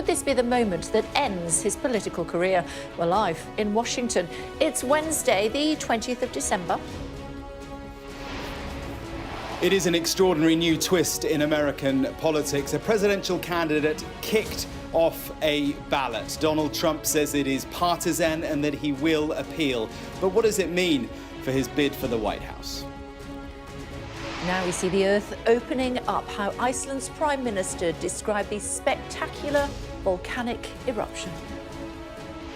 Could this be the moment that ends his political career? We're live in Washington. It's Wednesday, the 20th of December. It is an extraordinary new twist in American politics. A presidential candidate kicked off a ballot. Donald Trump says it is partisan and that he will appeal. But what does it mean for his bid for the White House? Now we see the earth opening up, how Iceland's Prime Minister described the spectacular volcanic eruption.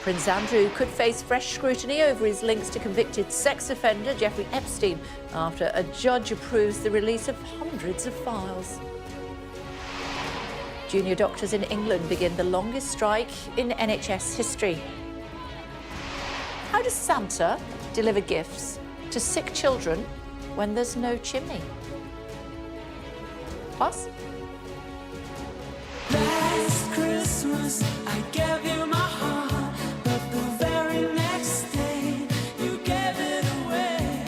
Prince Andrew could face fresh scrutiny over his links to convicted sex offender Jeffrey Epstein after a judge approves the release of hundreds of files. Junior doctors in England begin the longest strike in NHS history. How does Santa deliver gifts to sick children when there's no chimney? Plus, last Christmas I gave you my heart, but the very next day you gave it away.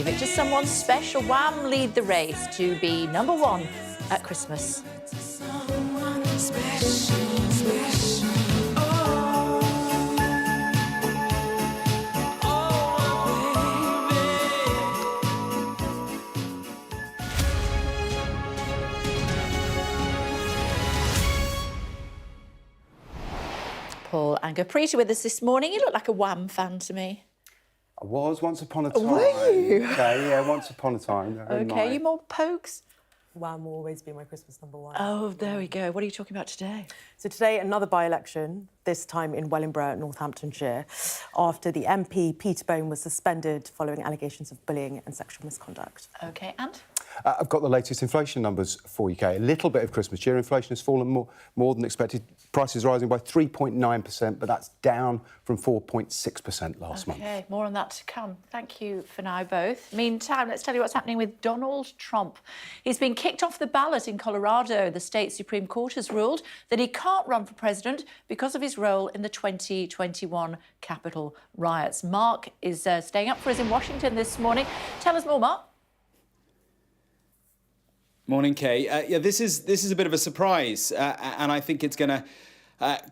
give it to someone special. Wham lead the race to be #1 at Christmas. Someone special, special. Oh, oh, Paul Angaprita with us this morning. You look like a Wham fan to me. I was once upon a time. Were you? Okay, yeah, once upon a time. Okay, you more Pokes? Wham will always be my Christmas #1. Oh, there we go. What are you talking about today? So today, another by-election, this time in Wellingborough, Northamptonshire, after the MP Peter Bone was suspended following allegations of bullying and sexual misconduct. OK, and? I've got the latest inflation numbers for you, Kay. A little bit of Christmas cheer. Inflation has fallen more than expected. Prices rising by 3.9%, but that's down from 4.6% last month. OK, more on that to come. Thank you for now, both. Meantime, let's tell you what's happening with Donald Trump. He's been kicked off the ballot in Colorado. The state Supreme Court has ruled that he can't run for president because of his role in the 2021 Capitol riots. Mark is staying up for us in Washington this morning. Tell us more, Mark. Morning, Kay. Yeah, this is a bit of a surprise, and I think it's going to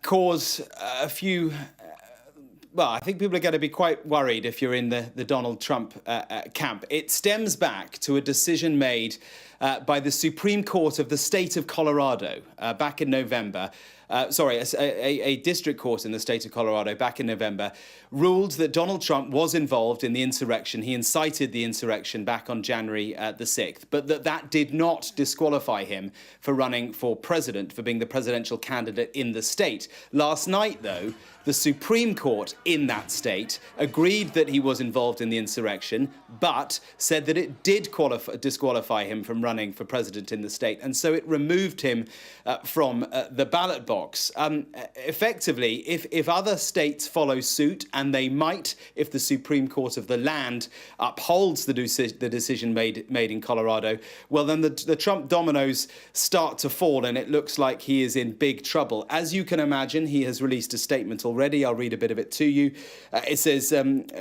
cause a few. Well, I think people are going to be quite worried if you're in the Donald Trump camp. It stems back to a decision made by the Supreme Court of the state of Colorado back in November. A district court in the state of Colorado back in November ruled that Donald Trump was involved in the insurrection. He incited the insurrection back on January the 6th, but that did not disqualify him for running for president, for being the presidential candidate in the state. Last night, though, the Supreme Court in that state agreed that he was involved in the insurrection, but said that it did disqualify him from running for president in the state. And so it removed him from the ballot box. Effectively, if other states follow suit, and they might if the Supreme Court of the land upholds the decision made in Colorado, well, then the Trump dominoes start to fall, and it looks like he is in big trouble. As you can imagine, he has released a statement already. I'll read a bit of it to you. It says,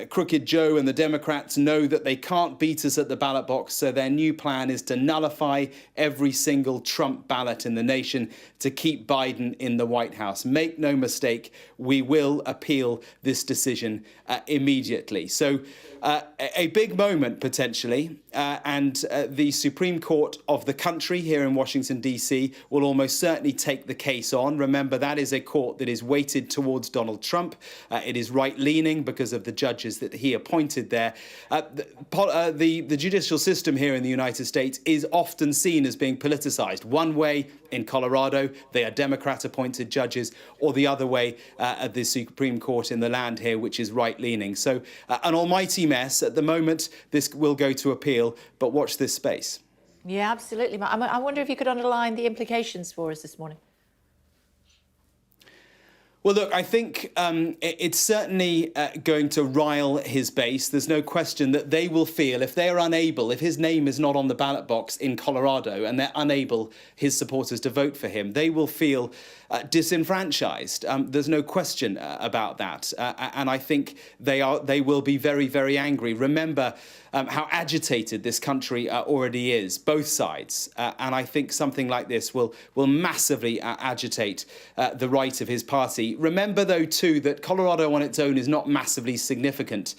Crooked Joe and the Democrats know that they can't beat us at the ballot box, so their new plan is to nullify every single Trump ballot in the nation to keep Biden in the White House. Make no mistake, we will appeal this decision immediately. So a big moment, potentially, and the Supreme Court of the country here in Washington, D.C. will almost certainly take the case on. Remember, that is a court that is weighted towards Donald Trump. It is right-leaning because of the judges that he appointed there. The judicial system here in the United States is often seen as being politicized. One way in Colorado, they are Democrat-appointed judges, or the other way at the Supreme Court in the land here, which is right-leaning. So an almighty mess. At the moment, this will go to appeal, but watch this space. Yeah, absolutely. I wonder if you could underline the implications for us this morning. Well, look, I think it's certainly going to rile his base. There's no question that they will feel, if they are unable, if his name is not on the ballot box in Colorado and they're unable, his supporters, to vote for him, they will feel disenfranchised. There's no question about that. And I think they will be very, very angry. Remember how agitated this country already is, both sides. And I think something like this will massively agitate the right of his party. Remember, though, too, that Colorado on its own is not massively significant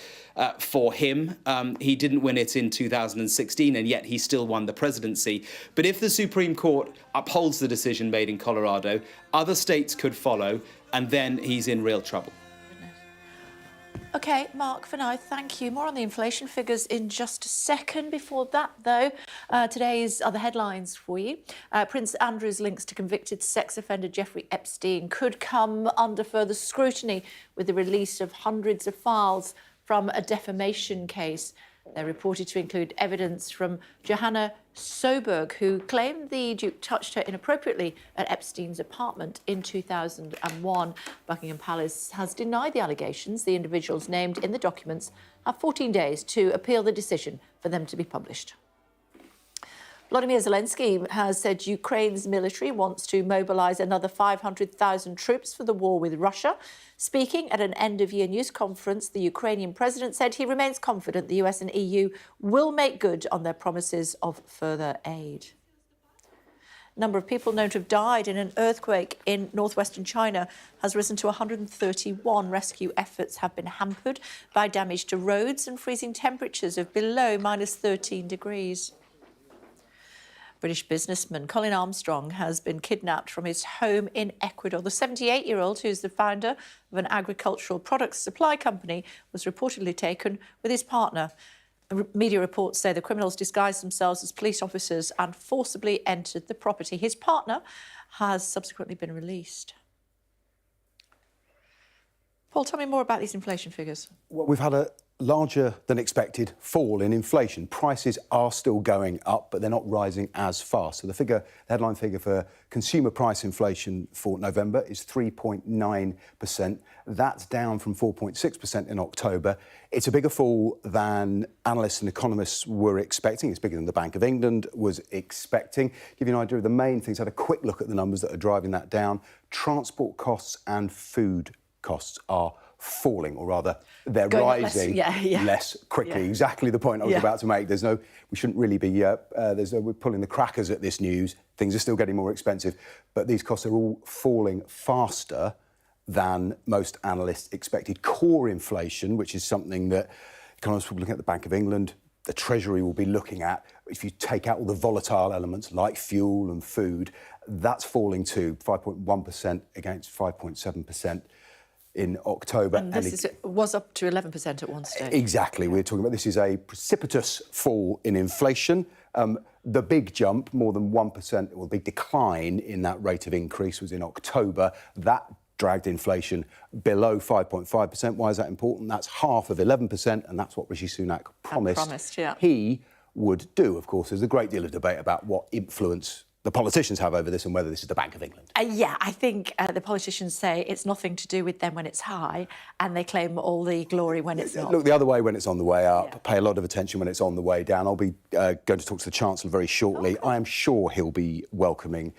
for him. He didn't win it in 2016, and yet he still won the presidency. But if the Supreme Court upholds the decision made in Colorado, other states could follow, and then he's in real trouble. OK, Mark, for now, thank you. More on the inflation figures in just a second. Before that, though, today's other headlines for you. Prince Andrew's links to convicted sex offender Jeffrey Epstein could come under further scrutiny with the release of hundreds of files from a defamation case. They're reported to include evidence from Johanna Soberg, who claimed the Duke touched her inappropriately at Epstein's apartment in 2001. Buckingham Palace has denied the allegations. The individuals named in the documents have 14 days to appeal the decision for them to be published. Volodymyr Zelensky has said Ukraine's military wants to mobilise another 500,000 troops for the war with Russia. Speaking at an end-of-year news conference, the Ukrainian president said he remains confident the US and EU will make good on their promises of further aid. Number of people known to have died in an earthquake in northwestern China has risen to 131. Rescue efforts have been hampered by damage to roads and freezing temperatures of below -13 degrees. British businessman Colin Armstrong has been kidnapped from his home in Ecuador. The 78-year-old, who's the founder of an agricultural products supply company, was reportedly taken with his partner. Media reports say the criminals disguised themselves as police officers and forcibly entered the property. His partner has subsequently been released. Paul, tell me more about these inflation figures. Well, we've had a larger than expected fall in inflation. Prices are still going up, but they're not rising as fast. So the headline figure for consumer price inflation for November is 3.9%. That's down from 4.6% in October. It's a bigger fall than analysts and economists were expecting. It's bigger than the Bank of England was expecting. Give you an idea of the main things. Had a quick look at the numbers that are driving that down. Transport costs and food costs are falling, or rather, they're rising less quickly. Yeah. Exactly the point I was about to make. We shouldn't really be, we're pulling the crackers at this news. Things are still getting more expensive, but these costs are all falling faster than most analysts expected. Core inflation, which is something that economists will be looking at, the Bank of England, the Treasury will be looking at. If you take out all the volatile elements like fuel and food, that's falling to 5.1% against 5.7%. in October. And this was up to 11% at one stage. Exactly. We're talking about this is a precipitous fall in inflation. The big jump, more than 1%, or the big decline in that rate of increase was in October. That dragged inflation below 5.5%. Why is that important? That's half of 11%, and that's what Rishi Sunak promised he would do. Of course, there's a great deal of debate about what influence the politicians have over this and whether this is the Bank of England. I think the politicians say it's nothing to do with them when it's high, and they claim all the glory when it's not. Look the other way when it's on the way up, pay a lot of attention when it's on the way down. I'll be going to talk to the Chancellor very shortly. I am sure he'll be welcoming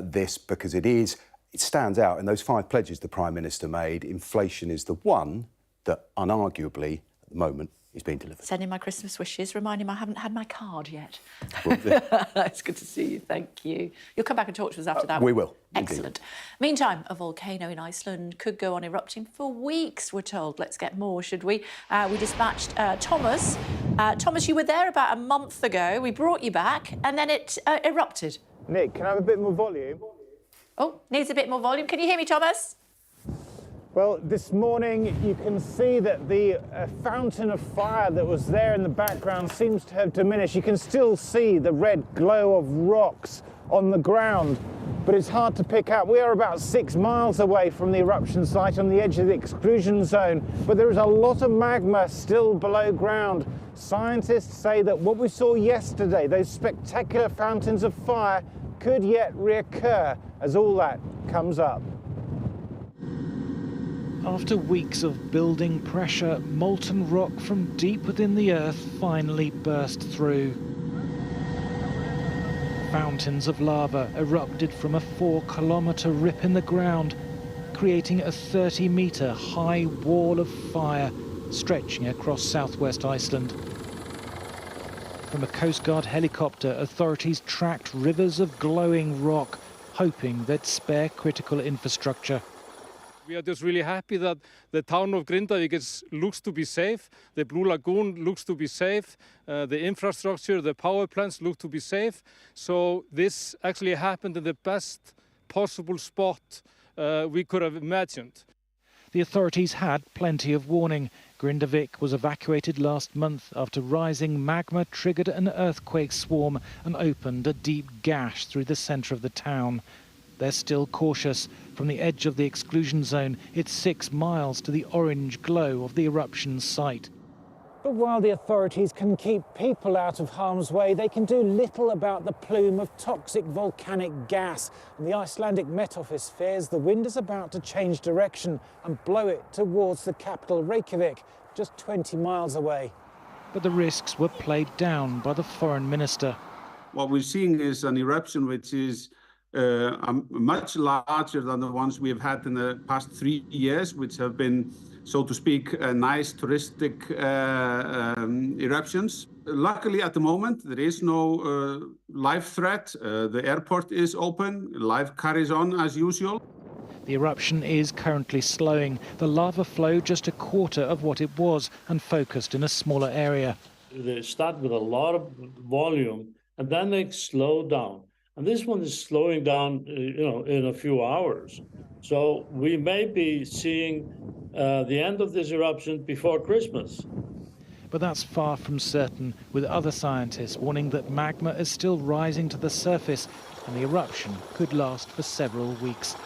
this because it stands out in those 5 pledges the Prime Minister made. Inflation is the one that unarguably, at the moment, is being delivered. Sending my Christmas wishes, reminding him I haven't had my card yet. It's good to see you, thank you. You'll come back and talk to us after that. We will. Excellent. Indeed. Meantime, a volcano in Iceland could go on erupting for weeks, we're told. Let's get more, should we? We dispatched Thomas. Thomas, you were there about a month ago. We brought you back, and then it erupted. Nick, can I have a bit more volume? Oh, needs a bit more volume. Can you hear me, Thomas? Well, this morning you can see that the fountain of fire that was there in the background seems to have diminished. You can still see the red glow of rocks on the ground, but it's hard to pick up. We are about 6 miles away from the eruption site on the edge of the exclusion zone, but there is a lot of magma still below ground. Scientists say that what we saw yesterday, those spectacular fountains of fire, could yet reoccur as all that comes up. After weeks of building pressure, molten rock from deep within the earth finally burst through. Fountains of lava erupted from a 4-kilometre rip in the ground, creating a 30-metre high wall of fire stretching across southwest Iceland. From a Coast Guard helicopter, authorities tracked rivers of glowing rock, hoping they'd spare critical infrastructure. We are just really happy that the town of Grindavík looks to be safe. The Blue Lagoon looks to be safe. The infrastructure, the power plants look to be safe. So this actually happened in the best possible spot we could have imagined. The authorities had plenty of warning. Grindavik was evacuated last month after rising magma triggered an earthquake swarm and opened a deep gash through the centre of the town. They're still cautious. From the edge of the exclusion zone, it's 6 miles to the orange glow of the eruption site. But while the authorities can keep people out of harm's way, they can do little about the plume of toxic volcanic gas. And the Icelandic Met Office fears the wind is about to change direction and blow it towards the capital Reykjavik, just 20 miles away. But the risks were played down by the foreign minister. What we're seeing is an eruption which is much larger than the ones we have had in the past 3 years, which have been, so to speak, nice touristic eruptions. Luckily, at the moment, there is no life threat. The airport is open. Life carries on as usual. The eruption is currently slowing. The lava flow just a quarter of what it was and focused in a smaller area. They start with a lot of volume and then they slow down. And this one is slowing down, in a few hours. So we may be seeing the end of this eruption before Christmas. But that's far from certain, with other scientists warning that magma is still rising to the surface and the eruption could last for several weeks.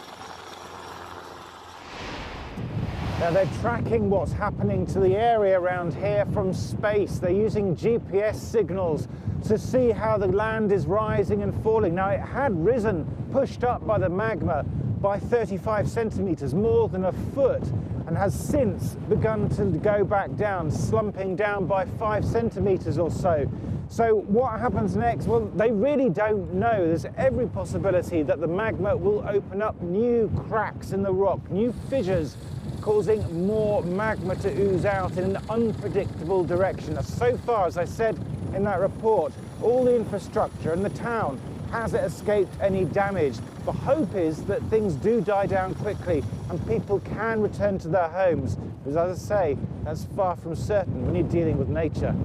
Now they're tracking what's happening to the area around here from space. They're using GPS signals to see how the land is rising and falling. Now it had risen, pushed up by the magma by 35 centimetres, more than a foot, and has since begun to go back down, slumping down by 5 centimetres or so. So what happens next? Well, they really don't know. There's every possibility that the magma will open up new cracks in the rock, new fissures, causing more magma to ooze out in an unpredictable direction. Now, so far, as I said in that report, all the infrastructure in the town hasn't escaped any damage. The hope is that things do die down quickly and people can return to their homes. Because as I say, that's far from certain when you're dealing with nature.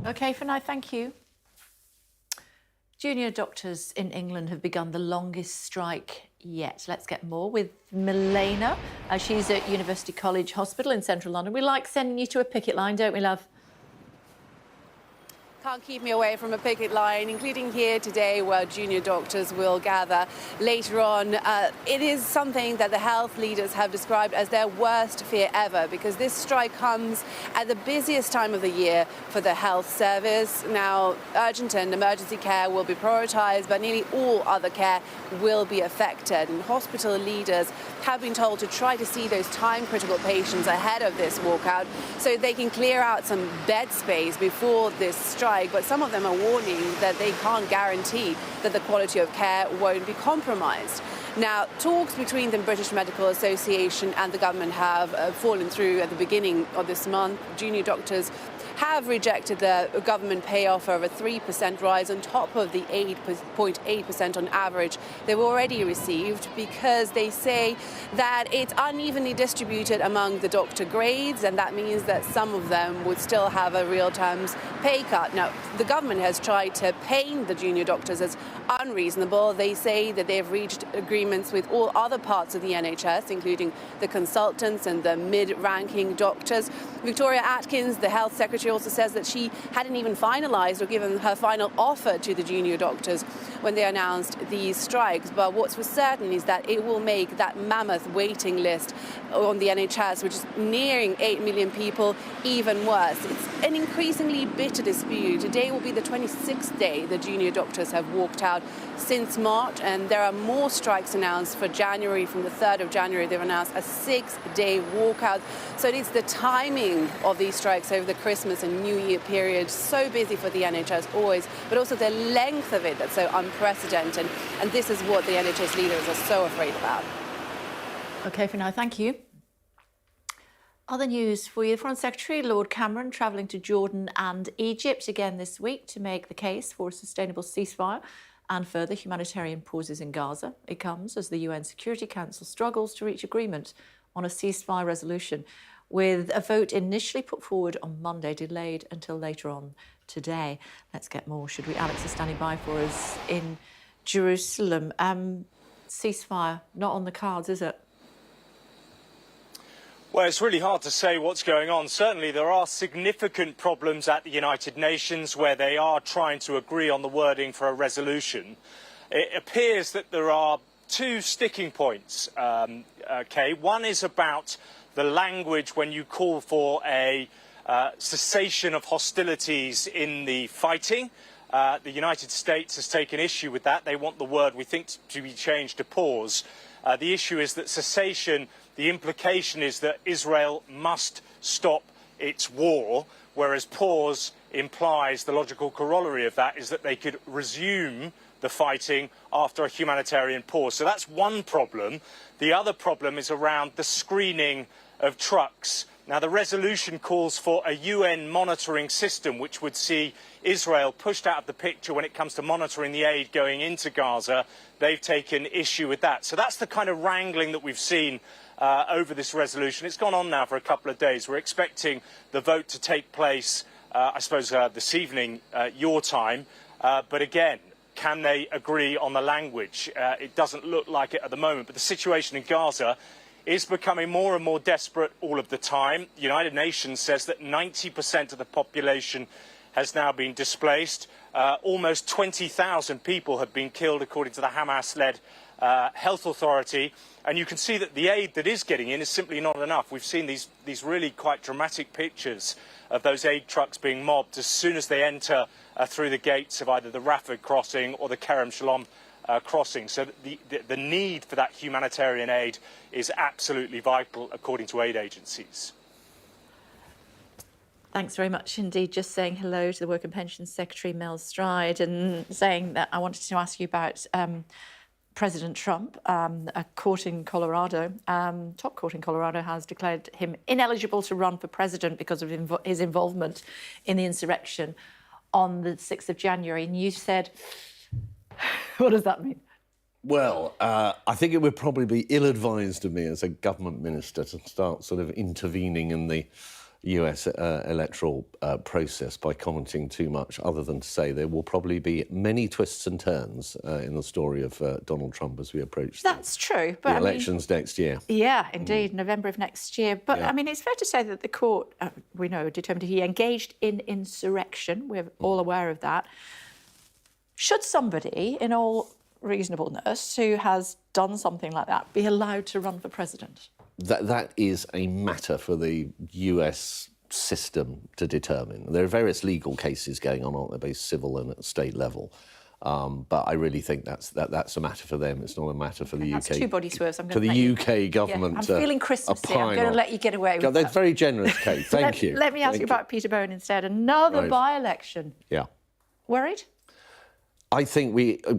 OK, for now, thank you. Junior doctors in England have begun the longest strike yet. Let's get more with Milena. She's at University College Hospital in central London. We like sending you to a picket line, don't we, love? Can't keep me away from a picket line, including here today where junior doctors will gather later on. It is something that the health leaders have described as their worst fear ever, because this strike comes at the busiest time of the year for the health service. Now, urgent and emergency care will be prioritised, but nearly all other care will be affected. And hospital leaders have been told to try to see those time-critical patients ahead of this walkout so they can clear out some bed space before this strike. But some of them are warning that they can't guarantee that the quality of care won't be compromised. Now, talks between the British Medical Association and the government have fallen through at the beginning of this month. Junior doctors have rejected the government pay offer of a 3% rise on top of the 8.8% on average they've already received, because they say that it's unevenly distributed among the doctor grades, and that means that some of them would still have a real terms pay cut. Now, the government has tried to paint the junior doctors as unreasonable. They say that they've reached agreements with all other parts of the NHS, including the consultants and the mid-ranking doctors. Victoria Atkins, the health secretary, also says that she hadn't even finalised or given her final offer to the junior doctors when they announced these strikes. But what's for certain is that it will make that mammoth waiting list on the NHS, which is nearing 8 million people, even worse. It's an increasingly bitter dispute. Today will be the 26th day the junior doctors have walked out since March, and there are more strikes announced for January. From the 3rd of January, they've announced a 6-day walkout. So it's the timing of these strikes over the Christmas Christmas and New Year period, so busy for the NHS always, but also the length of it that's so unprecedented. And this is what the NHS leaders are so afraid about. OK, for now, thank you. Other news for you. The Foreign Secretary, Lord Cameron, travelling to Jordan and Egypt again this week to make the case for a sustainable ceasefire and further humanitarian pauses in Gaza. It comes as the UN Security Council struggles to reach agreement on a ceasefire resolution, with a vote initially put forward on Monday delayed until later on today. Let's get more, should we? Alex is standing by for us in Jerusalem. Ceasefire not on the cards, is it? Well, it's really hard to say what's going on. Certainly there are significant problems at the United Nations where they are trying to agree on the wording for a resolution. It appears that there are two sticking points, Kay. One is about the language when you call for a cessation of hostilities in the fighting. The United States has taken issue with that. They want the word, we think, to be changed to pause. The issue is that cessation, the implication is that Israel must stop its war, whereas pause implies the logical corollary of that is that they could resume the fighting after a humanitarian pause. So that's one problem. The other problem is around the screening of trucks. Now, the resolution calls for a UN monitoring system which would see Israel pushed out of the picture when it comes to monitoring the aid going into Gaza. They've taken issue with that. So that's the kind of wrangling that we've seen over this resolution. It's gone on now for a couple of days. We're expecting the vote to take place, I suppose, this evening, your time. But again, can they agree on the language? It doesn't look like it at the moment. But the situation in Gaza is becoming more and more desperate all of the time. The United Nations says that 90% of the population has now been displaced. Almost 20,000 people have been killed, according to the Hamas-led health authority. And you can see that the aid that is getting in is simply not enough. We've seen these really quite dramatic pictures of those aid trucks being mobbed as soon as they enter through the gates of either the Rafah crossing or the Kerem Shalom crossing. So the need for that humanitarian aid is absolutely vital, according to aid agencies. Thanks very much indeed. Just saying hello to the Work and Pensions Secretary, Mel Stride, and saying that I wanted to ask you about President Trump. A court in Colorado, top court in Colorado, has declared him ineligible to run for president because of his involvement in the insurrection on the 6th of January. And you said, what does that mean? Well, I think it would probably be ill-advised of me as a government minister to start sort of intervening in the US electoral process by commenting too much, other than to say there will probably be many twists and turns in the story of Donald Trump as we approach That's true, but the elections next year. Yeah, indeed, November of next year. But, Yeah. I mean, it's fair to say that the court, we know, determined he engaged in insurrection. We're all aware of that. Should somebody, in all reasonableness, who has done something like that, be allowed to run for president? That is a matter for the US system to determine. There are various legal cases going on, aren't there, both civil and at state level. But I really think that's a matter for them. It's not a matter for the UK. That's two body swerves. I'm for going the to UK government. I'm feeling Christmassy. I'm going to let you get away with That's that. very generous, Kate. Thank you. Let me ask you about Peterborough instead. Another Right. by-election. Yeah. Worried? I think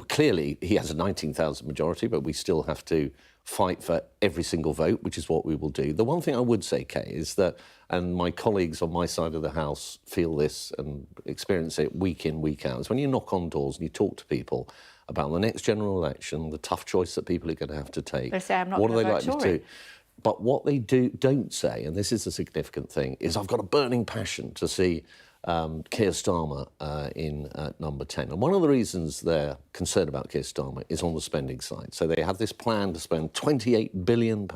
clearly he has a 19,000 majority, but we still have to fight for every single vote, which is what we will do. The one thing I would say, Kay, is that, and my colleagues on my side of the House feel this and experience it week in, week out, is when you knock on doors and you talk to people about the next general election, the tough choice that people are going to have to take. They say, I'm not what are going they to likely vote to Tory. do? But what they don't say, and this is a significant thing, is I've got a burning passion to see Keir Starmer in number 10. And one of the reasons they're concerned about Keir Starmer is on the spending side. So they have this plan to spend £28 billion.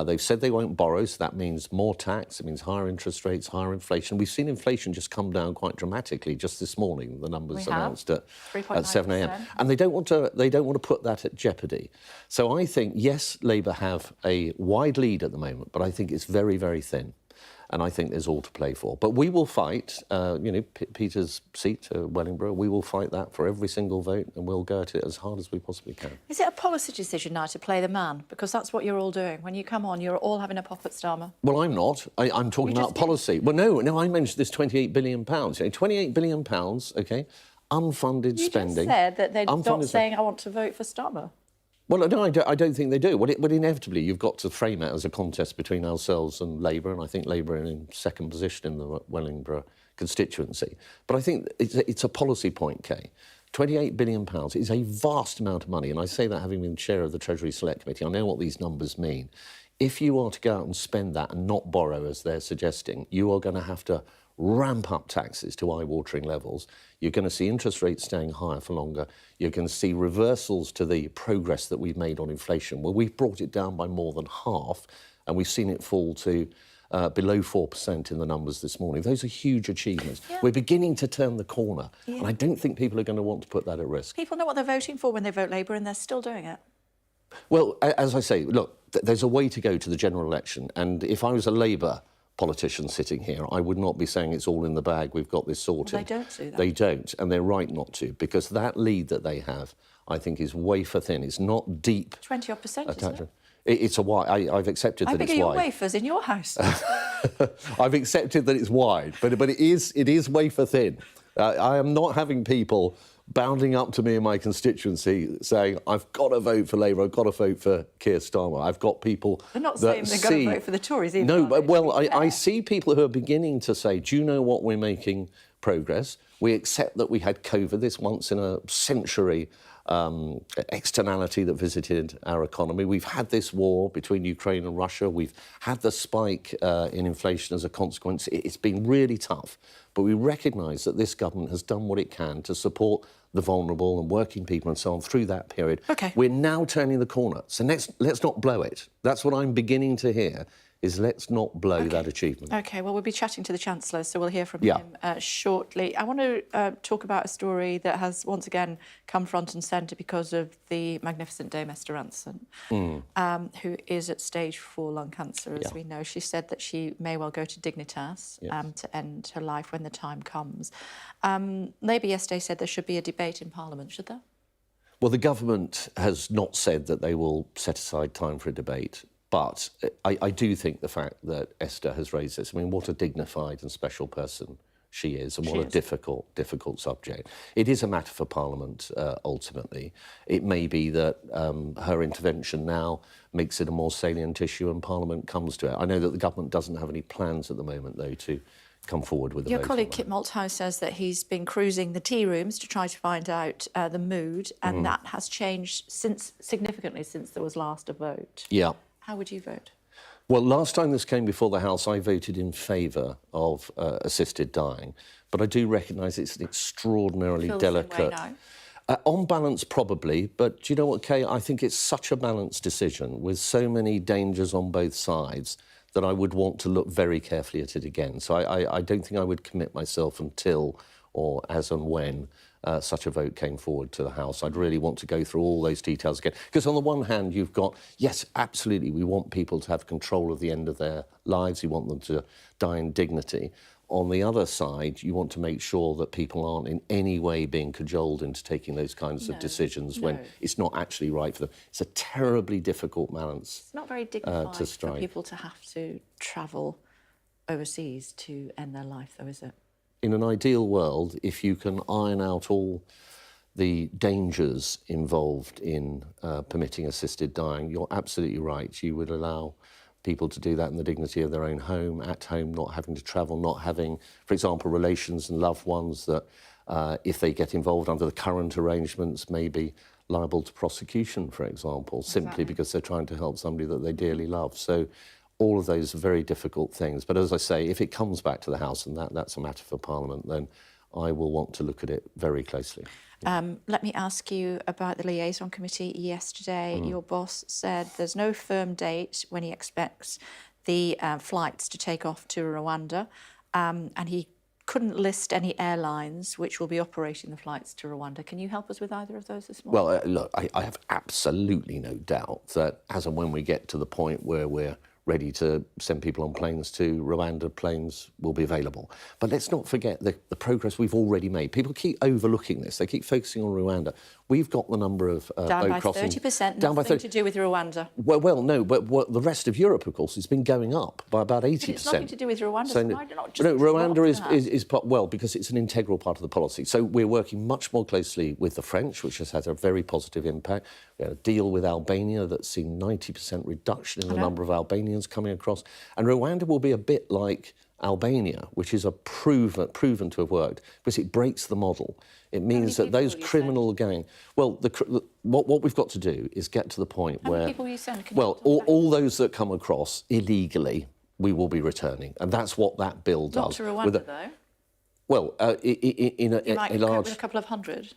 They've said they won't borrow, so that means more tax, it means higher interest rates, higher inflation. We've seen inflation just come down quite dramatically just this morning, the numbers announced at 7 a.m. And they don't want to put that at jeopardy. So I think, yes, Labour have a wide lead at the moment, but I think it's very, very thin. And I think there's all to play for. But we will fight, Peter's seat, Wellingborough, we will fight that for every single vote, and we'll go at it as hard as we possibly can. Is it a policy decision now to play the man? Because that's what you're all doing. When you come on, you're all having a pop at Starmer. Well, I'm not. I'm talking about policy. Well, no, I mentioned this £28 billion. £28 billion, OK, unfunded spending. You just said that they're not saying, I want to vote for Starmer. Well, no, I don't think they do. Well, inevitably, you've got to frame it as a contest between ourselves and Labour, and I think Labour are in second position in the Wellingborough constituency. But I think it's a policy point, Kay. £28 billion is a vast amount of money, and I say that having been chair of the Treasury Select Committee. I know what these numbers mean. If you are to go out and spend that and not borrow, as they're suggesting, you are going to have to ramp up taxes to eye-watering levels. You're going to see interest rates staying higher for longer. You're going to see reversals to the progress that we've made on inflation. Well, we've brought it down by more than half, and we've seen it fall to below 4% in the numbers this morning. Those are huge achievements. Yeah. We're beginning to turn the corner, and I don't think people are going to want to put that at risk. People know what they're voting for when they vote Labour, and they're still doing it. Well, as I say, look, there's a way to go to the general election, and if I was a Labour politician sitting here, I would not be saying it's all in the bag, we've got this sorted. Well, they don't do that. They don't, and they're right not to, because that lead that they have, I think, is wafer thin. It's not deep. 20-odd%, isn't it? It's a wide. I've accepted that it's wide. How big are your wafers in your house? I've accepted that it's wide, but it is wafer thin. I am not having people bounding up to me in my constituency saying, I've got to vote for Labour, I've got to vote for Keir Starmer. I've got people They're not saying they're going to vote for the Tories either. No, well, I see people who are beginning to say, do you know what, we're making progress. We accept that we had COVID, this once-in-a-century externality that visited our economy. We've had this war between Ukraine and Russia. We've had the spike in inflation as a consequence. It's been really tough. But we recognise that this government has done what it can to support the vulnerable and working people and so on through that period. OK. We're now turning the corner. So let's not blow it. That's what I'm beginning to hear, is let's not blow that achievement. OK, well, we'll be chatting to the Chancellor, so we'll hear from him shortly. I want to talk about a story that has once again come front and centre because of the magnificent Dame Esther Rantzen, who is at stage 4 lung cancer, as we know. She said that she may well go to Dignitas to end her life when the time comes. Labour yesterday said there should be a debate in Parliament, should there? Well, the government has not said that they will set aside time for a debate. But I do think the fact that Esther has raised this, I mean, what a dignified and special person she is, and what a difficult subject. It is a matter for Parliament, ultimately. It may be that her intervention now makes it a more salient issue and Parliament comes to it. I know that the government doesn't have any plans at the moment, though, to come forward with a vote. Your colleague Kit Malthouse says that he's been cruising the tea rooms to try to find out the mood, and that has changed significantly since there was last a vote. Yeah. How would you vote? Well, last time this came before the House, I voted in favour of assisted dying. But I do recognise it's an extraordinarily delicate... on balance, probably. But do you know what, Kay? I think it's such a balanced decision with so many dangers on both sides that I would want to look very carefully at it again. So I don't think I would commit myself until or as and when such a vote came forward to the House. I'd really want to go through all those details again. Because on the one hand, you've got, yes, absolutely, we want people to have control of the end of their lives. You want them to die in dignity. On the other side, you want to make sure that people aren't in any way being cajoled into taking those kinds of decisions when it's not actually right for them. It's a terribly difficult balance. It's not very dignified for people to have to travel overseas to end their life, though, is it? In an ideal world, if you can iron out all the dangers involved in permitting assisted dying, you're absolutely right. You would allow people to do that in the dignity of their own home, at home, not having to travel, not having, for example, relations and loved ones that, if they get involved under the current arrangements, may be liable to prosecution, for example, simply because they're trying to help somebody that they dearly love. So all of those are very difficult things. But as I say, if it comes back to the House and that's a matter for Parliament, then I will want to look at it very closely. Let me ask you about the liaison committee yesterday. Your boss said there's no firm date when he expects the flights to take off to Rwanda, and he couldn't list any airlines which will be operating the flights to Rwanda. Can you help us with either of those this morning? Well, look, I have absolutely no doubt that as and when we get to the point where we're ready to send people on planes to Rwanda. Planes will be available. But let's not forget the progress we've already made. People keep overlooking this. They keep focusing on Rwanda. We've got the number of down boat by crossings... 30%, down by nothing to do with Rwanda. Well, no, but the rest of Europe, of course, has been going up by about 80%. But it's nothing to do with Rwanda, so why not just... No, Rwanda is well, because it's an integral part of the policy. So we're working much more closely with the French, which has had a very positive impact. We had a deal with Albania that's seen 90% reduction in the number of Albanians coming across. And Rwanda will be a bit like Albania, which is proven to have worked, because it breaks the model. It means that those criminal gangs... Well, what we've got to do is get to the point where... How many people you send? Well, all those that come across illegally, we will be returning. And that's what that bill does. Not to Rwanda, though. Well, in a large... with a couple of hundred?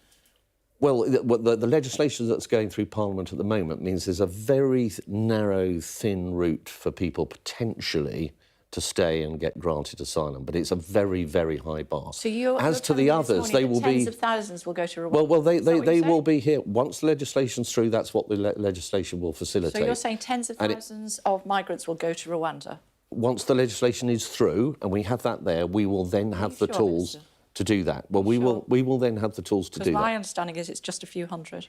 Well, the legislation that's going through Parliament at the moment means there's a very narrow, thin route for people potentially to stay and get granted asylum, but it's a very, very high bar. So you're as to the others, they will be... Tens of thousands will go to Rwanda. Well, they will be here. Once the legislation's through, that's what the legislation will facilitate. So you're saying tens of thousands of migrants will go to Rwanda? Once the legislation is through, and we have that there, we will then have the tools to do that. Well, we will then have the tools to do that. Because my understanding is it's just a few hundred.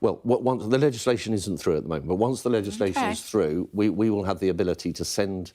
Well, once the legislation isn't through at the moment, but once the legislation is through, we will have the ability to send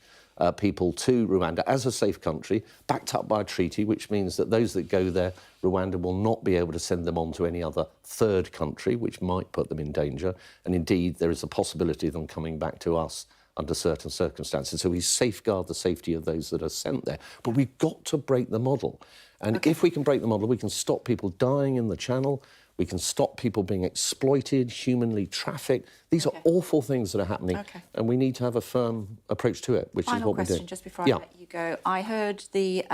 people to Rwanda as a safe country, backed up by a treaty, which means that those that go there, Rwanda will not be able to send them on to any other third country, which might put them in danger. And indeed, there is a possibility of them coming back to us under certain circumstances. So we safeguard the safety of those that are sent there. But we've got to break the model. And if we can break the model, we can stop people dying in the Channel, we can stop people being exploited, humanly trafficked. These are awful things that are happening, and we need to have a firm approach to it, which is what we do. Final question, just before I let you go. I heard the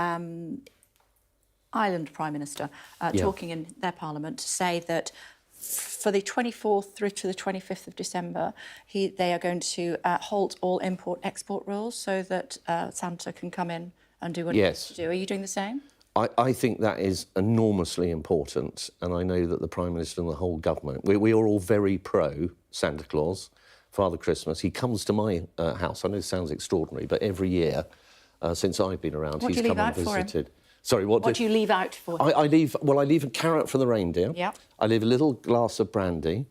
Ireland Prime Minister talking in their Parliament to say that for the 24th through to the 25th of December, they are going to halt all import-export rules so that Santa can come in and do what he needs to do. Are you doing the same? I think that is enormously important, and I know that the Prime Minister and the whole government, we are all very pro Santa Claus, Father Christmas. He comes to my house. I know it sounds extraordinary, but every year since I've been around, he's come and visited. Sorry, what do you leave out for him? I leave a carrot for the reindeer. Yeah. I leave a little glass of brandy.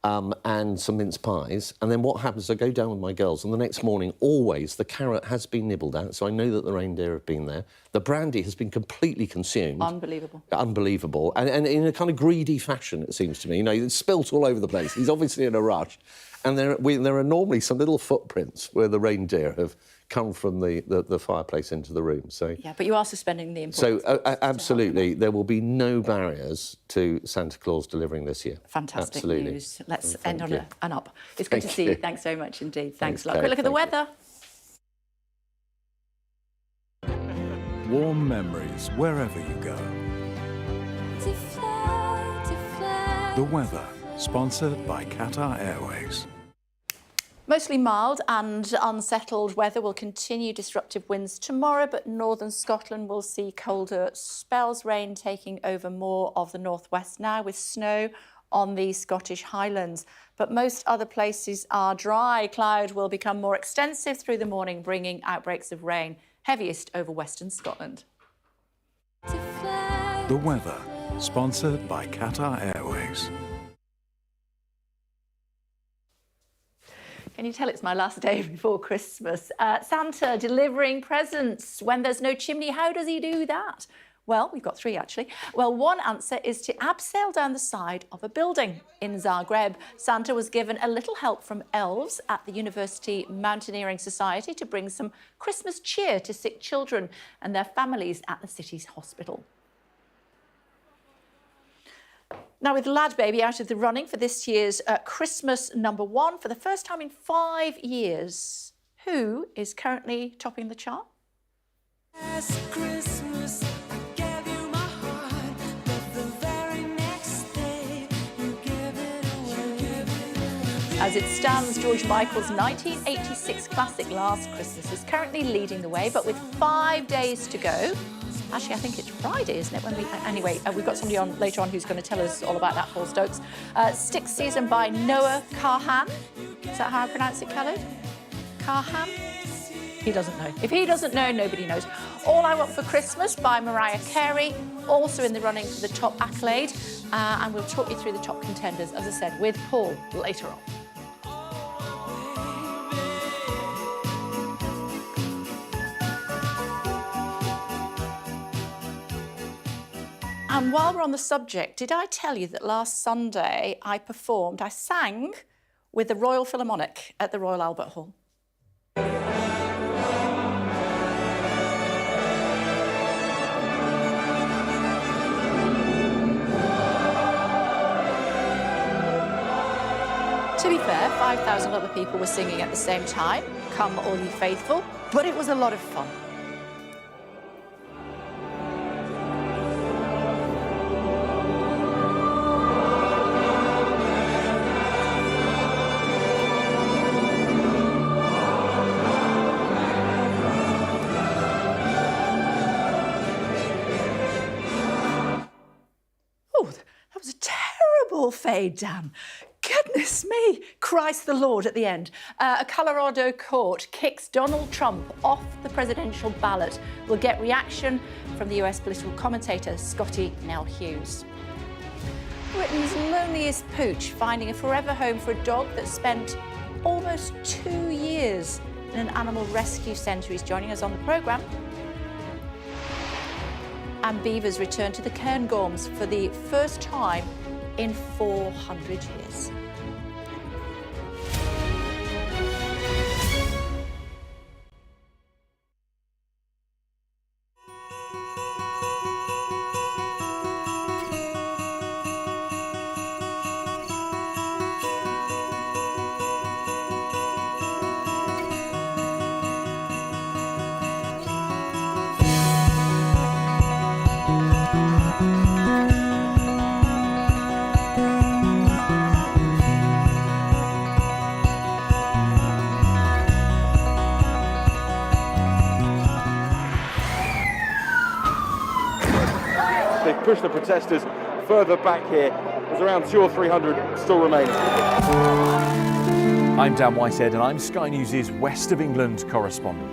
And some mince pies, and then what happens, I go down with my girls, and the next morning, always, the carrot has been nibbled at, so I know that the reindeer have been there. The brandy has been completely consumed. Unbelievable. Unbelievable. And in a kind of greedy fashion, it seems to me. You know, it's spilt all over the place. He's obviously in a rush. And there are normally some little footprints where the reindeer have come from the fireplace into the room. So yeah, but you are suspending the import. So absolutely, there will be no barriers to Santa Claus delivering this year. Fantastic news. Let's end on an up. It's good to see you. Thanks so much indeed. Thanks a lot. Quick look at the weather. Warm memories wherever you go. The weather, sponsored by Qatar Airways. Mostly mild and unsettled weather will continue disruptive winds tomorrow, but northern Scotland will see colder spells, rain taking over more of the northwest now with snow on the Scottish Highlands. But most other places are dry. Cloud will become more extensive through the morning, bringing outbreaks of rain, heaviest over western Scotland. The weather, sponsored by Qatar Airways. Can you tell it's my last day before Christmas? Santa delivering presents when there's no chimney. How does he do that? Well, we've got three, actually. Well, one answer is to abseil down the side of a building. In Zagreb, Santa was given a little help from elves at the University Mountaineering Society to bring some Christmas cheer to sick children and their families at the city's hospital. Now, with Lad Baby out of the running for this year's Christmas #1 for the first time in 5 years, who is currently topping the chart? Last Christmas, I gave you my heart, but the very next day, you gave it away. As it stands, George Michael's 1986 classic Last Christmas is currently leading the way, but with 5 days to go. Actually, I think it's Friday, isn't it? Anyway, we've got somebody on later on who's going to tell us all about that, Paul Stokes. Sixth Season by Noah Kahan. Is that how I pronounce it, Khaled? car ham? He doesn't know. If he doesn't know, nobody knows. All I Want for Christmas by Mariah Carey, also in the running for the top accolade. And we'll talk you through the top contenders, as I said, with Paul later on. And while we're on the subject, did I tell you that last Sunday I sang with the Royal Philharmonic at the Royal Albert Hall? To be fair, 5,000 other people were singing at the same time, Come All Ye Faithful, but it was a lot of fun. Fade, Dan. Goodness me, Christ the Lord at the end. A Colorado court kicks Donald Trump off the presidential ballot. We'll get reaction from the US political commentator Scotty Nell Hughes. Britain's loneliest pooch finding a forever home for a dog that spent almost 2 years in an animal rescue centre. He's joining us on the programme. And beavers return to the Cairngorms for the first time in 400 years. Push the protesters further back here. There's around 200 or 300 still remaining. I'm Dan Whitehead and I'm Sky News' West of England correspondent.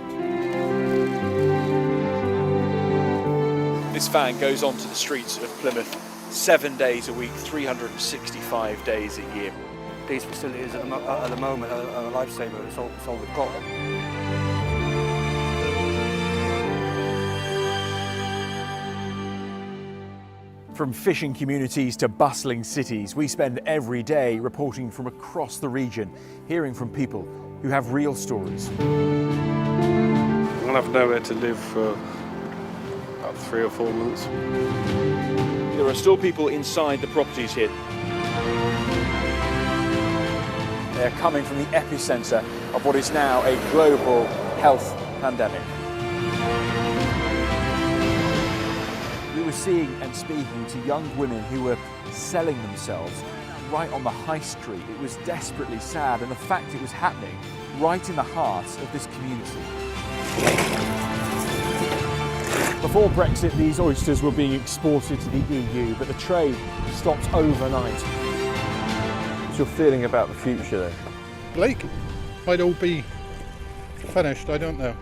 This van goes onto the streets of Plymouth 7 days a week, 365 days a year. These facilities at the moment are a lifesaver. It's all we've got. From fishing communities to bustling cities, we spend every day reporting from across the region, hearing from people who have real stories. I'll have nowhere to live for about 3 or 4 months. There are still people inside the properties here. They're coming from the epicentre of what is now a global health pandemic. We were seeing and speaking to young women who were selling themselves right on the high street. It was desperately sad, and the fact it was happening right in the heart of this community. Before Brexit, these oysters were being exported to the EU, but the trade stopped overnight. What's your feeling about the future then? Blake, might all be finished, I don't know.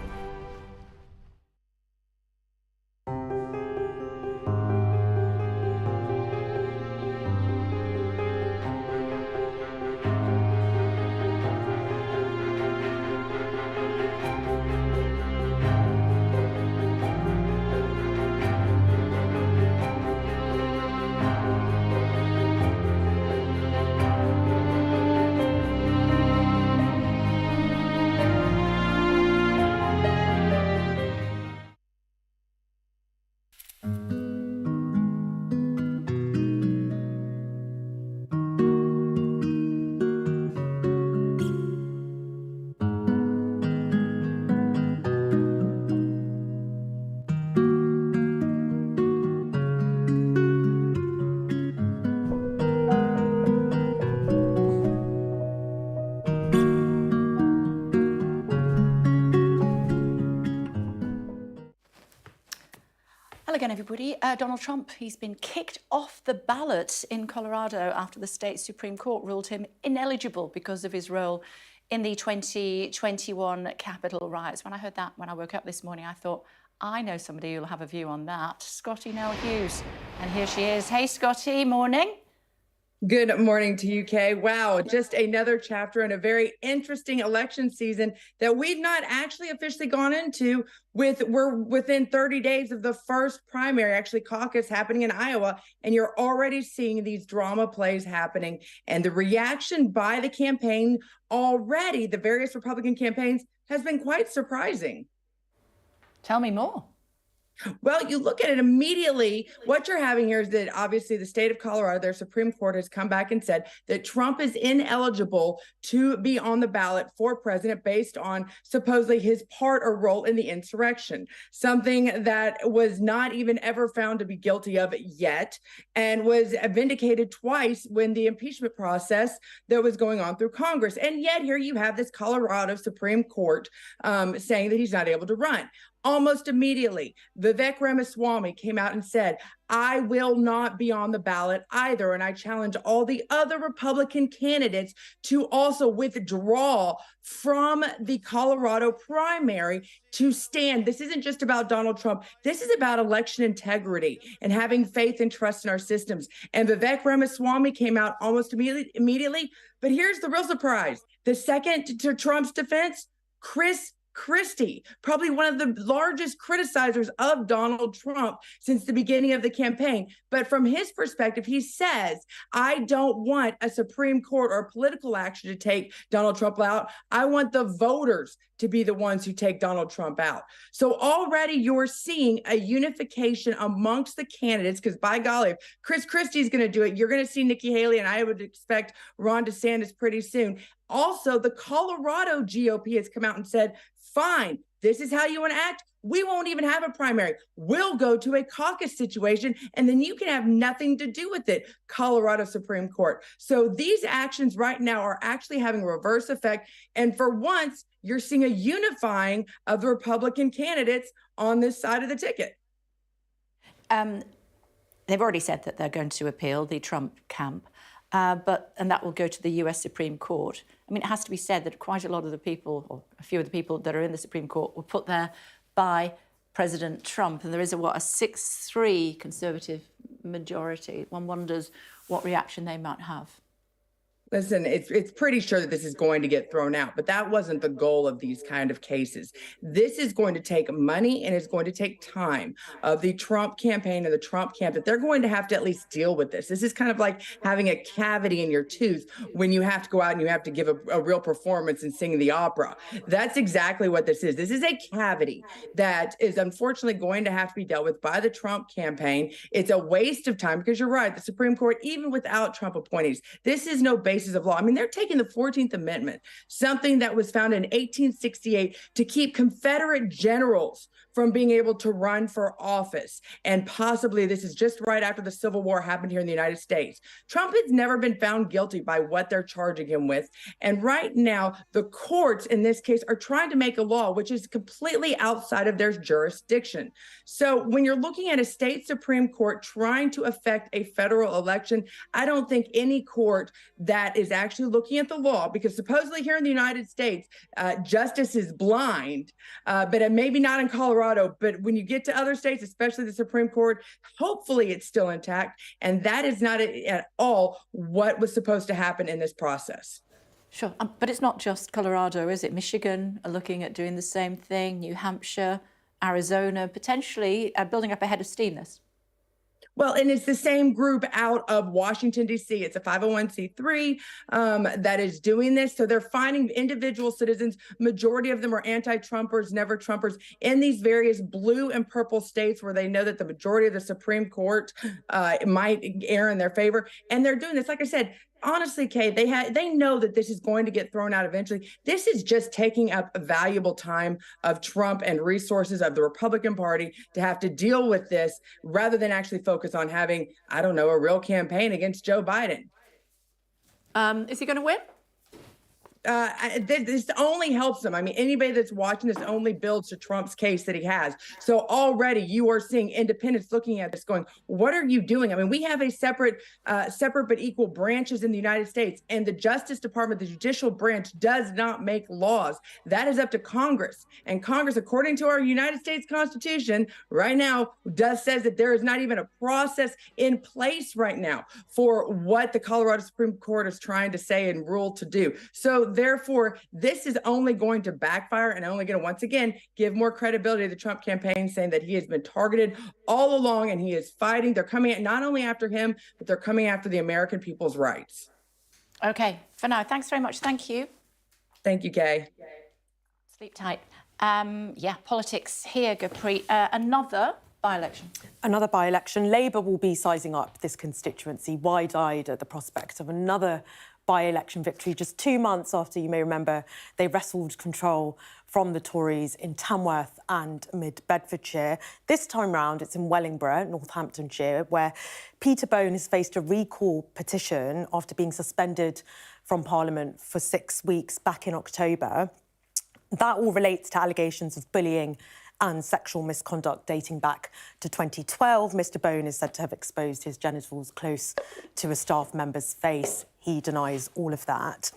Again, everybody, Donald Trump, he's been kicked off the ballot in Colorado after the state Supreme Court ruled him ineligible because of his role in the 2021 Capitol riots. When I heard that, when I woke up this morning, I thought, I know somebody who'll have a view on that. Scotty Nell Hughes. And here she is. Hey, Scotty, morning. Good morning to you, Kay. Wow, just another chapter in a very interesting election season that we've not actually officially gone into. We're within 30 days of the first primary, actually caucus happening in Iowa, and you're already seeing these drama plays happening. And the reaction by the campaign already, the various Republican campaigns, has been quite surprising. Tell me more. Well, you look at it immediately. What you're having here is that obviously the state of Colorado, their Supreme Court has come back and said that Trump is ineligible to be on the ballot for president based on supposedly his part or role in the insurrection, something that was not even ever found to be guilty of yet and was vindicated twice when the impeachment process that was going on through Congress. And yet here you have this Colorado Supreme Court saying that he's not able to run. Almost immediately, Vivek Ramaswamy came out and said, I will not be on the ballot either. And I challenge all the other Republican candidates to also withdraw from the Colorado primary to stand. This isn't just about Donald Trump. This is about election integrity and having faith and trust in our systems. And Vivek Ramaswamy came out almost immediately. But here's the real surprise. The second to Trump's defense, Chris Christie, probably one of the largest criticizers of Donald Trump since the beginning of the campaign. But from his perspective, he says, I don't want a Supreme Court or political action to take Donald Trump out. I want the voters to be the ones who take Donald Trump out. So already you're seeing a unification amongst the candidates, because by golly, if Chris Christie's going to do it, you're going to see Nikki Haley, and I would expect Ron DeSantis pretty soon. Also, the Colorado GOP has come out and said, fine, this is how you want to act. We won't even have a primary. We'll go to a caucus situation, and then you can have nothing to do with it, Colorado Supreme Court. So these actions right now are actually having a reverse effect. And for once, you're seeing a unifying of the Republican candidates on this side of the ticket. They've already said that they're going to appeal, the Trump camp, and that will go to the US Supreme Court. I mean, it has to be said that quite a lot of the people, or a few of the people that are in the Supreme Court, were put there by President Trump, and there is a 6-3 conservative majority. One wonders what reaction they might have. Listen, it's pretty sure that this is going to get thrown out, but that wasn't the goal of these kind of cases. This is going to take money, and it's going to take time of the Trump campaign and the Trump camp that they're going to have to at least deal with this. This is kind of like having a cavity in your tooth when you have to go out and you have to give a real performance and sing the opera. That's exactly what this is. This is a cavity that is unfortunately going to have to be dealt with by the Trump campaign. It's a waste of time because you're right. The Supreme Court, even without Trump appointees, this is no basis of law. I mean, they're taking the 14th Amendment, something that was found in 1868 to keep Confederate generals from being able to run for office. And possibly this is just right after the Civil War happened here in the United States. Trump has never been found guilty by what they're charging him with. And right now, the courts in this case are trying to make a law which is completely outside of their jurisdiction. So when you're looking at a state Supreme Court trying to affect a federal election, I don't think any court that is actually looking at the law, because supposedly here in the United States, justice is blind, but maybe not in Colorado. But when you get to other states, especially the Supreme Court, hopefully it's still intact. And that is not at all what was supposed to happen in this process. Sure. But it's not just Colorado, is it? Michigan are looking at doing the same thing. New Hampshire, Arizona, potentially building up a head of steam this. Well, and it's the same group out of Washington, D.C. It's a 501c3 that is doing this. So they're finding individual citizens. Majority of them are anti-Trumpers, never Trumpers in these various blue and purple states where they know that the majority of the Supreme Court might err in their favor. And they're doing this. Like I said, honestly, Kay, they know that this is going to get thrown out eventually. This is just taking up a valuable time of Trump and resources of the Republican Party to have to deal with this rather than actually focus on having, I don't know, a real campaign against Joe Biden. Is he going to win? this only helps them. I mean, anybody that's watching this only builds to Trump's case that he has. So already you are seeing independents looking at this going, what are you doing? I mean, we have a separate but equal branches in the United States, and the Justice Department, the judicial branch, does not make laws. That is up to Congress. And Congress, according to our United States Constitution, right now says that there is not even a process in place right now for what the Colorado Supreme Court is trying to say and rule to do. So therefore, this is only going to backfire and only going to, once again, give more credibility to the Trump campaign, saying that he has been targeted all along and he is fighting. They're coming not only after him, but they're coming after the American people's rights. Okay, for now, thanks very much. Thank you. Thank you, Kay. Sleep tight. Yeah, politics here, Gurpreet. Another by-election. Another by-election. Labour will be sizing up this constituency, wide-eyed at the prospect of another by-election victory just 2 months after, you may remember, they wrestled control from the Tories in Tamworth and Mid-Bedfordshire. This time round, it's in Wellingborough, Northamptonshire, where Peter Bone has faced a recall petition after being suspended from Parliament for 6 weeks back in October. That all relates to allegations of bullying and sexual misconduct dating back to 2012. Mr Bone is said to have exposed his genitals close to a staff member's face. He denies all of that.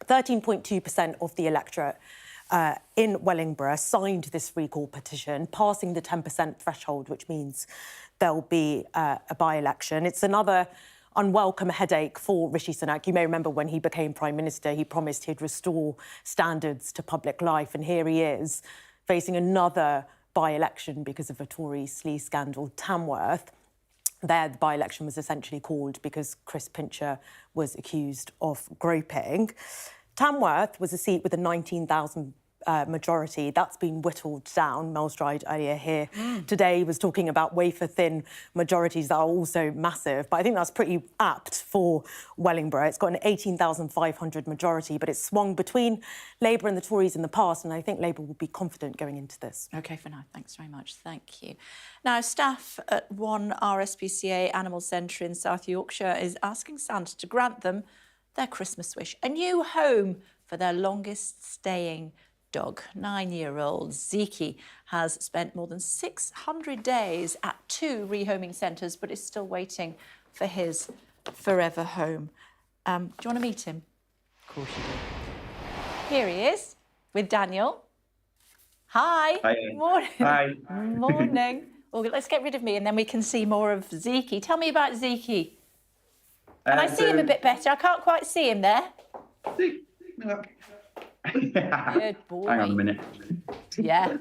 13.2% of the electorate in Wellingborough signed this recall petition, passing the 10% threshold, which means there'll be a by-election. It's another unwelcome headache for Rishi Sunak. You may remember when he became Prime Minister, he promised he'd restore standards to public life, and here he is facing another by-election because of a Tory sleaze scandal, Tamworth. There, the by-election was essentially called because Chris Pincher was accused of groping. Tamworth was a seat with a 19,000 majority. That's been whittled down. Mel Stride earlier here today was talking about wafer-thin majorities that are also massive, but I think that's pretty apt for Wellingborough. It's got an 18,500 majority, but it's swung between Labour and the Tories in the past, and I think Labour will be confident going into this. OK, for now, thanks very much. Thank you. Now, staff at one RSPCA animal centre in South Yorkshire is asking Santa to grant them their Christmas wish, a new home for their longest-staying dog. 9-year-old Zeke has spent more than 600 days at 2 rehoming centres, but is still waiting for his forever home. Do you want to meet him? Of course you do. Here he is with Daniel. Hi. Hi. Morning. Hi. Morning. Well, let's get rid of me and then we can see more of Zeke. Tell me about Zeke. Can I see him a bit better? I can't quite see him there. Good boy. Hang on a minute. Yeah.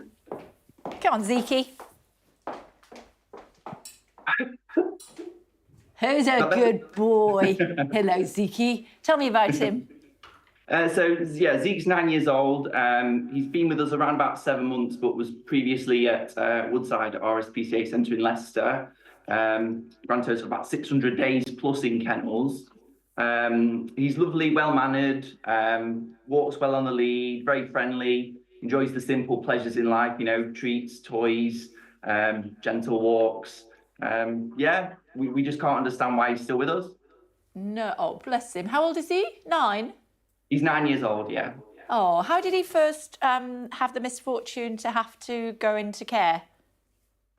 Come on, Zeke. Who's a good boy? Hello, Zeke. Tell me about him. Zeke's 9 years old. He's been with us around about 7 months, but was previously at Woodside RSPCA Centre in Leicester. Grand total about 600 days plus in kennels. He's lovely, well-mannered, walks well on the lead, very friendly, enjoys the simple pleasures in life, you know, treats, toys, gentle walks. We just can't understand why he's still with us. No, oh, bless him. How old is he? 9? He's 9 years old, yeah. Oh, how did he first have the misfortune to have to go into care?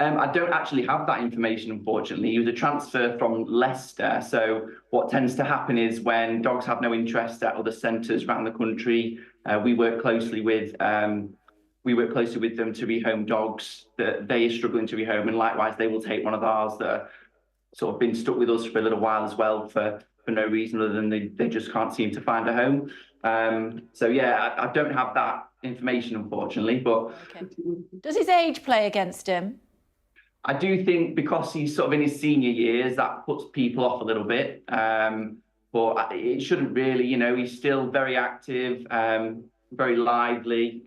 I don't actually have that information, unfortunately. He was a transfer from Leicester. So what tends to happen is when dogs have no interest at other centres around the country, we work closely with them to rehome dogs that they are struggling to rehome, and likewise they will take one of ours that are sort of been stuck with us for a little while as well for no reason other than they just can't seem to find a home. I don't have that information, unfortunately. But does his age play against him? I do think because he's sort of in his senior years, that puts people off a little bit. But it shouldn't really, you know, he's still very active, very lively.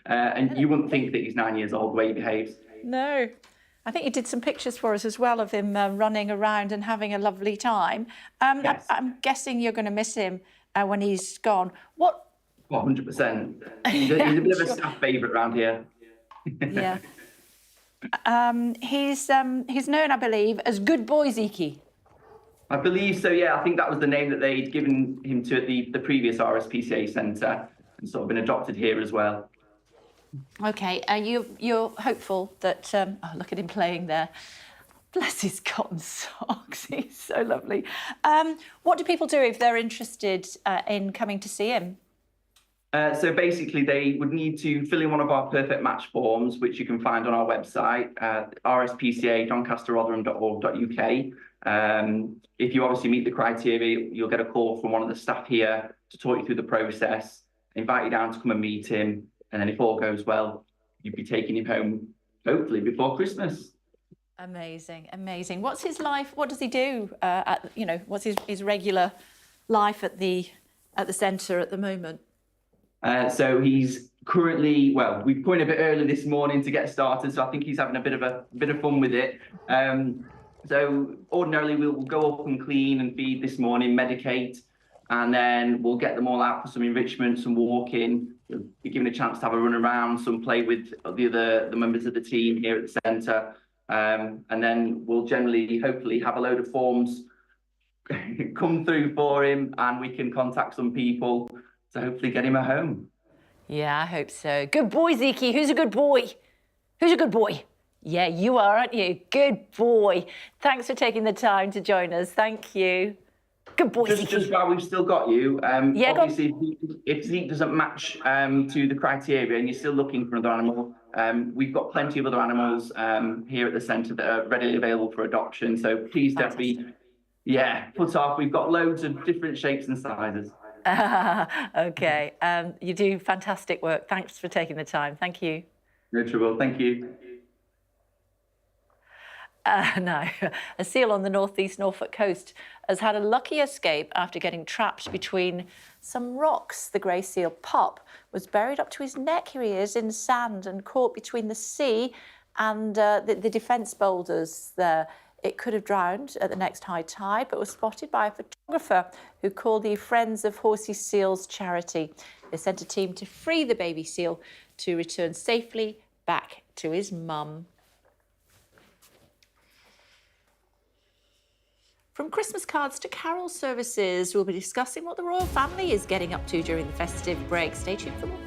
And you wouldn't think that he's 9 years old, the way he behaves. No. I think you did some pictures for us as well of him running around and having a lovely time. Yes. I'm guessing you're going to miss him when he's gone. What? 100%. He's a bit of a staff favourite around here. Yeah. He's known, I believe, as Good Boy Zeke. I believe so, yeah. I think that was the name that they'd given him to at the previous RSPCA centre and sort of been adopted here as well. OK, you're hopeful that... oh, look at him playing there. Bless his cotton socks, he's so lovely. What do people do if they're interested in coming to see him? So basically, they would need to fill in one of our perfect match forms, which you can find on our website, rspca.doncasterrotherham.org.uk. If you obviously meet the criteria, you'll get a call from one of the staff here to talk you through the process, invite you down to come and meet him, and then if all goes well, you'd be taking him home, hopefully before Christmas. Amazing, amazing. What's his life? What does he do? What's his regular life at the centre at the moment? So he's currently, well, we put in a bit early this morning to get started, so I think he's having a bit of fun with it. So ordinarily we'll go up and clean and feed this morning, medicate, and then we'll get them all out for some enrichment, some walking. You'll be given a chance to have a run around, some play with the members of the team here at the centre, and then we'll generally, hopefully, have a load of forms come through for him, and we can contact some people to hopefully get him at home. Yeah, I hope so. Good boy, Zeke. Who's a good boy? Who's a good boy? Yeah, you are, aren't you? Good boy. Thanks for taking the time to join us. Thank you. Good boy, Zeke. Just while we've still got you, yeah, obviously, if Zeke doesn't match to the criteria and you're still looking for another animal, we've got plenty of other animals here at the centre that are readily available for adoption. So please don't be, put off. We've got loads of different shapes and sizes. OK. You do fantastic work. Thanks for taking the time. Thank you. No trouble. Thank you. No, a seal on the northeast Norfolk coast has had a lucky escape after getting trapped between some rocks. The grey seal pup was buried up to his neck, here he is, in sand and caught between the sea and the defence boulders there. It could have drowned at the next high tide, but was spotted by a photographer who called the Friends of Horsey Seals charity. They sent a team to free the baby seal to return safely back to his mum. From Christmas cards to carol services, we'll be discussing what the royal family is getting up to during the festive break. Stay tuned for more.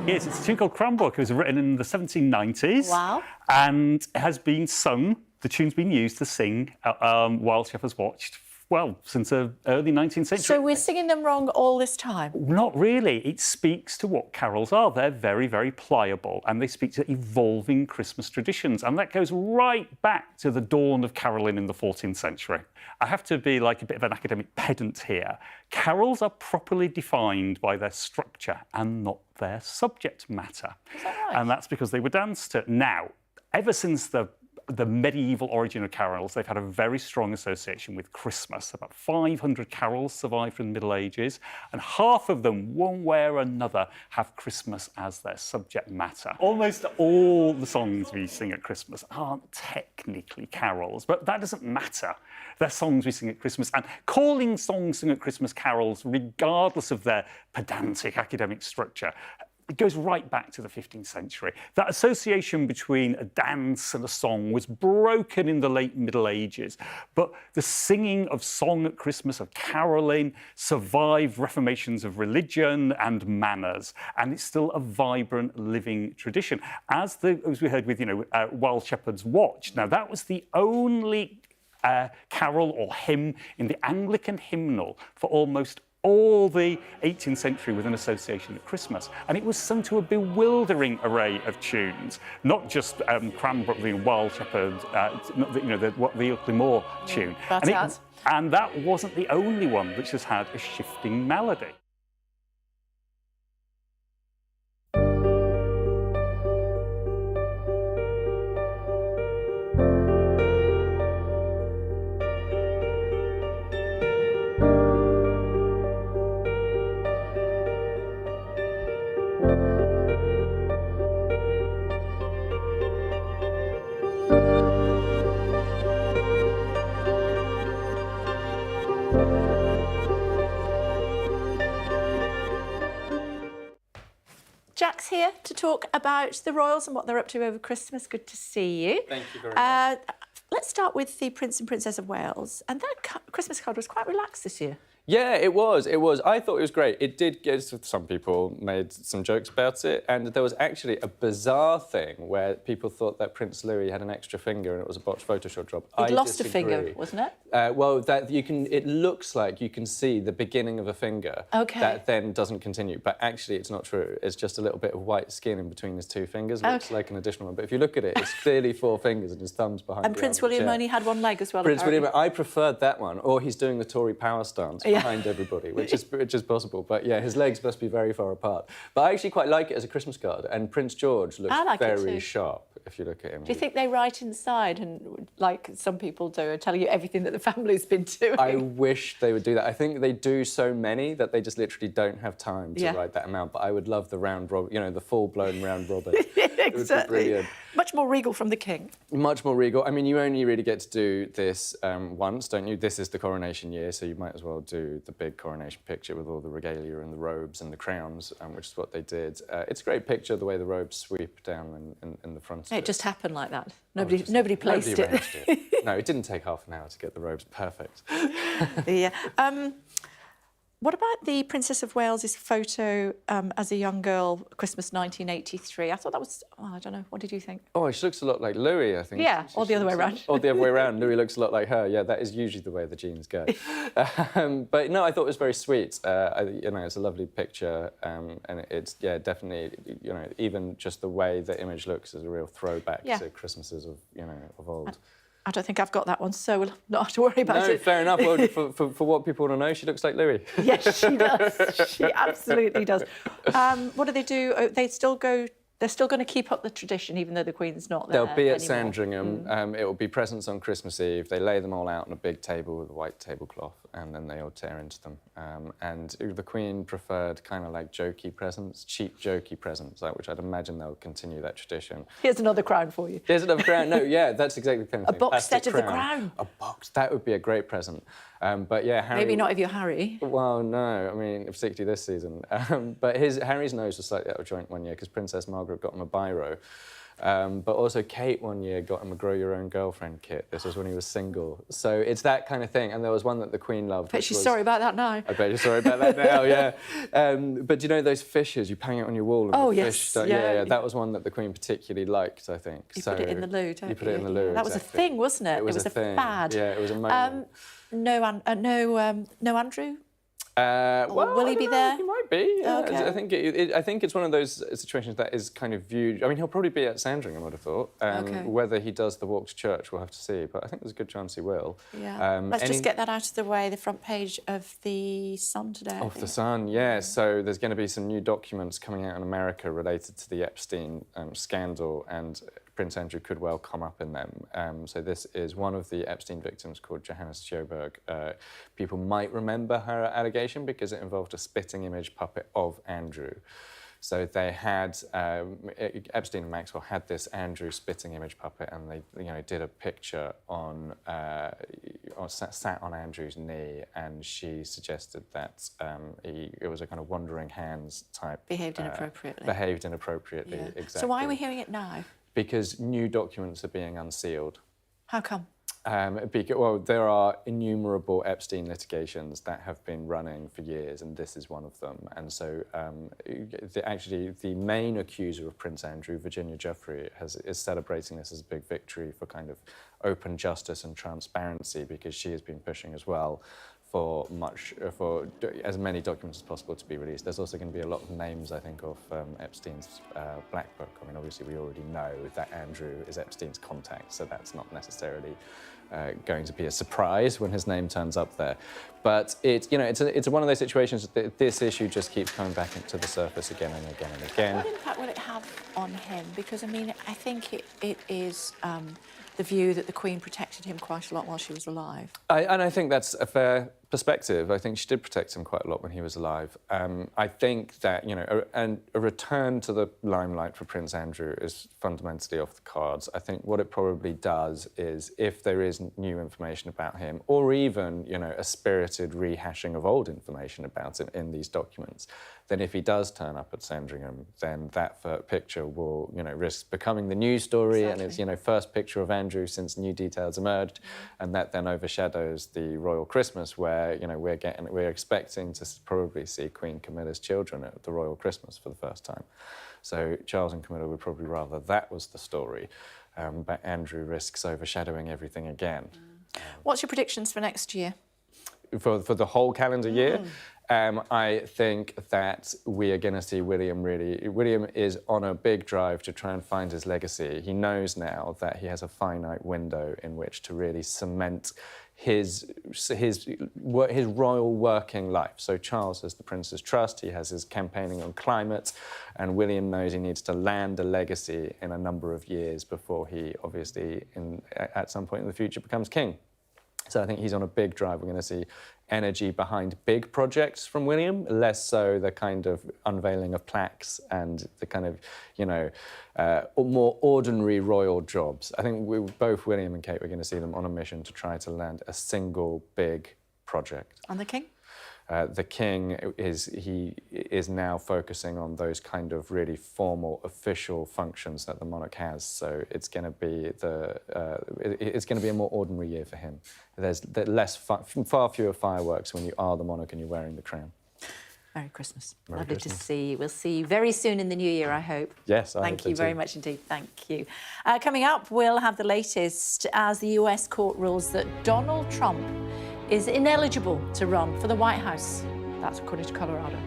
Yes, it's a tune called Cranbrook. It was written in the 1790s. Wow. And it has been sung, the tune's been used to sing while Shepherd's watched, well, since the early 19th century. So we're singing them wrong all this time? Not really. It speaks to what carols are. They're very, very pliable, and they speak to evolving Christmas traditions. And that goes right back to the dawn of carolling in the 14th century. I have to be like a bit of an academic pedant here. Carols are properly defined by their structure and not their subject matter. Is that right? And that's because they were danced to. Now, ever since the medieval origin of carols, they've had a very strong association with Christmas. About 500 carols survive from the Middle Ages, and half of them, one way or another, have Christmas as their subject matter. Almost all the songs we sing at Christmas aren't technically carols, but that doesn't matter. They're songs we sing at Christmas, and calling songs sung at Christmas carols, regardless of their pedantic academic structure, it goes right back to the 15th century. That association between a dance and a song was broken in the late Middle Ages, but the singing of song at Christmas, of carolling, survived reformations of religion and manners, and it's still a vibrant, living tradition. As we heard with, While Shepherds Watched, now that was the only carol or hymn in the Anglican hymnal for almost All the 18th century with an association at Christmas, and it was sung to a bewildering array of tunes, not just Cranbrook, the Wild Shepherd, not the, the Ilkley Moor tune. And that wasn't the only one which has had a shifting melody. Jack's here to talk about the royals and what they're up to over Christmas. Good to see you. Thank you very much. Let's start with the Prince and Princess of Wales. And their Christmas card was quite relaxed this year. Yeah, it was. I thought it was great. It did get, some people made some jokes about it, and there was actually a bizarre thing where people thought that Prince Louis had an extra finger and it was a botched Photoshop job. He'd lost a finger, wasn't it? Well, it looks like you can see the beginning of a finger. Okay. That then doesn't continue, but actually it's not true. It's just a little bit of white skin in between his two fingers. Looks like an additional one, but if you look at it, it's clearly 4 fingers and his thumb's behind. And Prince William only had 1 leg as well. Prince apparently. William, I preferred that one, or he's doing the Tory power stance behind everybody, which is possible. But yeah, his legs must be very far apart. But I actually quite like it as a Christmas card, and Prince George looks very sharp if you look at him. Do you think they write inside and, like some people do, are telling you everything that the family's been doing? I wish they would do that. I think they do so many that they just literally don't have time to write that amount. But I would love the round robin, the full-blown round robin. Exactly. Much more regal from the king. Much more regal. I mean, you only really get to do this once, don't you? This is the coronation year, so you might as well do the big coronation picture with all the regalia and the robes and the crowns, which is what they did. It's a great picture, the way the robes sweep down in the front. It just happened like that. Nobody placed it. No, it didn't take half an hour to get the robes perfect. Yeah. What about the Princess of Wales's photo as a young girl, Christmas 1983? I thought that was, I don't know, what did you think? Oh, she looks a lot like Louis, I think. Yeah, or the other way around. Or the other way around. Louis looks a lot like her. Yeah, that is usually the way the genes go. But no, I thought it was very sweet. It's a lovely picture, and it's definitely, even just the way the image looks is a real throwback to Christmases of old. I don't think I've got that one, so we'll not have to worry about it. No, fair enough. Well, for what people want to know, she looks like Louis. Yes, she does. She absolutely does. What do they do? They're still going to keep up the tradition, even though the Queen's not there. They'll be at anymore. Sandringham. It will be presents on Christmas Eve. They lay them all out on a big table with a white tablecloth, and then they all tear into them. And the Queen preferred kind of like jokey presents, cheap jokey presents, which I'd imagine they'll continue that tradition. Here's another crown for you. Here's another crown. No, yeah, that's exactly the kind of thing. A box set of the crown. A box. That would be a great present. But yeah, Harry... Maybe not if you're Harry. Well, no, I mean, particularly this season. But Harry's nose was slightly out of joint one year because Princess Margaret got him a biro. But also Kate one year got him a Grow Your Own Girlfriend kit. This was when he was single. So it's that kind of thing. And there was one that the Queen loved. I bet she's sorry about that now. I bet you're sorry about that now, yeah. But you know those fishes, you hang it on your wall and the fish start, yeah. That was one that the Queen particularly liked, I think. You put it in the loo, don't you? You put it in the loo, That was a thing, wasn't it? It was a thing. fad. Yeah, it was a moment. No Andrew? Well, will he be there? He might be. Yeah. Okay. I think it's one of those situations that is kind of viewed. I mean, he'll probably be at Sandringham, I would have thought. Whether he does the walk to church, we'll have to see. But I think there's a good chance he will. Yeah. Let's just get that out of the way. The front page of the Sun today. Of the Sun, yeah. So there's going to be some new documents coming out in America related to the Epstein scandal, and Prince Andrew could well come up in them. So this is one of the Epstein victims called Johannes Sjoberg. People might remember her allegation because it involved a spitting image puppet of Andrew. So they had, Epstein and Maxwell had this Andrew spitting image puppet, and they did a picture on, sat on Andrew's knee, and she suggested that it was a kind of wandering hands type. Behaved inappropriately. Behaved inappropriately, yeah. exactly. So why are we hearing it now? Because new documents are being unsealed. How come? Well, there are innumerable Epstein litigations that have been running for years, and this is one of them. And so, actually, the main accuser of Prince Andrew, Virginia Jeffrey, is celebrating this as a big victory for kind of open justice and transparency, because she has been pushing as well for as many documents as possible to be released. There's also going to be a lot of names, I think, of Epstein's black book. I mean, obviously, we already know that Andrew is Epstein's contact, so that's not necessarily going to be a surprise when his name turns up there. But it's one of those situations that this issue just keeps coming back to the surface again and again and again. What impact will it have on him? Because, I mean, I think it is the view that the Queen protected him quite a lot while she was alive. And I think that's a fair perspective. I think she did protect him quite a lot when he was alive. I think that, a return to the limelight for Prince Andrew is fundamentally off the cards. I think what it probably does is, if there is new information about him, or even, a spirited rehashing of old information about him in these documents, then if he does turn up at Sandringham, then that picture will, risk becoming the news story. Exactly. And it's, first picture of Andrew since new details emerged, and that then overshadows the royal Christmas, where we're expecting to probably see Queen Camilla's children at the royal Christmas for the first time. So Charles and Camilla would probably rather that was the story, but Andrew risks overshadowing everything again. What's your predictions for next year? For the whole calendar year? I think that we are going to see William William is on a big drive to try and find his legacy. He knows now that he has a finite window in which to really cement his royal working life. So Charles has the Prince's trust, he has his campaigning on climate, and William knows he needs to land a legacy in a number of years before he obviously, at some point in the future, becomes king. So I think he's on a big drive. We're going to see energy behind big projects from William, less so the kind of unveiling of plaques and the kind of, more ordinary royal jobs. I think both William and Kate, we're going to see them on a mission to try to land a single big project. And the King? The King is now focusing on those kind of really formal, official functions that the monarch has. So it's going to be a more ordinary year for him. There's far fewer fireworks when you are the monarch and you're wearing the crown. Merry Christmas. Merry Lovely Christmas. to see you. We'll see you very soon in the new year, I hope. Yes, I hope Thank so you very too. much indeed. Thank you. Coming up, we'll have the latest as the US court rules that Donald Trump is ineligible to run for the White House. That's according to Colorado.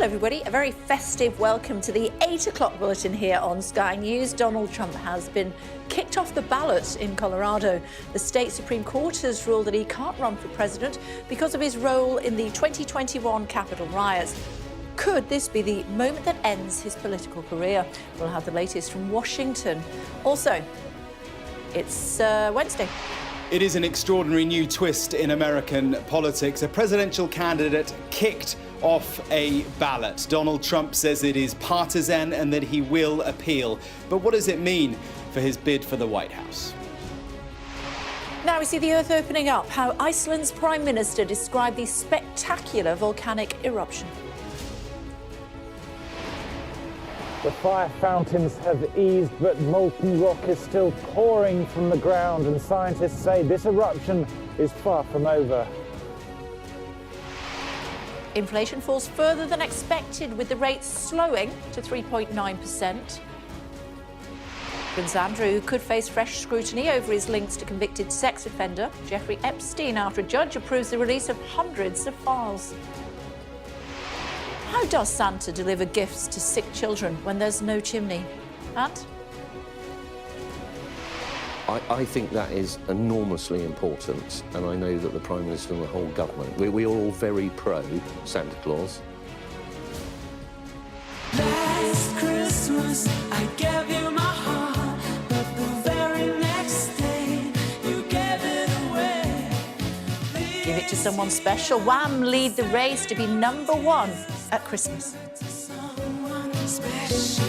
everybody. A very festive welcome to the 8 o'clock bulletin here on Sky News. Donald Trump has been kicked off the ballot in Colorado. The state Supreme Court has ruled that he can't run for president because of his role in the 2021 Capitol riots. Could this be the moment that ends his political career? We'll have the latest from Washington. Also, it's Wednesday. It is an extraordinary new twist in American politics. A presidential candidate kicked off a ballot. Donald Trump says it is partisan and that he will appeal. But what does it mean for his bid for the White House? Now we see the earth opening up, how Iceland's Prime Minister described the spectacular volcanic eruption. The fire fountains have eased, but molten rock is still pouring from the ground, and scientists say this eruption is far from over. Inflation falls further than expected, with the rate slowing to 3.9%. Prince Andrew could face fresh scrutiny over his links to convicted sex offender Jeffrey Epstein after a judge approves the release of hundreds of files. How does Santa deliver gifts to sick children when there's no chimney? And I think that is enormously important, and I know that the Prime Minister and the whole government, we are all very pro Santa Claus. Last Christmas, I gave you my heart, but the very next day, you gave it away. give it to someone special. Wham lead the race to be #1 at Christmas. Someone special.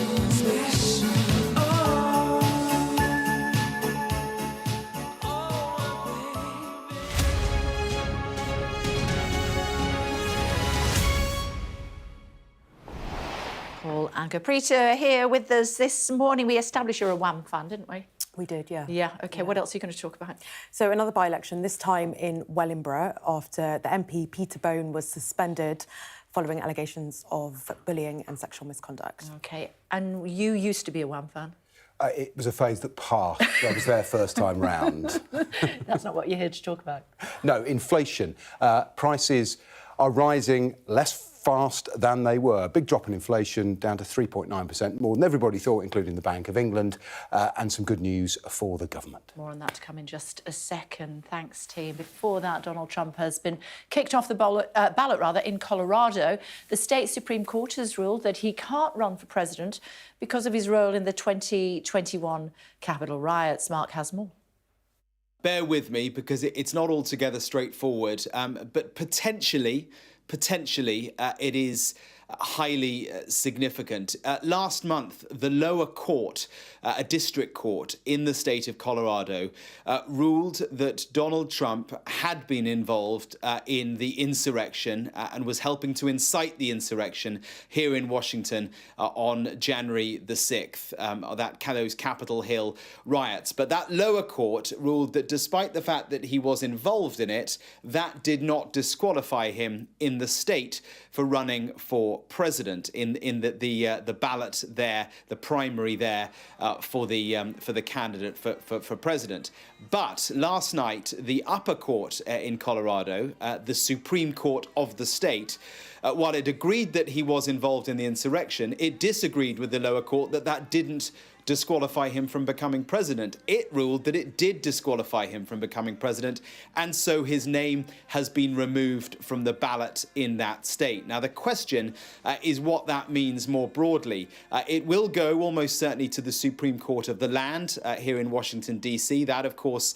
Paul and Caprita here with us this morning. We established you're a Wham fan, didn't we? We did, yeah. Yeah, OK. Yeah. What else are you going to talk about? So another by-election, this time in Wellingborough, after the MP Peter Bone was suspended following allegations of bullying and sexual misconduct. OK. And you used to be a Wham fan? It was a phase that passed. I was there first time round. That's not what you're here to talk about. No, inflation. Prices are rising less fast than they were. Big drop in inflation, down to 3.9%, more than everybody thought, including the Bank of England, and some good news for the government. More on that to come in just a second. Thanks, team. Before that, Donald Trump has been kicked off the ballot in Colorado. The state Supreme Court has ruled that he can't run for president because of his role in the 2021 Capitol riots. Mark has more. Bear with me, because it's not altogether straightforward, but potentially it is highly significant. Last month, the lower court, a district court in the state of Colorado, ruled that Donald Trump had been involved in the insurrection and was helping to incite the insurrection here in Washington on January the 6th, those Capitol Hill riots. But that lower court ruled that despite the fact that he was involved in it, that did not disqualify him in the state for running for president in the ballot there, the primary there for the candidate for president. But last night, the upper court in Colorado, the Supreme Court of the state, while it agreed that he was involved in the insurrection, it disagreed with the lower court that didn't disqualify him from becoming president. It ruled that it did disqualify him from becoming president, and so his name has been removed from the ballot in that state. Now, the question is what that means more broadly. It will go almost certainly to the Supreme Court of the land here in Washington, D.C. That, of course,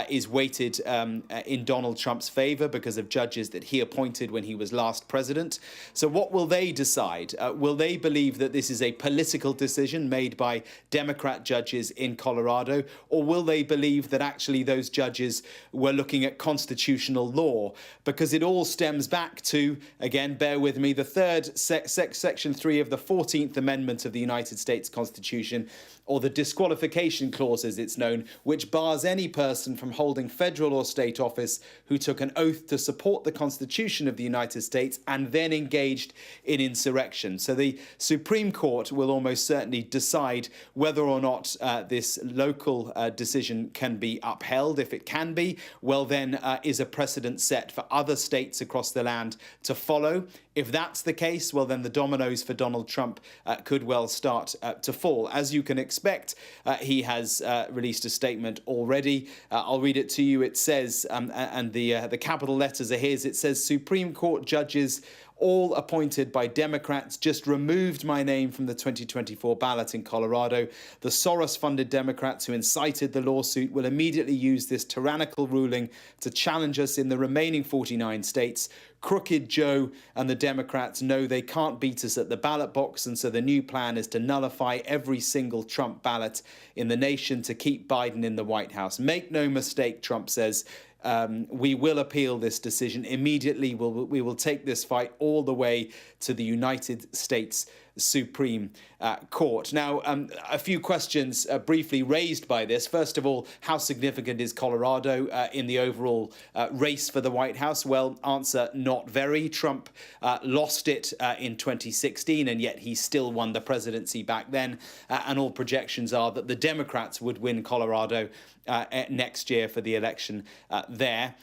is weighted in Donald Trump's favor because of judges that he appointed when he was last president. So what will they decide? Will they believe that this is a political decision made by Democrat judges in Colorado, or will they believe that actually those judges were looking at constitutional law? Because it all stems back to, again, bear with me, the third section 3 of the 14th Amendment of the United States Constitution, or the disqualification clause as it's known, which bars any person from holding federal or state office who took an oath to support the Constitution of the United States and then engaged in insurrection. So the Supreme Court will almost certainly decide whether or not this local decision can be upheld. If it can be, well, then is a precedent set for other states across the land to follow. If that's the case, well, then the dominoes for Donald Trump could well start to fall. As you can expect, he has released a statement already. I'll read it to you. It says, and the capital letters are his, it says, Supreme Court judges all appointed by Democrats just removed my name from the 2024 ballot in Colorado. The Soros-funded Democrats who incited the lawsuit will immediately use this tyrannical ruling to challenge us in the remaining 49 states. Crooked Joe and the Democrats know they can't beat us at the ballot box, and so the new plan is to nullify every single Trump ballot in the nation to keep Biden in the White House. Make no mistake, Trump says, we will appeal this decision immediately. We will take this fight all the way to the United States Supreme Court. Now, a few questions briefly raised by this. First of all, how significant is Colorado in the overall race for the White House? Well, answer, not very. Trump lost it in 2016, and yet he still won the presidency back then. And all projections are that the Democrats would win Colorado next year for the election there.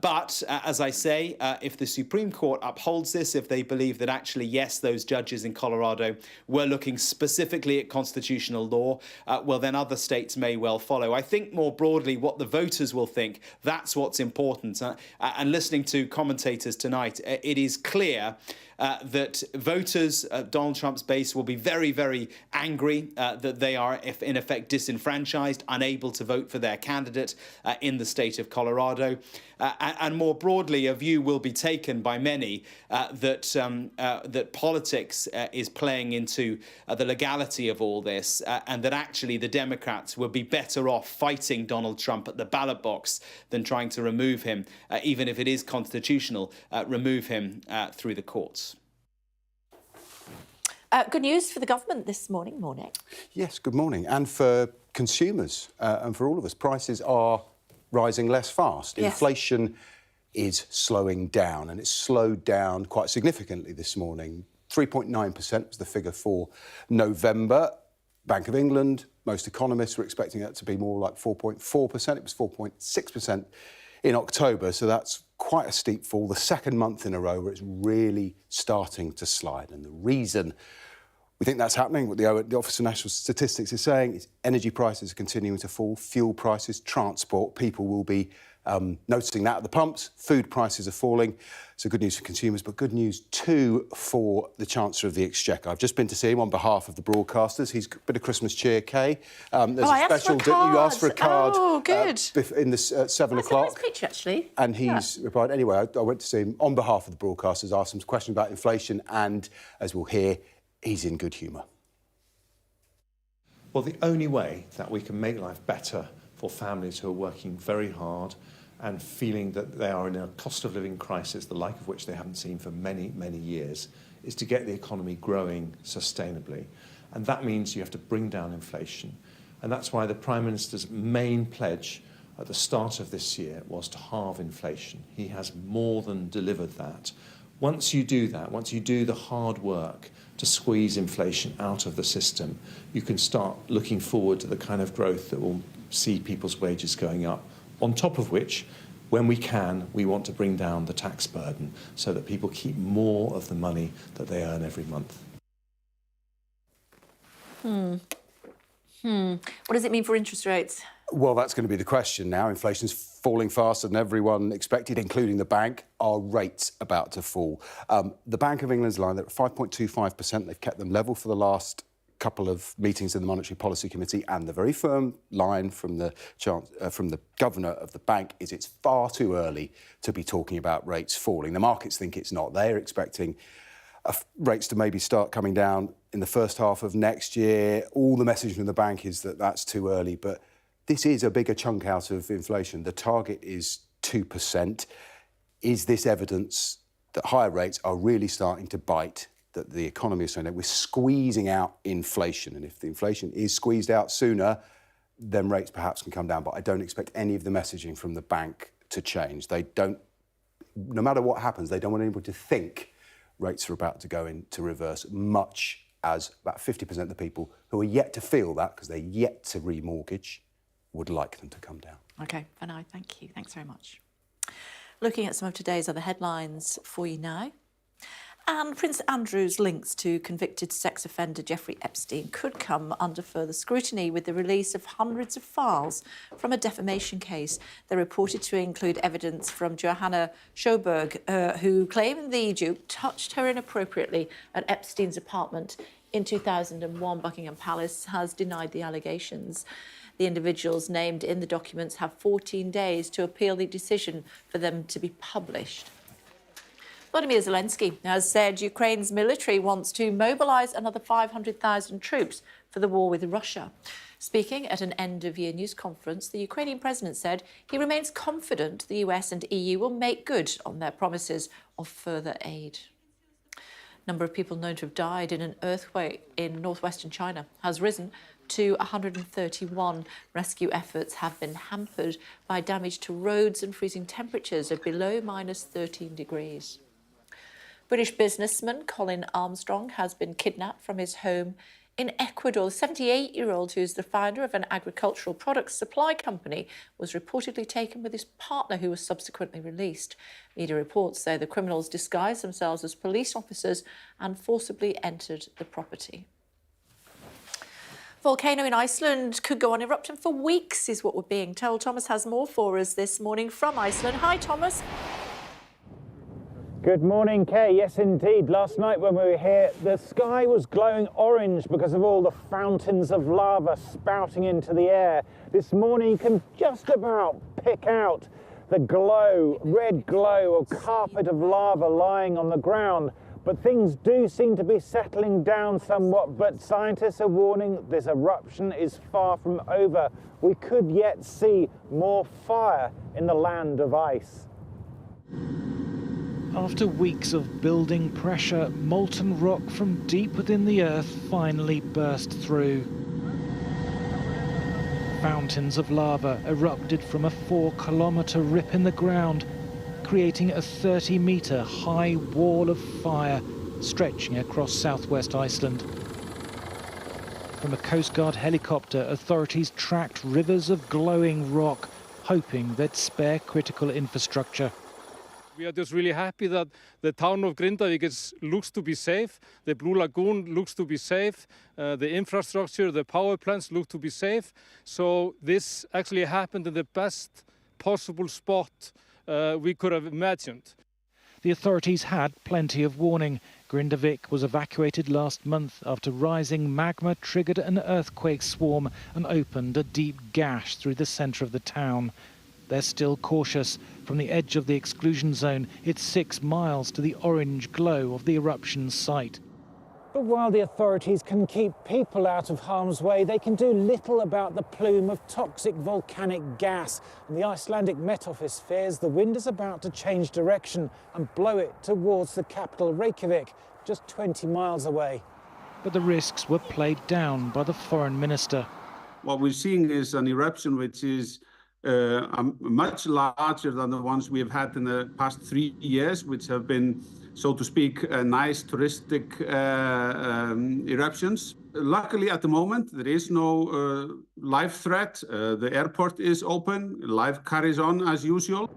But as I say, if the Supreme Court upholds this, if they believe that actually, yes, those judges in Colorado were looking specifically at constitutional law, well, then other states may well follow. I think more broadly what the voters will think, that's what's important. And listening to commentators tonight, it is clear that voters, Donald Trump's base, will be very, very angry that they are, in effect, disenfranchised, unable to vote for their candidate in the state of Colorado. And more broadly, a view will be taken by many that politics is playing into the legality of all this, and that actually the Democrats would be better off fighting Donald Trump at the ballot box than trying to remove him, even if it is constitutional, remove him through the courts. Good news for the government this morning. Morning. Yes, good morning. And for consumers and for all of us, prices are rising less fast. Yes. Inflation is slowing down, and it's slowed down quite significantly this morning. 3.9% was the figure for November. Bank of England, most economists were expecting that to be more like 4.4%. It was 4.6% in October, so that's quite a steep fall, the second month in a row where it's really starting to slide. And the reason we think that's happening, what the Office of National Statistics is saying, is energy prices are continuing to fall, fuel prices, transport, people will be noticing that at the pumps, food prices are falling. So good news for consumers, but good news too for the Chancellor of the Exchequer. I've just been to see him on behalf of the broadcasters. He's a bit of Christmas cheer, Kay. There's I asked for a card. You asked for a card. Oh, good. In this 7 o'clock. That's a nice picture, actually. And he's replied, anyway, I went to see him on behalf of the broadcasters, asked him a question about inflation, and as we'll hear, he's in good humour. Well, the only way that we can make life better for families who are working very hard and feeling that they are in a cost of living crisis, the like of which they haven't seen for many, many years, is to get the economy growing sustainably. And that means you have to bring down inflation. And that's why the Prime Minister's main pledge at the start of this year was to halve inflation. He has more than delivered that. Once you do that, once you do the hard work to squeeze inflation out of the system, you can start looking forward to the kind of growth that will see people's wages going up. On top of which, when we can, we want to bring down the tax burden so that people keep more of the money that they earn every month. What does it mean for interest rates? Well, that's going to be the question now. Inflation's falling faster than everyone expected, including the bank. Are rates about to fall? The Bank of England's line, they're at 5.25%. They've kept them level for the last couple of meetings in the Monetary Policy Committee, and the very firm line from the governor of the bank is it's far too early to be talking about rates falling. The markets think it's not. They're expecting rates to maybe start coming down in the first half of next year. All the messaging from the bank is that that's too early, but this is a bigger chunk out of inflation. The target is 2%. Is this evidence that higher rates are really starting to bite, that the economy is saying that we're squeezing out inflation? And if the inflation is squeezed out sooner, then rates perhaps can come down. But I don't expect any of the messaging from the bank to change. They don't, no matter what happens, they don't want anybody to think rates are about to go into reverse, much as about 50% of the people who are yet to feel that, because they're yet to remortgage, would like them to come down. OK, Vinay, thank you. Thanks very much. Looking at some of today's other headlines for you now. And Prince Andrew's links to convicted sex offender Jeffrey Epstein could come under further scrutiny with the release of hundreds of files from a defamation case. They're reported to include evidence from Johanna Schoberg, who claimed the Duke touched her inappropriately at Epstein's apartment in 2001. Buckingham Palace has denied the allegations. The individuals named in the documents have 14 days to appeal the decision for them to be published. Volodymyr Zelensky has said Ukraine's military wants to mobilise another 500,000 troops for the war with Russia. Speaking at an end-of-year news conference, the Ukrainian president said he remains confident the US and EU will make good on their promises of further aid. Number of people known to have died in an earthquake in northwestern China has risen to 131. Rescue efforts have been hampered by damage to roads and freezing temperatures of below -13 degrees. British businessman Colin Armstrong has been kidnapped from his home in Ecuador. The 78-year-old, who's the founder of an agricultural products supply company, was reportedly taken with his partner, who was subsequently released. Media reports say the criminals disguised themselves as police officers and forcibly entered the property. Volcano in Iceland could go on eruption for weeks, is what we're being told. Thomas has more for us this morning from Iceland. Hi, Thomas. Good morning, Kay. Yes, indeed. Last night when we were here, the sky was glowing orange because of all the fountains of lava spouting into the air. This morning, you can just about pick out the glow, red glow, a carpet of lava lying on the ground. But things do seem to be settling down somewhat, but scientists are warning this eruption is far from over. We could yet see more fire in the land of ice. After weeks of building pressure, molten rock from deep within the earth finally burst through. Fountains of lava erupted from a 4-kilometre rip in the ground, creating a 30-metre high wall of fire stretching across southwest Iceland. From a Coast Guard helicopter, authorities tracked rivers of glowing rock, hoping they'd spare critical infrastructure. We are just really happy that the town of Grindavik looks to be safe. The Blue Lagoon looks to be safe. The infrastructure, the power plants look to be safe. So this actually happened in the best possible spot we could have imagined. The authorities had plenty of warning. Grindavik was evacuated last month after rising magma triggered an earthquake swarm and opened a deep gash through the centre of the town. They're still cautious. From the edge of the exclusion zone, it's 6 miles to the orange glow of the eruption site. But while the authorities can keep people out of harm's way, they can do little about the plume of toxic volcanic gas. And the Icelandic Met Office fears the wind is about to change direction and blow it towards the capital Reykjavik, just 20 miles away. But the risks were played down by the foreign minister. What we're seeing is an eruption which is much larger than the ones we have had in the past 3 years, which have been, so to speak, nice touristic eruptions. Luckily, at the moment, there is no live threat. The airport is open. Life carries on as usual.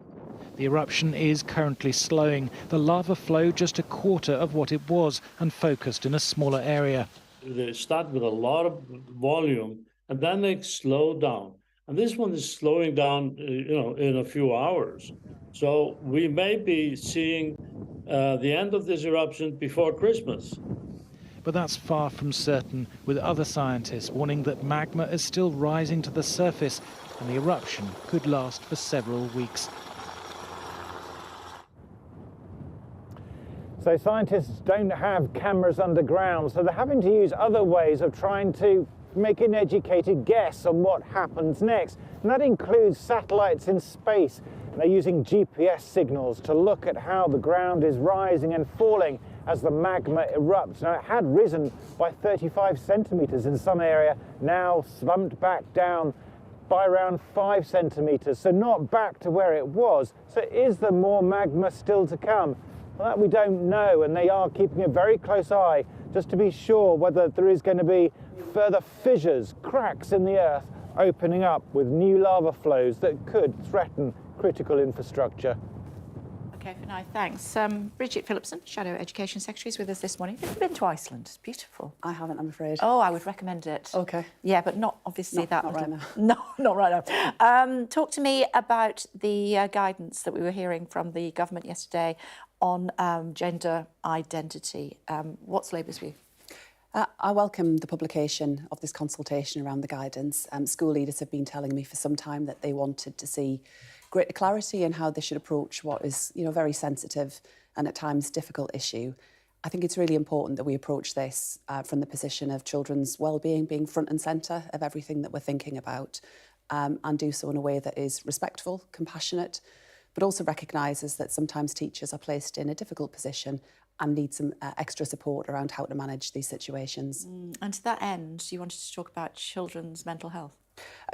The eruption is currently slowing. The lava flow just a quarter of what it was and focused in a smaller area. They start with a lot of volume and then they slow down. And this one is slowing down, in a few hours. So we may be seeing the end of this eruption before Christmas. But that's far from certain, with other scientists warning that magma is still rising to the surface and the eruption could last for several weeks. So scientists don't have cameras underground, so they're having to use other ways of trying to make an educated guess on what happens next. And that includes satellites in space. And they're using GPS signals to look at how the ground is rising and falling as the magma erupts. Now, it had risen by 35 centimetres in some area, now slumped back down by around 5 centimetres, so not back to where it was. So is there more magma still to come? Well, that we don't know, and they are keeping a very close eye just to be sure whether there is going to be further fissures, cracks in the earth opening up with new lava flows that could threaten critical infrastructure. Okay, for now, thanks. Bridget Phillipson, Shadow Education Secretary, is with us this morning. Have you been to Iceland? It's beautiful. I haven't, I'm afraid. Oh, I would recommend it. Okay. Yeah, but not obviously that. Not right now. No, not right now. Talk to me about the guidance that we were hearing from the government yesterday on gender identity. What's Labour's view? I welcome the publication of this consultation around the guidance. School leaders have been telling me for some time that they wanted to see greater clarity in how they should approach what is, a very sensitive and at times difficult issue. I think it's really important that we approach this from the position of children's well-being being front and centre of everything that we're thinking about, and do so in a way that is respectful, compassionate, but also recognises that sometimes teachers are placed in a difficult position and need some extra support around how to manage these situations. And to that end, you wanted to talk about children's mental health.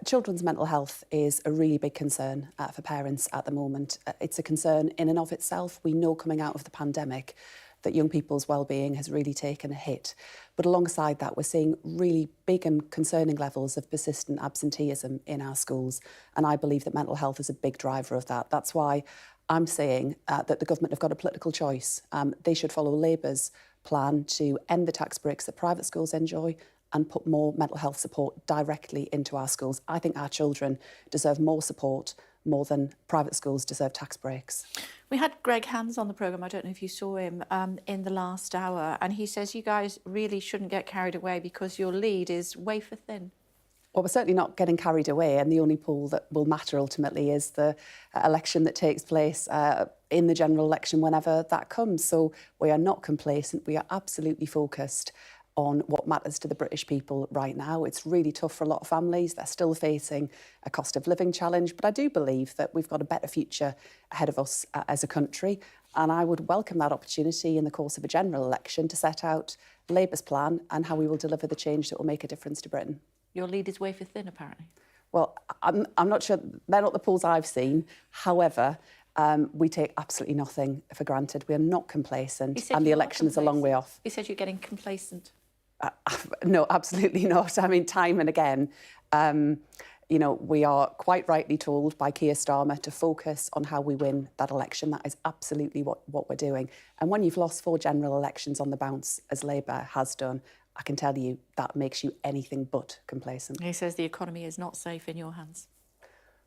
Children's mental health is a really big concern for parents at the moment. It's a concern in and of itself. We know coming out of the pandemic that young people's well-being has really taken a hit. But alongside that, we're seeing really big and concerning levels of persistent absenteeism in our schools. And I believe that mental health is a big driver of that. That's why I'm saying that the government have got a political choice. They should follow Labour's plan to end the tax breaks that private schools enjoy and put more mental health support directly into our schools. I think our children deserve more support, more than private schools deserve tax breaks. We had Greg Hands on the programme, I don't know if you saw him, in the last hour, and he says you guys really shouldn't get carried away because your lead is wafer thin. Well, we're certainly not getting carried away, and the only poll that will matter ultimately is the election that takes place in the general election whenever that comes. So we are not complacent, we are absolutely focused on what matters to the British people right now. It's really tough for a lot of families. They're still facing a cost of living challenge, but I do believe that we've got a better future ahead of us as a country, and I would welcome that opportunity in the course of a general election to set out Labour's plan and how we will deliver the change that will make a difference to Britain. Your lead is wafer thin, apparently. Well, I'm not sure. They're not the polls I've seen. However, we take absolutely nothing for granted. We are not complacent, and the election is a long way off. You said you're getting complacent. No, absolutely not. I mean, time and again, we are quite rightly told by Keir Starmer to focus on how we win that election. That is absolutely what we're doing. And when you've lost 4 general elections on the bounce, as Labour has done, I can tell you that makes you anything but complacent. He says the economy is not safe in your hands.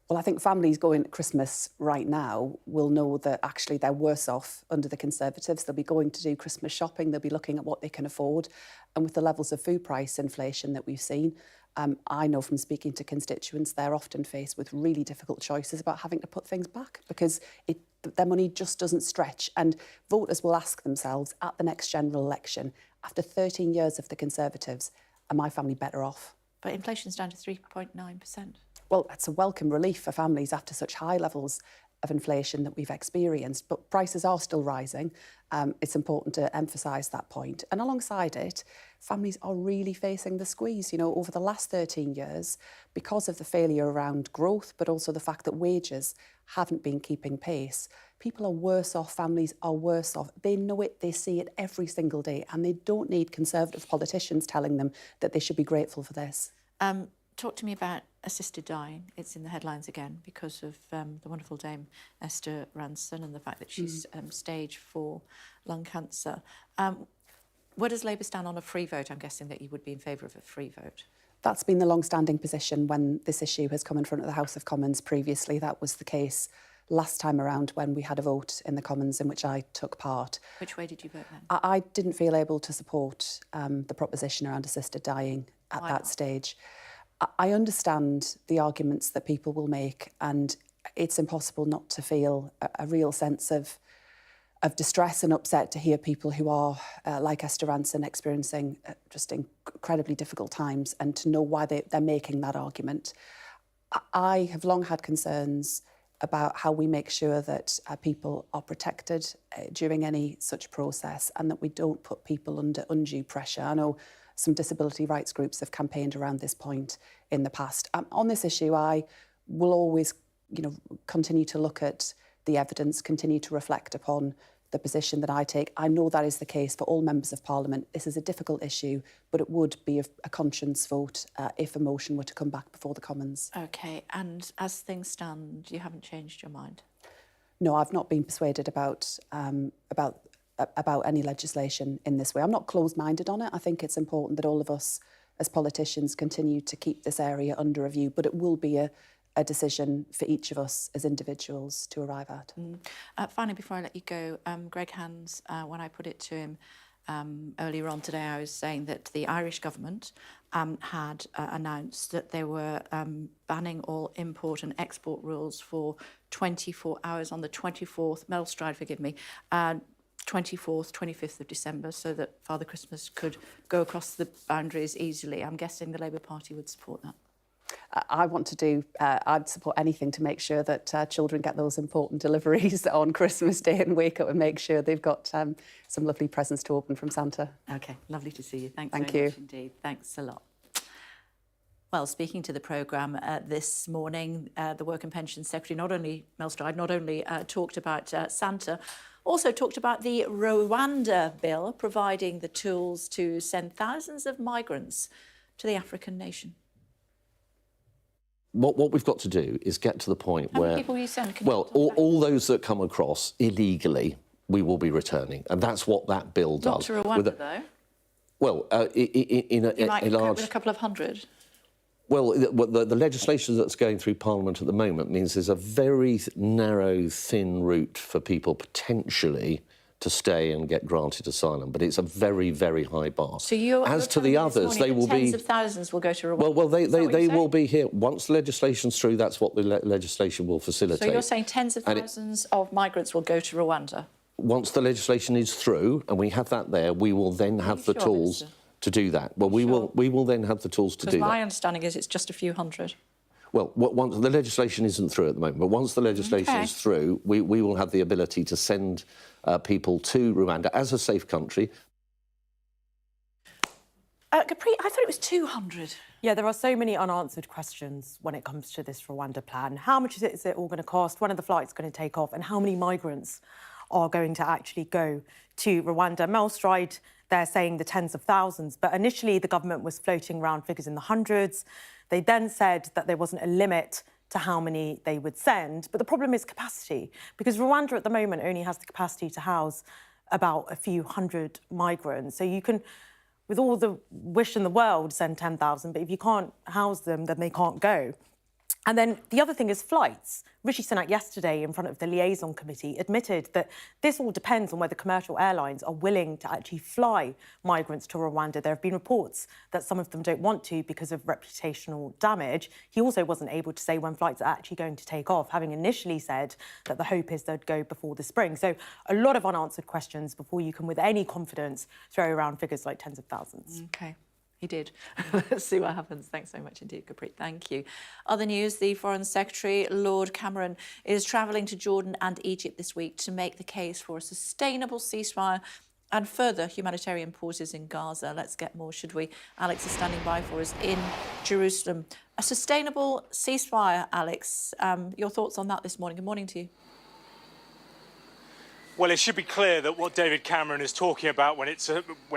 Well, I think families going to Christmas right now will know that actually they're worse off under the Conservatives. They'll be going to do Christmas shopping. They'll be looking at what they can afford. And with the levels of food price inflation that we've seen, I know from speaking to constituents, they're often faced with really difficult choices about having to put things back because their money just doesn't stretch. And voters will ask themselves at the next general election, after 13 years of the Conservatives, are my family better off? But inflation's down to 3.9%. Well, that's a welcome relief for families after such high levels of inflation that we've experienced. But prices are still rising. It's important to emphasise that point. And alongside it, families are really facing the squeeze. Over the last 13 years, because of the failure around growth, but also the fact that wages haven't been keeping pace, people are worse off, families are worse off. They know it, they see it every single day, and they don't need Conservative politicians telling them that they should be grateful for this. Talk to me about assisted dying. It's in the headlines again because of the wonderful Dame Esther Ranson and the fact that she's stage 4 lung cancer. Where does Labour stand on a free vote? I'm guessing that you would be in favour of a free vote. That's been the long-standing position when this issue has come in front of the House of Commons previously. That was the case last time around when we had a vote in the Commons in which I took part. Which way did you vote then? I didn't feel able to support the proposition around assisted dying at that stage. I understand the arguments that people will make, and it's impossible not to feel a real sense of distress and upset to hear people who are, like Esther Ranson, experiencing just incredibly difficult times, and to know why they're making that argument. I have long had concerns about how we make sure that people are protected during any such process and that we don't put people under undue pressure. I know some disability rights groups have campaigned around this point in the past. On this issue, I will always, continue to look at the evidence, continue to reflect upon the position that I take. I know that is the case for all members of Parliament. This is a difficult issue, but it would be a conscience vote if a motion were to come back before the Commons. OK, and as things stand, you haven't changed your mind? No, I've not been persuaded about any legislation in this way. I'm not closed-minded on it. I think it's important that all of us as politicians continue to keep this area under review, but it will be a decision for each of us as individuals to arrive at. Finally, before I let you go, Greg Hands, when I put it to him earlier on today, I was saying that the Irish government had announced that they were banning all import and export rules for 24 hours on the 24th, Mel Stride, forgive me, 24th, 25th of December, so that Father Christmas could go across the boundaries easily. I'm guessing the Labour Party would support that. I'd support anything to make sure that children get those important deliveries on Christmas Day and wake up and make sure they've got some lovely presents to open from Santa. OK, lovely to see you. Thank you. Very much indeed. Thanks a lot. Well, speaking to the programme this morning, the Work and Pensions Secretary, not only Mel Stride, not only talked about Santa, also talked about the Rwanda bill, providing the tools to send thousands of migrants to the African nation. What we've got to do is get to the point How where... many people will you send? all those that come across illegally, we will be returning. And that's what that bill does. Not to Rwanda, though. Well, You might a large... with a couple of hundred. Well, the legislation that's going through Parliament at the moment means there's a very narrow, thin route for people potentially to stay and get granted asylum, but it's a very, very high bar. So you're As to the others, they will be... Tens of thousands will go to Rwanda. Well, they will be here. Once the legislation's through, that's what the legislation will facilitate. So you're saying tens of thousands of migrants will go to Rwanda? Once the legislation is through, and we have that there, we will then have the tools to do that. Well, we will then have the tools to do that. Because my understanding is it's just a few hundred. Well, once the legislation isn't through at the moment, but once the legislation is through, we will have the ability to send people to Rwanda as a safe country. Capri, I thought it was 200. Yeah, there are so many unanswered questions when it comes to this Rwanda plan. How much is it all going to cost? When are the flights going to take off? And how many migrants are going to actually go to Rwanda? Mel Stride, they're saying the tens of thousands, but initially the government was floating around figures in the hundreds. They then said that there wasn't a limit to how many they would send. But the problem is capacity, because Rwanda at the moment only has the capacity to house about a few hundred migrants. So you can, with all the wish in the world, send 10,000, but if you can't house them, then they can't go. And then the other thing is flights. Rishi Sunak yesterday in front of the liaison committee admitted that this all depends on whether commercial airlines are willing to actually fly migrants to Rwanda. There have been reports that some of them don't want to because of reputational damage. He also wasn't able to say when flights are actually going to take off, having initially said that the hope is they'd go before the spring. So a lot of unanswered questions before you can, with any confidence, throw around figures like tens of thousands. OK. He did. Let's see what happens. Thanks so much indeed, Capri. Thank you. Other news, the Foreign Secretary, Lord Cameron, is travelling to Jordan and Egypt this week to make the case for a sustainable ceasefire and further humanitarian pauses in Gaza. Let's get more, should we? Alex is standing by for us in Jerusalem. A sustainable ceasefire, Alex. Your thoughts on that this morning? Good morning to you. Well, it should be clear that what David Cameron is talking about when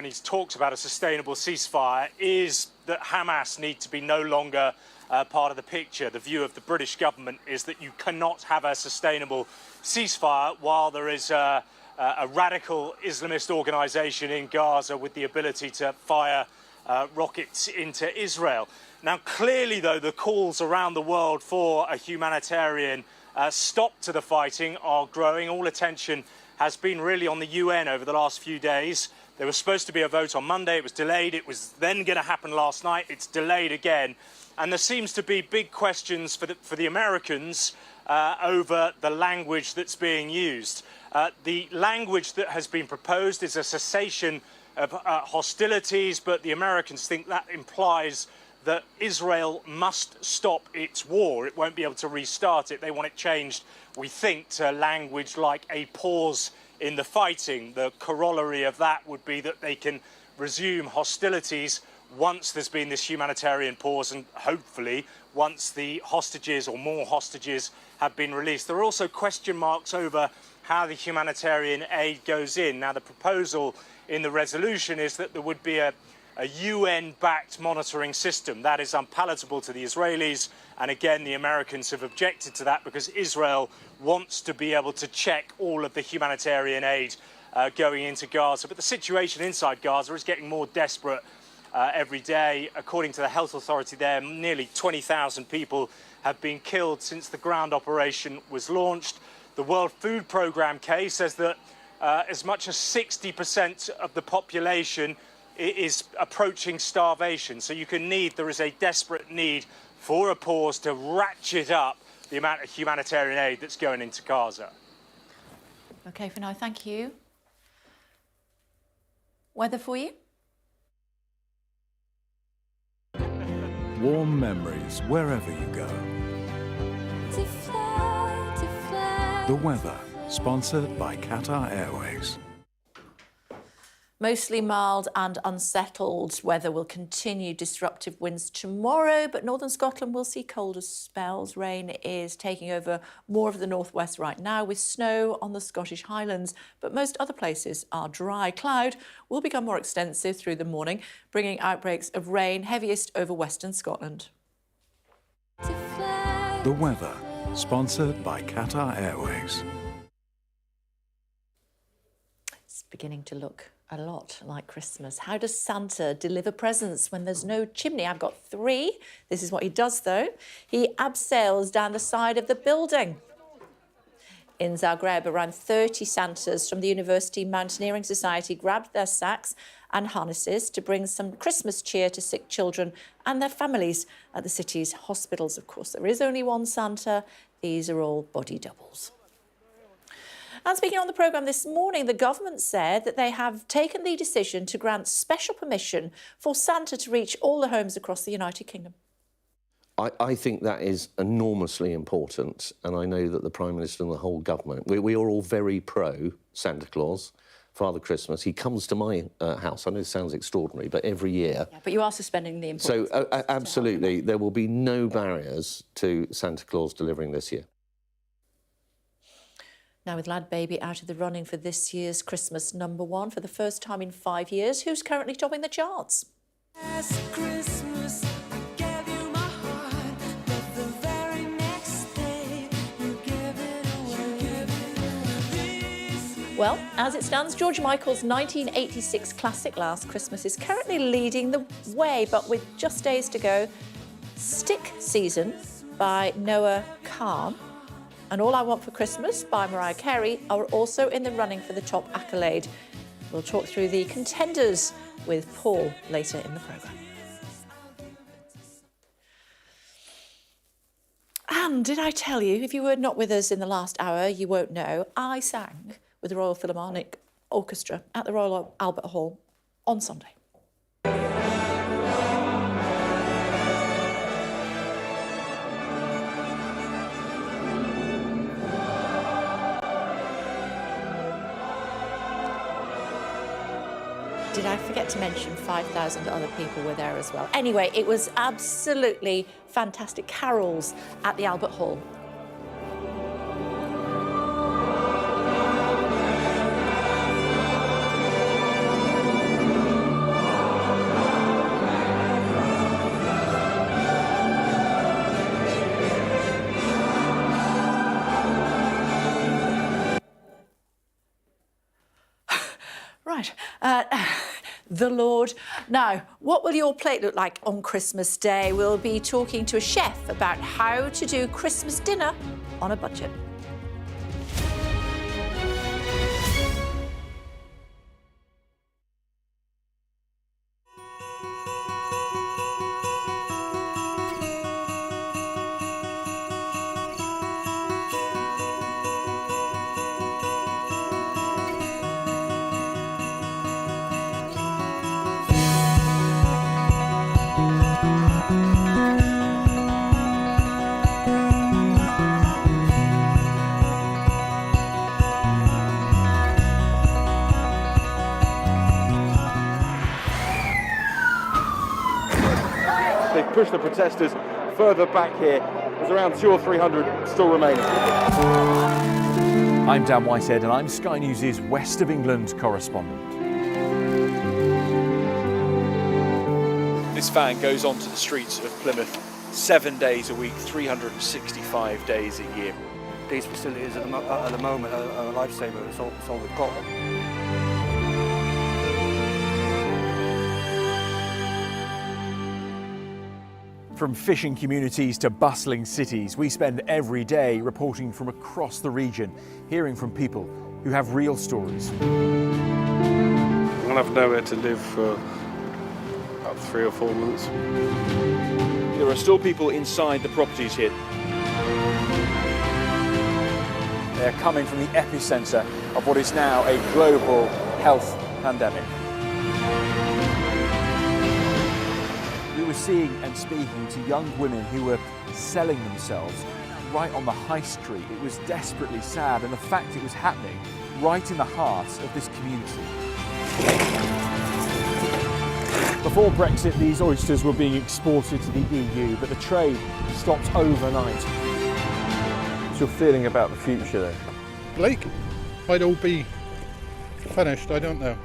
he's talked about a sustainable ceasefire is that Hamas need to be no longer part of the picture. The view of the British government is that you cannot have a sustainable ceasefire while there is a radical Islamist organisation in Gaza with the ability to fire rockets into Israel. Now, clearly, though, the calls around the world for a humanitarian stop to the fighting are growing. All attention has been really on the UN over the last few days. There was supposed to be a vote on Monday. It was delayed. It was then going to happen last night. It's delayed again. And there seems to be big questions for the Americans over the language that's being used. The language that has been proposed is a cessation of hostilities, but the Americans think that implies that Israel must stop its war. It won't be able to restart it. They want it changed, we think, to language like a pause in the fighting. The corollary of that would be that they can resume hostilities once there's been this humanitarian pause and hopefully once the hostages or more hostages have been released. There are also question marks over how the humanitarian aid goes in. Now, the proposal in the resolution is that there would be a UN-backed monitoring system. That is unpalatable to the Israelis, and again, the Americans have objected to that because Israel wants to be able to check all of the humanitarian aid going into Gaza. But the situation inside Gaza is getting more desperate every day. According to the health authority there, nearly 20,000 people have been killed since the ground operation was launched. The World Food Programme, Kay, says that as much as 60% of the population is approaching starvation. So there is a desperate need for a pause to ratchet up the amount of humanitarian aid that's going into Gaza. OK, for now, thank you. Weather for you? Warm memories wherever you go. The weather, sponsored by Qatar Airways. Mostly mild and unsettled weather will continue. Disruptive winds tomorrow, but northern Scotland will see colder spells. Rain is taking over more of the northwest right now, with snow on the Scottish Highlands, but most other places are dry. Cloud will become more extensive through the morning, bringing outbreaks of rain, heaviest over western Scotland. The weather, sponsored by Qatar Airways. It's beginning to look a lot like Christmas. How does Santa deliver presents when there's no chimney? I've got 3. This is what he does, though. He abseils down the side of the building. In Zagreb, around 30 Santas from the University Mountaineering Society grabbed their sacks and harnesses to bring some Christmas cheer to sick children and their families at the city's hospitals. Of course, there is only one Santa. These are all body doubles. And speaking on the programme this morning, the government said that they have taken the decision to grant special permission for Santa to reach all the homes across the United Kingdom. I think that is enormously important, and I know that the Prime Minister and the whole government, we are all very pro Santa Claus, Father Christmas. He comes to my house. I know it sounds extraordinary, but every year. Yeah, but you are suspending the importance. So, absolutely, there will be no barriers to Santa Claus delivering this year. Now, with Lad Baby out of the running for this year's Christmas #1 for the first time in 5 years, who's currently topping the charts? Last Christmas, I gave you my heart, but the very next day, you gave it away. Well, as it stands, George Michael's 1986 classic Last Christmas is currently leading the way, but with just days to go, Stick Season by Noah Kahan and All I Want for Christmas by Mariah Carey are also in the running for the top accolade. We'll talk through the contenders with Paul later in the programme. And did I tell you, if you were not with us in the last hour, you won't know, I sang with the Royal Philharmonic Orchestra at the Royal Albert Hall on Sunday. Did I forget to mention 5,000 other people were there as well? Anyway, it was absolutely fantastic. Carols at the Albert Hall. Right. The Lord. Now, what will your plate look like on Christmas Day? We'll be talking to a chef about how to do Christmas dinner on a budget. They've pushed the protesters further back here. There's around 200 or 300 still remaining. I'm Dan Whitehead and I'm Sky News' West of England correspondent. This van goes onto the streets of Plymouth 7 days a week, 365 days a year. These facilities at the moment are a lifesaver. It's all we've got. From fishing communities to bustling cities, we spend every day reporting from across the region, hearing from people who have real stories. I'll have nowhere to live for about 3 or 4 months. There are still people inside the properties here. They're coming from the epicentre of what is now a global health pandemic. We were seeing and speaking to young women who were selling themselves right on the high street. It was desperately sad, and the fact it was happening right in the heart of this community. Before Brexit, these oysters were being exported to the EU, but the trade stopped overnight. What's your feeling about the future then? Blake, might all be finished, I don't know.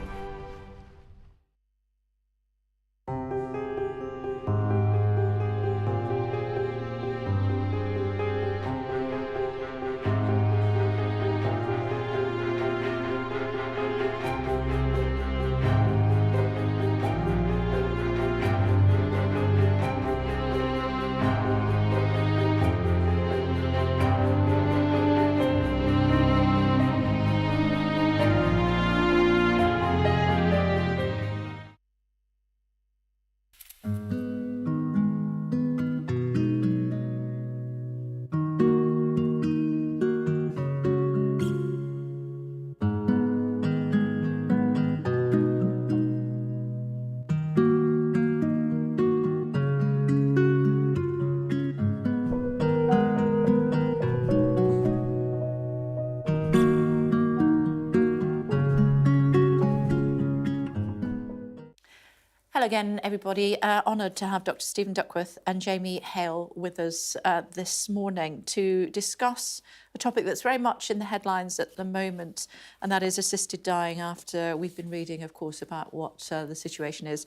Hello again, everybody. Honoured to have Dr. Stephen Duckworth and Jamie Hale with us this morning to discuss a topic that's very much in the headlines at the moment, and that is assisted dying, after we've been reading, of course, about what the situation is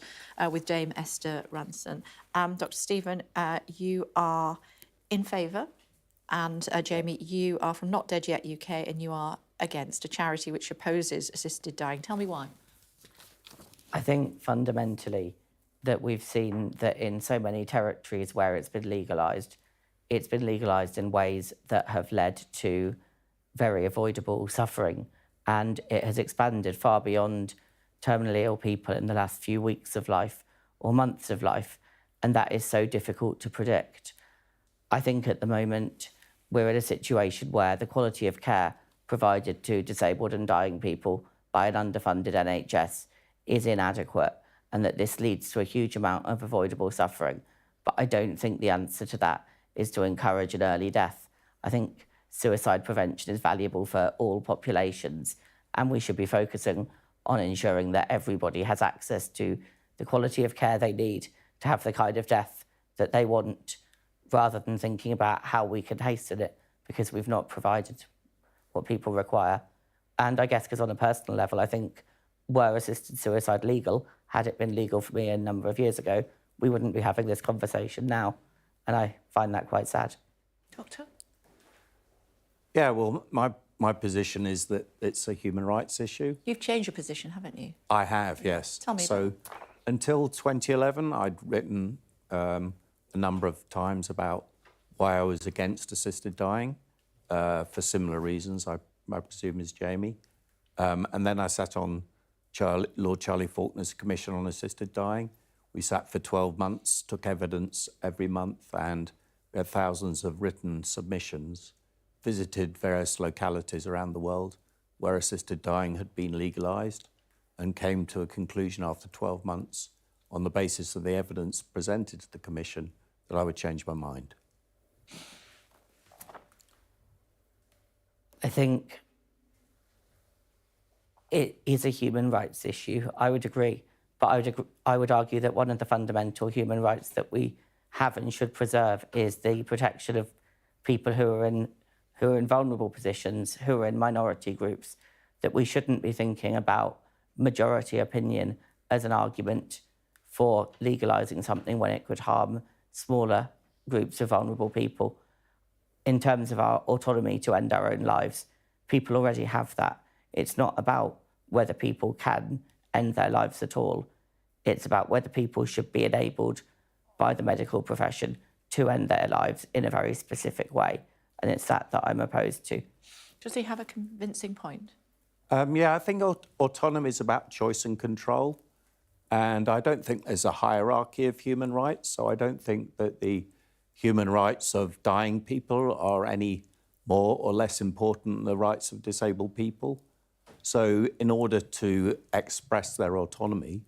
with Dame Esther Ranson. Dr. Stephen, you are in favour, and Jamie, you are from Not Dead Yet UK, and you are against a charity which opposes assisted dying. Tell me why. I think fundamentally that we've seen that in so many territories where it's been legalised in ways that have led to very avoidable suffering, and it has expanded far beyond terminally ill people in the last few weeks of life or months of life, and that is so difficult to predict. I think at the moment we're in a situation where the quality of care provided to disabled and dying people by an underfunded NHS is inadequate, and that this leads to a huge amount of avoidable suffering. But I don't think the answer to that is to encourage an early death. I think suicide prevention is valuable for all populations, and we should be focusing on ensuring that everybody has access to the quality of care they need to have the kind of death that they want, rather than thinking about how we can hasten it because we've not provided what people require. And I guess because on a personal level, I think were assisted suicide legal, had it been legal for me a number of years ago, we wouldn't be having this conversation now. And I find that quite sad. Doctor? Yeah, well, my position is that it's a human rights issue. You've changed your position, haven't you? I have, yes. Tell me So until 2011, I'd written a number of times about why I was against assisted dying for similar reasons, I presume, as Jamie. And then I sat on Lord Charlie Faulkner's Commission on Assisted Dying. We sat for 12 months, took evidence every month, and we had thousands of written submissions, visited various localities around the world where assisted dying had been legalised, and came to a conclusion after 12 months on the basis of the evidence presented to the Commission that I would change my mind. I think it is a human rights issue, I would agree. But I would argue that one of the fundamental human rights that we have and should preserve is the protection of people who who are in vulnerable positions, who are in minority groups, that we shouldn't be thinking about majority opinion as an argument for legalising something when it could harm smaller groups of vulnerable people. In terms of our autonomy to end our own lives, people already have that. It's not about whether people can end their lives at all. It's about whether people should be enabled by the medical profession to end their lives in a very specific way. And it's that I'm opposed to. Does he have a convincing point? Yeah, I think autonomy is about choice and control. And I don't think there's a hierarchy of human rights. So I don't think that the human rights of dying people are any more or less important than the rights of disabled people. So in order to express their autonomy,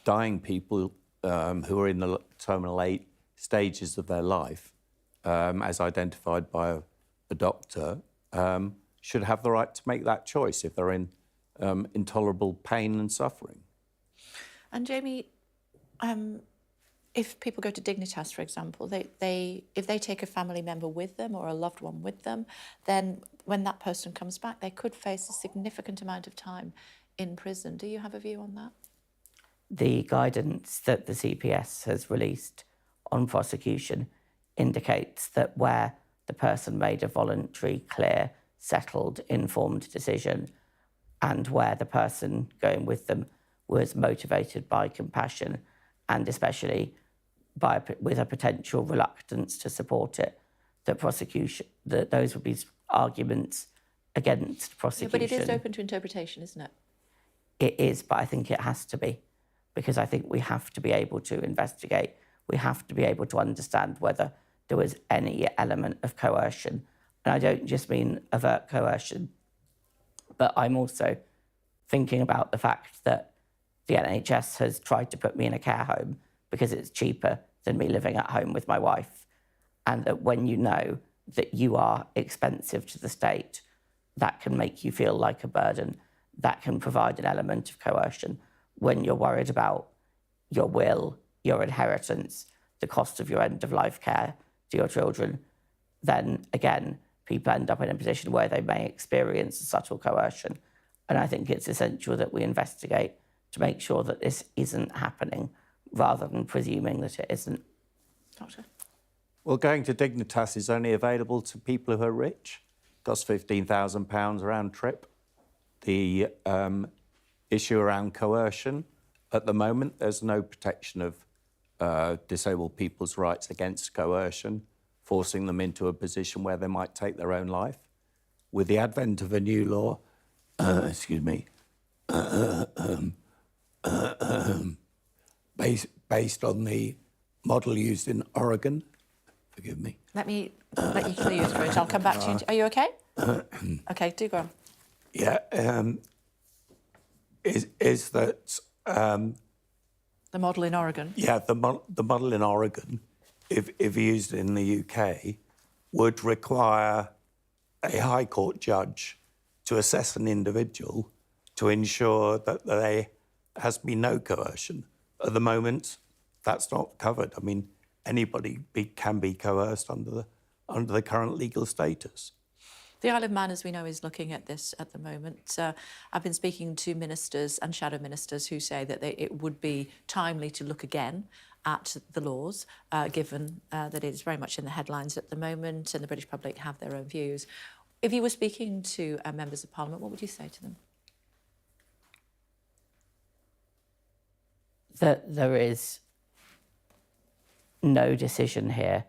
dying people who are in the terminal late stages of their life, as identified by a doctor, should have the right to make that choice if they're in intolerable pain and suffering. And Jamie, if people go to Dignitas, for example, if they take a family member with them or a loved one with them, then when that person comes back, they could face a significant amount of time in prison. Do you have a view on that? The guidance that the CPS has released on prosecution indicates that where the person made a voluntary, clear, settled, informed decision, and where the person going with them was motivated by compassion and especially with a potential reluctance to support it, that those would be arguments against prosecution. Yeah, but it is open to interpretation, isn't it? It is, but I think it has to be, because I think we have to be able to investigate. We have to be able to understand whether there was any element of coercion. And I don't just mean overt coercion, but I'm also thinking about the fact that the NHS has tried to put me in a care home because it's cheaper than me living at home with my wife. And that when you know that you are expensive to the state, that can make you feel like a burden. That can provide an element of coercion. When you're worried about your will, your inheritance, the cost of your end-of-life care to your children, then again, people end up in a position where they may experience a subtle coercion. And I think it's essential that we investigate to make sure that this isn't happening, rather than presuming that it isn't. Doctor? Well, going to Dignitas is only available to people who are rich. It costs £15,000 round trip. The issue around coercion, at the moment, there's no protection of disabled people's rights against coercion, forcing them into a position where they might take their own life. With the advent of a new law, based on the model used in Oregon. Forgive me. Let me let you clear your throat. I'll come back to you. Are you okay? Okay, do go on. Yeah, is that... the model in Oregon? Yeah, the model in Oregon, if used in the UK, would require a High Court judge to assess an individual to ensure that there has been no coercion. At the moment, that's not covered. I mean, anybody can be coerced under the current legal status. The Isle of Man, as we know, is looking at this at the moment. I've been speaking to ministers and shadow ministers who say that it would be timely to look again at the laws, given that it is very much in the headlines at the moment and the British public have their own views. If you were speaking to members of Parliament, what would you say to them? That there is no decision here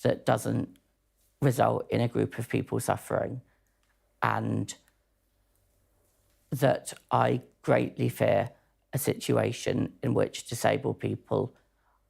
that doesn't result in a group of people suffering, and that I greatly fear a situation in which disabled people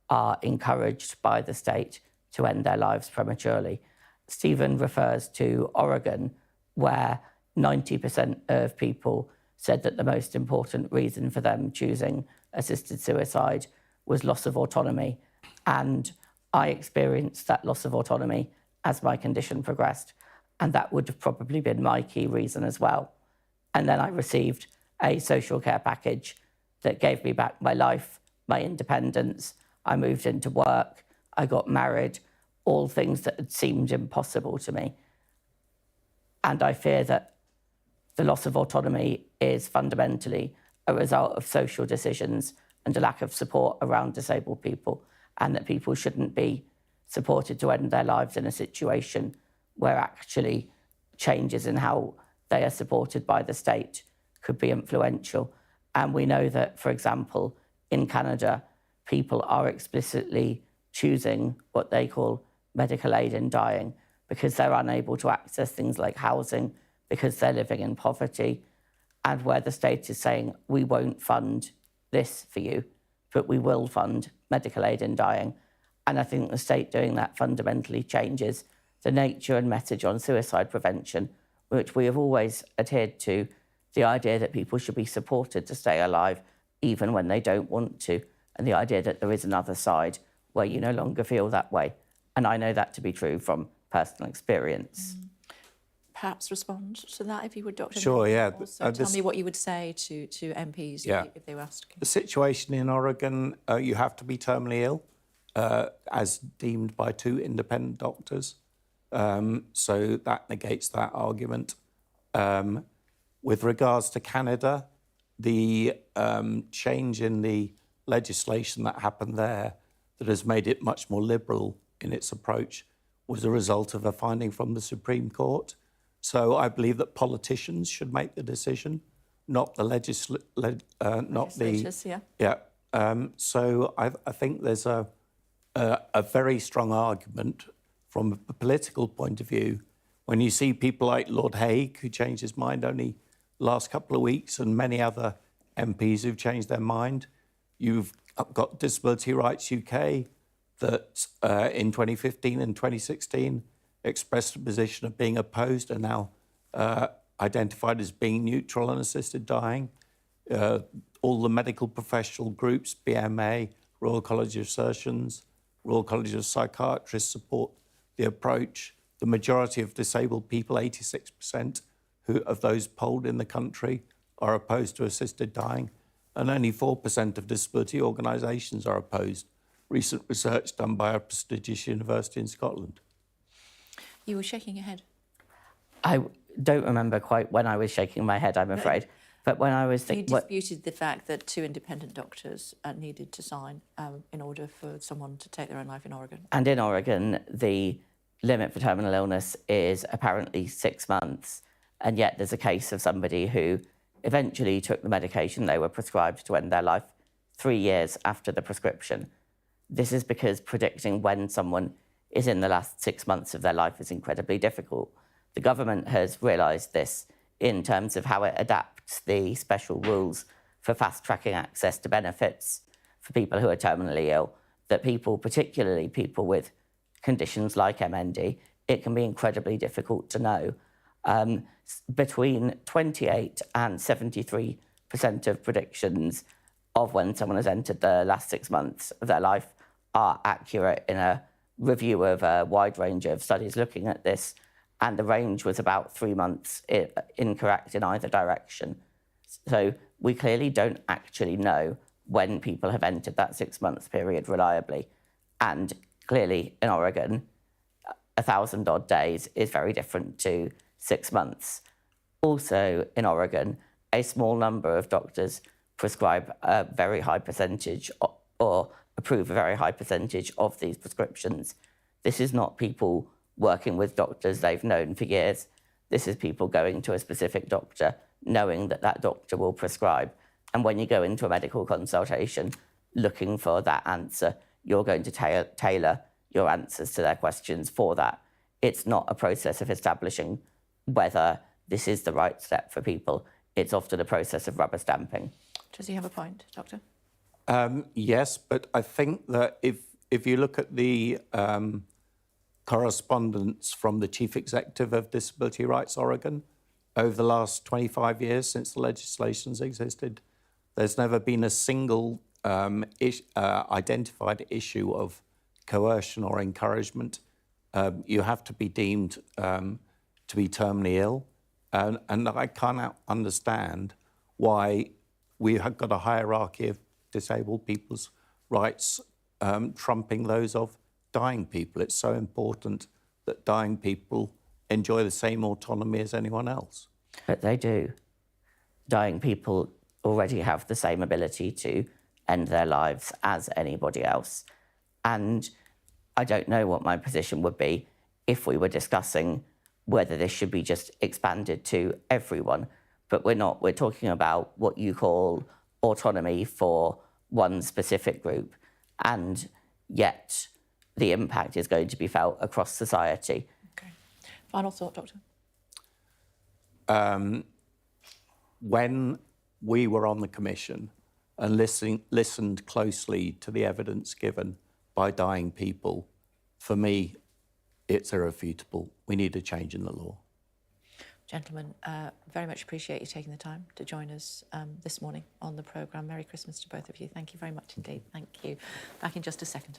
are encouraged by the state to end their lives prematurely. Stephen refers to Oregon, where 90% of people said that the most important reason for them choosing assisted suicide was loss of autonomy. And I experienced that loss of autonomy as my condition progressed. And that would have probably been my key reason as well. And then I received a social care package that gave me back my life, my independence. I moved into work, I got married, all things that had seemed impossible to me. And I fear that the loss of autonomy is fundamentally a result of social decisions and a lack of support around disabled people, and that people shouldn't be supported to end their lives in a situation where actually changes in how they are supported by the state could be influential. And we know that, for example, in Canada, people are explicitly choosing what they call medical aid in dying because they're unable to access things like housing, because they're living in poverty, and where the state is saying, we won't fund this for you, but we will fund medical aid in dying. And I think the state doing that fundamentally changes the nature and message on suicide prevention, which we have always adhered to, the idea that people should be supported to stay alive even when they don't want to, and the idea that there is another side where you no longer feel that way. And I know that to be true from personal experience. Perhaps respond to that if you would, Dr. Sure, Neil. yeah. Also, tell me what you would say to MPs if they were asked. The situation in Oregon, you have to be terminally ill, as deemed by 2 independent doctors. So that negates that argument. With regards to Canada, the change in the legislation that happened there that has made it much more liberal in its approach was a result of a finding from the Supreme Court. So I believe that politicians should make the decision, not the legislators. So I think there's a very strong argument from a political point of view when you see people like Lord Hague, who changed his mind only last couple of weeks, and many other MPs who've changed their mind. You've got Disability Rights UK that in 2015 and 2016 expressed a position of being opposed and now identified as being neutral on assisted dying. All the medical professional groups, BMA, Royal College of Surgeons, Royal College of Psychiatrists support the approach. The majority of disabled people, 86% of those polled in the country, are opposed to assisted dying, and only 4% of disability organisations are opposed. Recent research done by a prestigious university in Scotland. You were shaking your head. I don't remember quite when I was shaking my head, I'm afraid. But when I was thinking... You disputed the fact that 2 independent doctors needed to sign in order for someone to take their own life in Oregon. And in Oregon, the limit for terminal illness is apparently 6 months. And yet there's a case of somebody who eventually took the medication they were prescribed to end their life 3 years after the prescription. This is because predicting when someone is in the last 6 months of their life is incredibly difficult. The government has realised this in terms of how it adapts the special rules for fast-tracking access to benefits for people who are terminally ill, that people, particularly people with conditions like MND, it can be incredibly difficult to know. Between 28 and 73% of predictions of when someone has entered the last 6 months of their life are accurate in a review of a wide range of studies looking at this, and the range was about 3 months incorrect in either direction. So we clearly don't actually know when people have entered that 6 month period reliably. And clearly in Oregon, 1,000 odd days is very different to 6 months. Also in Oregon, a small number of doctors prescribe a very high percentage or approve a very high percentage of these prescriptions. This is not people working with doctors they've known for years. This is people going to a specific doctor, knowing that that doctor will prescribe. And when you go into a medical consultation looking for that answer, you're going to tailor your answers to their questions for that. It's not a process of establishing whether this is the right step for people. It's often a process of rubber stamping. Does he have a point, Doctor? Yes, but I think that if you look at the correspondence from the Chief Executive of Disability Rights Oregon over the last 25 years since the legislation's existed, there's never been a single identified issue of coercion or encouragement. You have to be deemed to be terminally ill. And I cannot understand why we have got a hierarchy of disabled people's rights trumping those of dying people. It's so important that dying people enjoy the same autonomy as anyone else. But they do. Dying people already have the same ability to end their lives as anybody else. And I don't know what my position would be if we were discussing whether this should be just expanded to everyone. But we're not. We're talking about what you call autonomy for one specific group. And yet the impact is going to be felt across society. Okay. Final thought, Doctor. When we were on the commission and listened closely to the evidence given by dying people, for me, it's irrefutable. We need a change in the law. Gentlemen, very much appreciate you taking the time to join us this morning on the programme. Merry Christmas to both of you. Thank you very much indeed. Thank you. Back in just a second.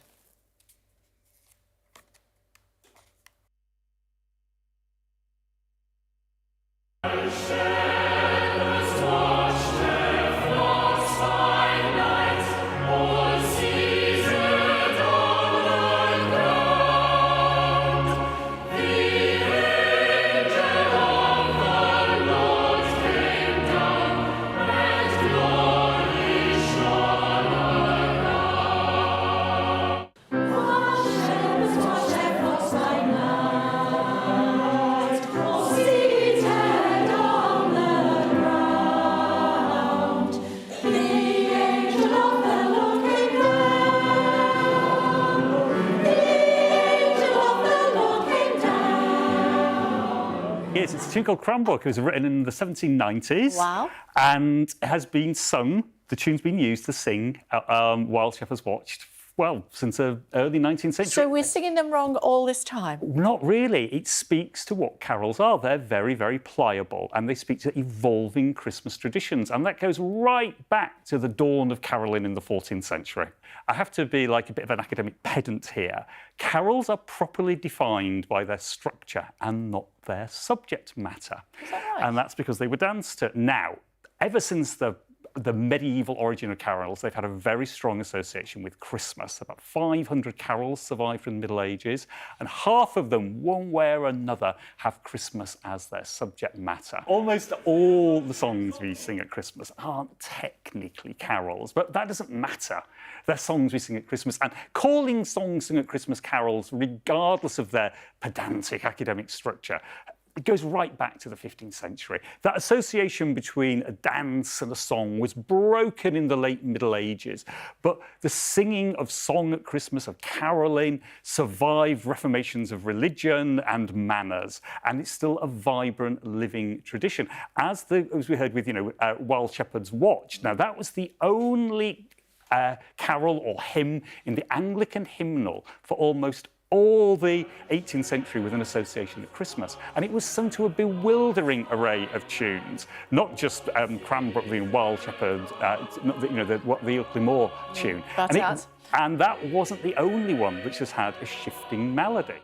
Yes, it's a tune called Cranbrook. It was written in the 1790s. Wow. And it has been sung, the tune's been used to sing while Shepherds watched, well, since the early 19th century. So we're singing them wrong all this time? Not really. It speaks to what carols are. They're very, very pliable, and they speak to evolving Christmas traditions. And that goes right back to the dawn of caroling in the 14th century. I have to be like a bit of an academic pedant here. Carols are properly defined by their structure and not their subject matter. Is that right? And that's because they were danced to. Now, ever since the medieval origin of carols, they've had a very strong association with Christmas. About 500 carols survive from the Middle Ages, and half of them, one way or another, have Christmas as their subject matter. Almost all the songs we sing at Christmas aren't technically carols, but that doesn't matter. They're songs we sing at Christmas, and calling songs sung at Christmas carols, regardless of their pedantic academic structure, it goes right back to the 15th century. That association between a dance and a song was broken in the late Middle Ages, but the singing of song at Christmas, of caroling, survived reformations of religion and manners, and it's still a vibrant, living tradition. As we heard with, While Shepherds Watched. Now, that was the only carol or hymn in the Anglican hymnal for almost all the 18th century with an association at Christmas. And it was sung to a bewildering array of tunes, not just Cranbrook, the Wild Shepherd, the Ilkley Moor tune. And that wasn't the only one which has had a shifting melody.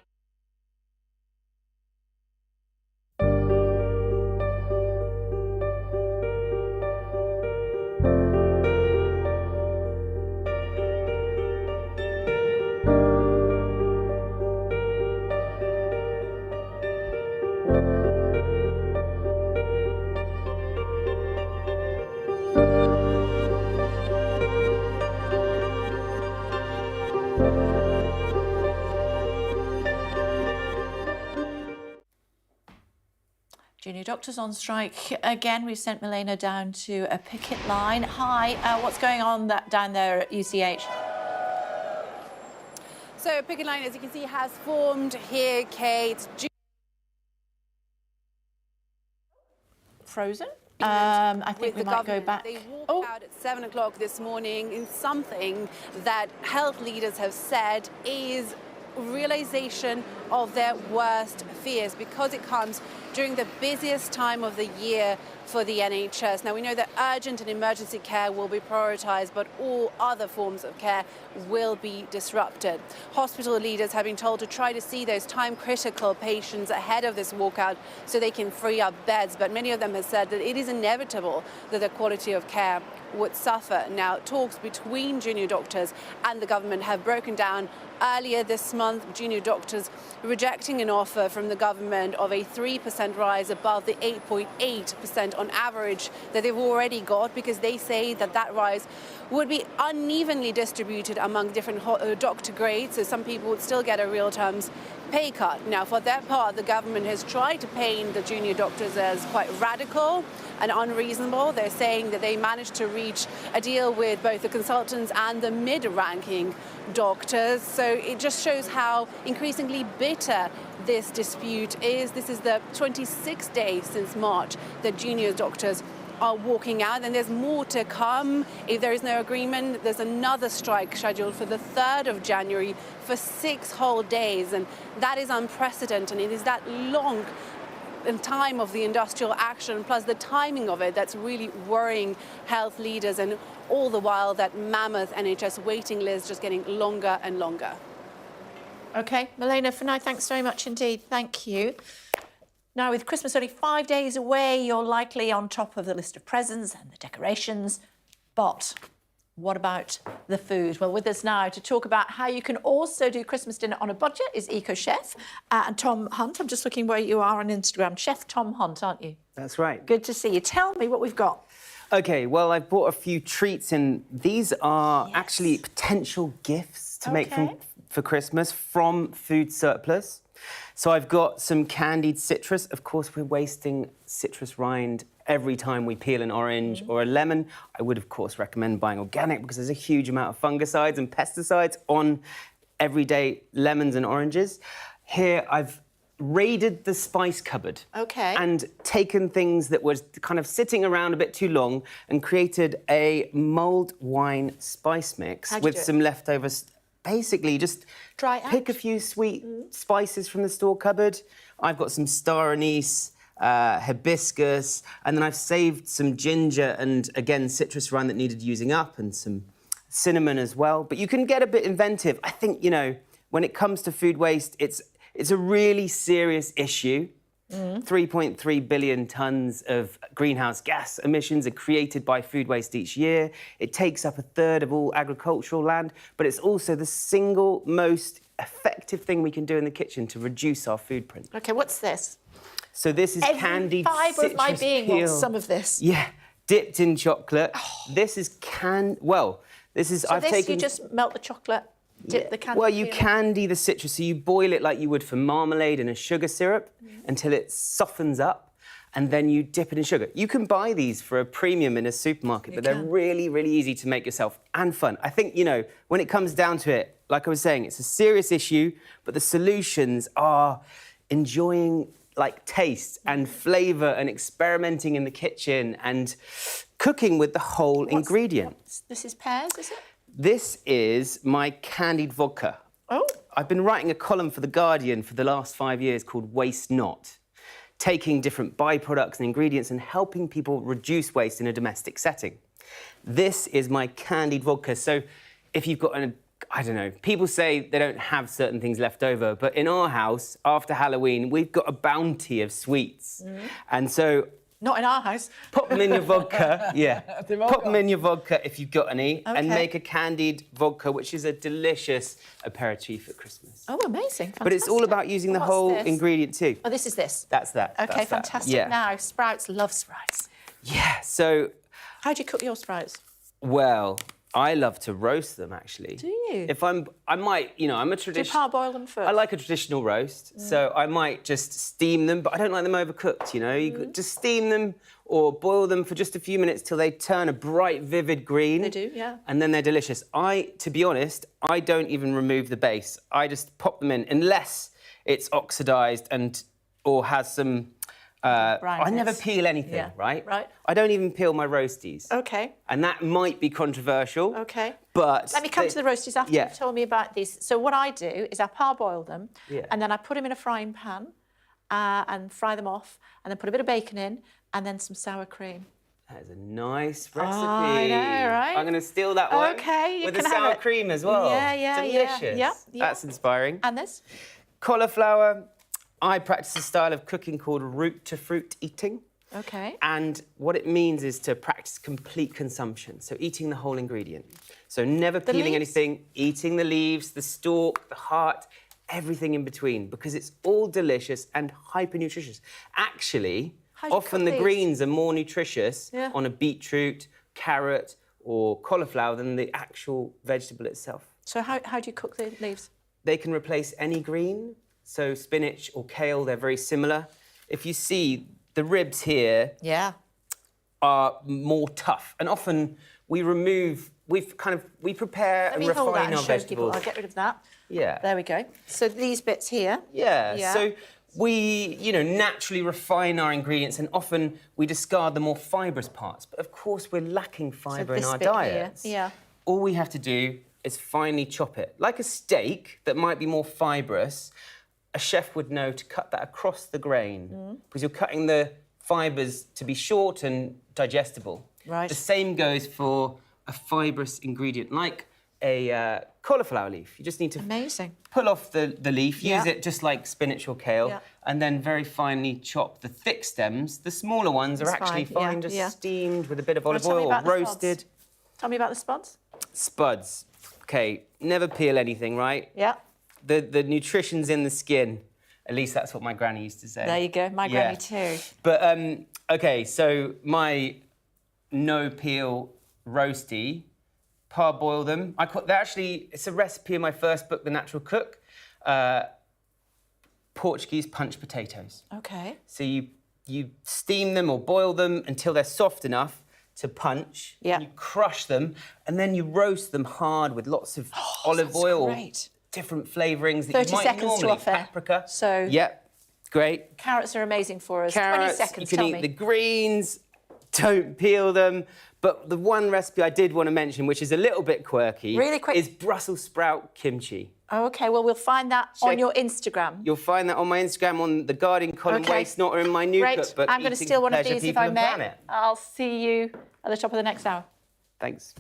Junior doctors on strike again. We've sent Milena down to a picket line. Hi, what's going on down there at UCH? So a picket line, as you can see, has formed here, Kate. Frozen? I think we might go back. They walked out at 7 o'clock this morning in something that health leaders have said is realization of their worst fears, because it comes during the busiest time of the year for the NHS. Now, we know that urgent and emergency care will be prioritised, but all other forms of care will be disrupted. Hospital leaders have been told to try to see those time-critical patients ahead of this walkout so they can free up beds, but many of them have said that it is inevitable that the quality of care would suffer. Now, talks between junior doctors and the government have broken down earlier this month, junior doctors rejecting an offer from the government of a 3% rise above the 8.8% on average that they've already got, because they say that that rise would be unevenly distributed among different doctor grades, so some people would still get a real terms pay cut. Now, for their part, the government has tried to paint the junior doctors as quite radical and unreasonable. They're saying that they managed to reach a deal with both the consultants and the mid-ranking doctors. So it just shows how increasingly bitter this dispute is. This is the 26th day since March that junior doctors are walking out, and there's more to come. If there is no agreement, there's another strike scheduled for the 3rd of January for 6 whole days, and that is unprecedented. It is that long in time of the industrial action, plus the timing of it, that's really worrying health leaders, and all the while that mammoth NHS waiting list just getting longer and longer. OK, Milena, for now, thanks very much indeed. Thank you. Now, with Christmas only 5 days away, you're likely on top of the list of presents and the decorations. But what about the food? Well, with us now to talk about how you can also do Christmas dinner on a budget is eco-chef and Tom Hunt. I'm just looking where you are on Instagram. Chef Tom Hunt, aren't you? That's right. Good to see you. Tell me what we've got. OK, well, I've bought a few treats, and these are actually potential gifts to make for Christmas from food surplus. So I've got some candied citrus. Of course, we're wasting citrus rind every time we peel an orange or a lemon. I would, of course, recommend buying organic because there's a huge amount of fungicides and pesticides on everyday lemons and oranges. Here, I've raided the spice cupboard and taken things that were kind of sitting around a bit too long and created a mulled wine spice mix with some leftovers. Basically, just pick a few sweet spices from the store cupboard. I've got some star anise, hibiscus, and then I've saved some ginger and, again, citrus rind that needed using up, and some cinnamon as well. But you can get a bit inventive. I think, you know, when it comes to food waste, it's a really serious issue. 3.3 billion tonnes of greenhouse gas emissions are created by food waste each year. It takes up a third of all agricultural land, but it's also the single most effective thing we can do in the kitchen to reduce our food print. OK, what's this? So this is candied fibre citrus of my being peel. wants some of this. Yeah, dipped in chocolate. This is this is... So you just melt the chocolate, dip the candy. Well, you candy the citrus, so you boil it like you would for marmalade in a sugar syrup until it softens up, and then you dip it in sugar. You can buy these for a premium in a supermarket, but they're really, really easy to make yourself and fun. I think, you know, when it comes down to it, like I was saying, it's a serious issue, but the solutions are enjoying, like, taste and flavour and experimenting in the kitchen and cooking with the whole ingredient. This is pears, is it? This is my candied vodka. Oh. I've been writing a column for The Guardian for the last 5 years called Waste Not, taking different byproducts and ingredients and helping people reduce waste in a domestic setting. This is my candied vodka. So if you've got I don't know, people say they don't have certain things left over, but in our house, after Halloween, we've got a bounty of sweets. And so... Not in our house. Pop them in your vodka, Pop them in your vodka if you've got any, and make a candied vodka, which is a delicious aperitif at Christmas. Oh, amazing. Fantastic. But it's all about using the whole ingredient too. Oh, this is this? That's that. OK, that's fantastic. That. Yeah. Now, sprouts, love sprouts. Yeah, so... How do you cook your sprouts? Well, I love to roast them, actually. Do you? I might, you know, I'm a traditional... Do you parboil them first? I like a traditional roast, so I might just steam them, but I don't like them overcooked, you know? You just steam them or boil them for just a few minutes till they turn a bright, vivid green. They do, yeah. And then they're delicious. To be honest, I don't even remove the base. I just pop them in, unless it's oxidised or has some... I never peel anything, right? I don't even peel my roasties. OK. And that might be controversial. OK. But... Let me come to the roasties after you've told me about these. So what I do is I parboil them, and then I put them in a frying pan and fry them off, and then put a bit of bacon in, and then some sour cream. That is a nice recipe. I know, right? I'm going to steal that one. OK, with the sour cream as well. Yeah, delicious. Yeah. That's inspiring. And this? Cauliflower. I practice a style of cooking called root to fruit eating. Okay. And what it means is to practice complete consumption, so eating the whole ingredient. So never peeling leaves? anything, eating the leaves, the stalk, the heart, everything in between, because it's all delicious and hyper-nutritious. Actually, How do you often cook the these? greens are more nutritious Yeah. on a beetroot, carrot, or cauliflower than the actual vegetable itself. So how do you cook the leaves? They can replace any green, so spinach or kale, they're very similar. If you see, the ribs here Yeah. are more tough, and often we prepare Let and me hold that refine and our show people. vegetables. I'll get rid of that. Yeah. There we go. So these bits here. Yeah. So we, naturally refine our ingredients, and often we discard the more fibrous parts. But of course, we're lacking fibre in this our bit here, diets. yeah. All we have to do is finely chop it. Like a steak that might be more fibrous, a chef would know to cut that across the grain, because you're cutting the fibres to be short and digestible. Right. The same goes for a fibrous ingredient, like a cauliflower leaf. You just need to pull off the leaf, use it just like spinach or kale, and then very finely chop the thick stems. The smaller ones are It's actually fine, fine, just yeah. steamed with a bit of Wanna olive tell me oil or about the spuds? roasted. Tell me about the spuds. Spuds. Okay, never peel anything, right? Yeah. The nutrition's in the skin. At least that's what my granny used to say. There you go. My Yeah. granny too. But, OK, so my no-peel roasty, parboil them. It's a recipe in my first book, The Natural Cook. Portuguese punch potatoes. Okay. So you steam them or boil them until they're soft enough to punch. Yeah. You crush them, and then you roast them hard with lots of olive that's oil, great. different flavourings that 30 you might seconds to normally. offer. Paprika. So Yep, great. carrots are amazing for us. 20 Carrots, seconds, you can tell eat me. the greens, don't peel them. But the one recipe I did want to mention, which is a little bit quirky, Really quick. is Brussels sprout kimchi. Oh, OK, well, we'll find that on Check- your Instagram. You'll find that on my Instagram on the Guardian column, Okay. Waste Not, or in my new Great. cookbook, But I'm going to Eating steal for one of Pleasure, these if People I and may. Planet. I'll see you at the top of the next hour. Thanks.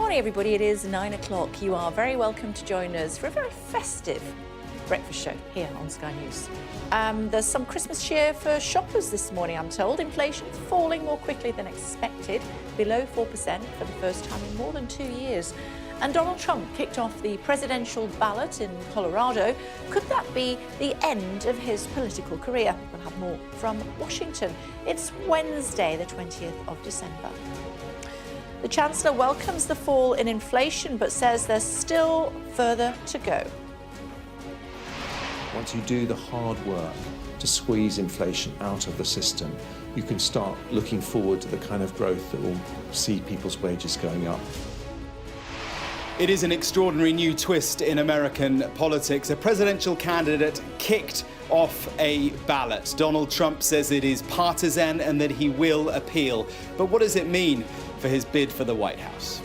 Morning, everybody. It is 9 o'clock. You are very welcome to join us for a very festive breakfast show here on Sky News. There's some Christmas cheer for shoppers this morning, I'm told. Inflation's falling more quickly than expected, below 4% for the first time in more than 2 years. And Donald Trump kicked off the presidential ballot in Colorado. Could that be the end of his political career? We'll have more from Washington. It's Wednesday, the 20th of December. The Chancellor welcomes the fall in inflation, but says there's still further to go. Once you do the hard work to squeeze inflation out of the system, you can start looking forward to the kind of growth that will see people's wages going up. It is an extraordinary new twist in American politics. A presidential candidate kicked off a ballot. Donald Trump says it is partisan and that he will appeal. But what does it mean for his bid for the White House?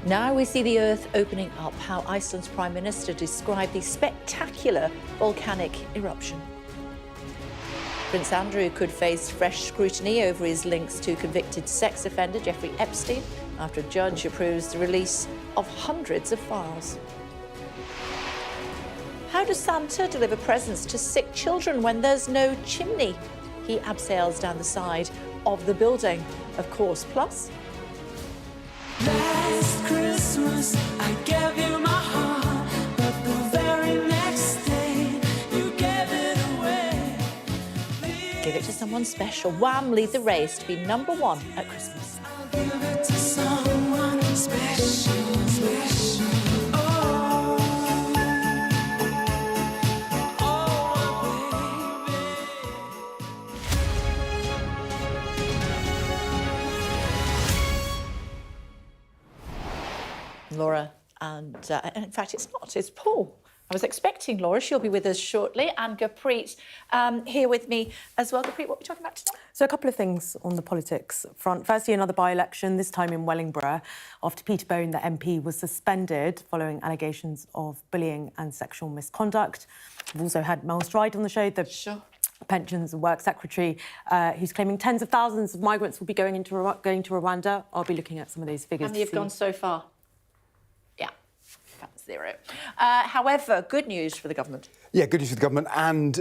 Now we see the earth opening up, how Iceland's Prime Minister described the spectacular volcanic eruption. Prince Andrew could face fresh scrutiny over his links to convicted sex offender Jeffrey Epstein after a judge approves the release of hundreds of files. How does Santa deliver presents to sick children when there's no chimney? He abseils down the side of the building, of course. Plus, Last Christmas, I gave you my heart, but the very next day, you gave it away. give it to someone special. Wham lead the race to be #1 at Christmas. I'll give it to someone special, special. Laura, and in fact, it's not, it's Paul. I was expecting Laura. She'll be with us shortly. And Gurpreet here with me as well. Gurpreet, what are we talking about today? So a couple of things on the politics front. Firstly, another by-election, this time in Wellingborough, after Peter Bone, the MP, was suspended following allegations of bullying and sexual misconduct. We've also had Mel Stride on the show, the Pensions and Work Secretary, who's claiming tens of thousands of migrants will be going to Rwanda. I'll be looking at some of those figures. How many have gone so far? Yeah, that's 0. However, good news for the government. Yeah, good news for the government and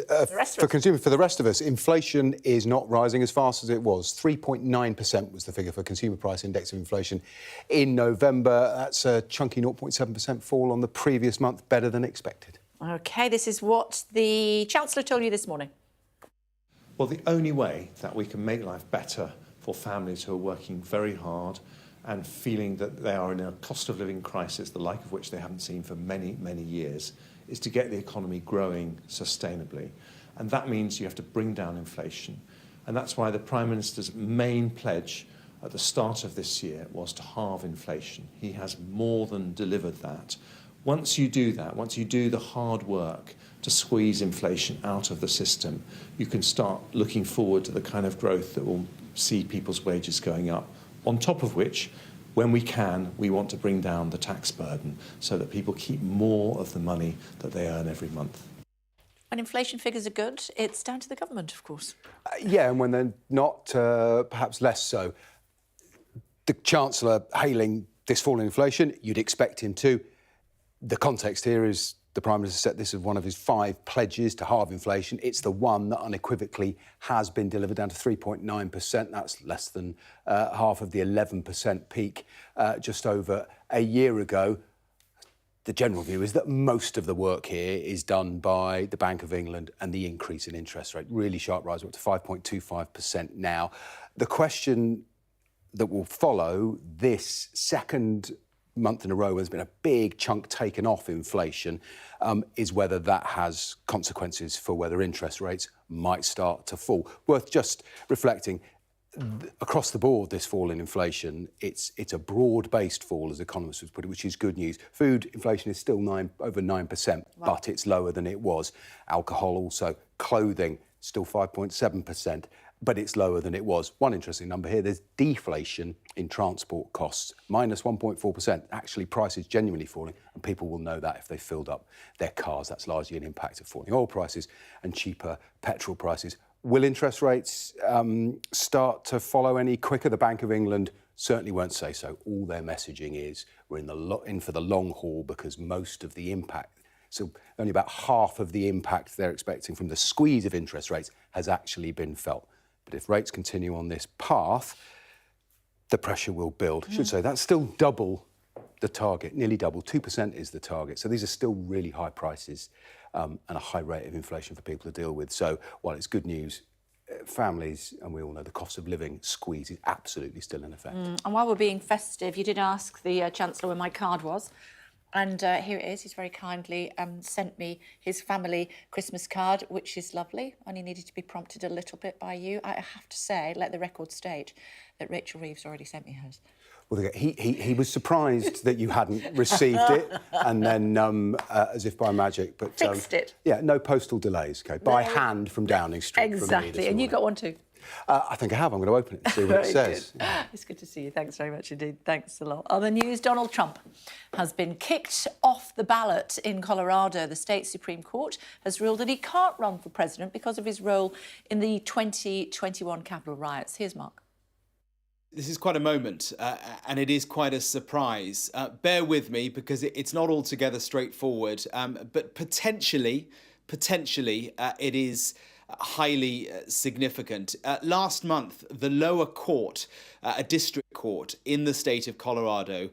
for consumers. For the rest of us, inflation is not rising as fast as it was. 3.9% was the figure for Consumer Price Index of inflation in November. That's a chunky 0.7% fall on the previous month, better than expected. OK, this is what the Chancellor told you this morning. Well, the only way that we can make life better for families who are working very hard and feeling that they are in a cost of living crisis, the like of which they haven't seen for many, many years, is to get the economy growing sustainably. And that means you have to bring down inflation. And that's why the Prime Minister's main pledge at the start of this year was to halve inflation. He has more than delivered that. Once you do that, once you do the hard work to squeeze inflation out of the system, you can start looking forward to the kind of growth that will see people's wages going up. On top of which, when we can, we want to bring down the tax burden so that people keep more of the money that they earn every month. When inflation figures are good, it's down to the government, of course. Yeah, and when they're not, perhaps less so. The Chancellor hailing this fall in inflation, you'd expect him to. The context here is the Prime Minister set this as one of his 5 pledges to halve inflation. It's the one that unequivocally has been delivered down to 3.9%. That's less than half of the 11% peak just over a year ago. The general view is that most of the work here is done by the Bank of England and the increase in interest rate. Really sharp rise, up to 5.25% now. The question that will follow this second month in a row, there's been a big chunk taken off inflation, is whether that has consequences for whether interest rates might start to fall. Worth just reflecting, across the board, this fall in inflation, it's a broad-based fall, as economists would put it, which is good news. Food inflation is still over 9%, but it's lower than it was. Alcohol also. Clothing, still 5.7%. But it's lower than it was. One interesting number here, there's deflation in transport costs, minus 1.4%. Actually, prices genuinely falling, and people will know that if they filled up their cars. That's largely an impact of falling oil prices and cheaper petrol prices. Will interest rates start to follow any quicker? The Bank of England certainly won't say so. All their messaging is we're in for the long haul because most of the impact, so only about half of the impact they're expecting from the squeeze of interest rates has actually been felt. But if rates continue on this path, the pressure will build. I should say that's still double the target, nearly double. 2% is the target. So these are still really high prices and a high rate of inflation for people to deal with. So while it's good news, families, and we all know the cost of living squeeze is absolutely still in effect. And while we're being festive, you did ask the Chancellor where my card was. And here it is. He's very kindly sent me his family Christmas card, which is lovely. Only needed to be prompted a little bit by you. I have to say, let the record state that Rachel Reeves already sent me hers. Well, he was surprised that you hadn't received it, and then, as if by magic, but fixed it. Yeah, no postal delays. Okay, by hand from Downing Street. Exactly, and you got one too. I think I have. I'm going to open it and see what it says. Yeah. It's good to see you. Thanks very much indeed. Thanks a lot. Other news, Donald Trump has been kicked off the ballot in Colorado. The state Supreme Court has ruled that he can't run for president because of his role in the 2021 Capitol riots. Here's Mark. This is quite a moment, and it is quite a surprise. Bear with me, because it's not altogether straightforward, but potentially, it is highly significant. Last month, the lower court, a district court in the state of Colorado,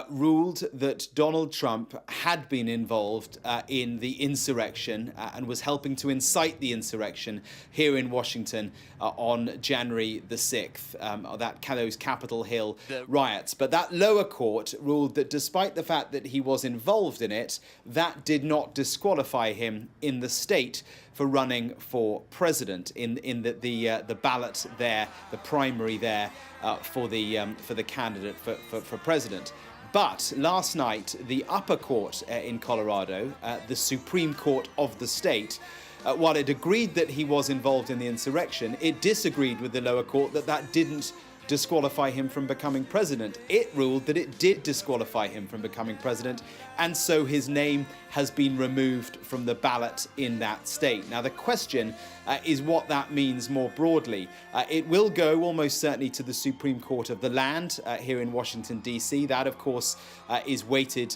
ruled that Donald Trump had been involved in the insurrection and was helping to incite the insurrection here in Washington on January the 6th, those Capitol Hill riots. But that lower court ruled that despite the fact that he was involved in it, that did not disqualify him in the state for running for president in the ballot there, the primary there for the candidate for president. But last night, the upper court in Colorado, the Supreme Court of the state, while it agreed that he was involved in the insurrection, it disagreed with the lower court that didn't disqualify him from becoming president. It ruled that it did disqualify him from becoming president, and so his name has been removed from the ballot in that state. Now, the question is what that means more broadly. It will go almost certainly to the Supreme Court of the land here in Washington, D.C. That, of course, is weighted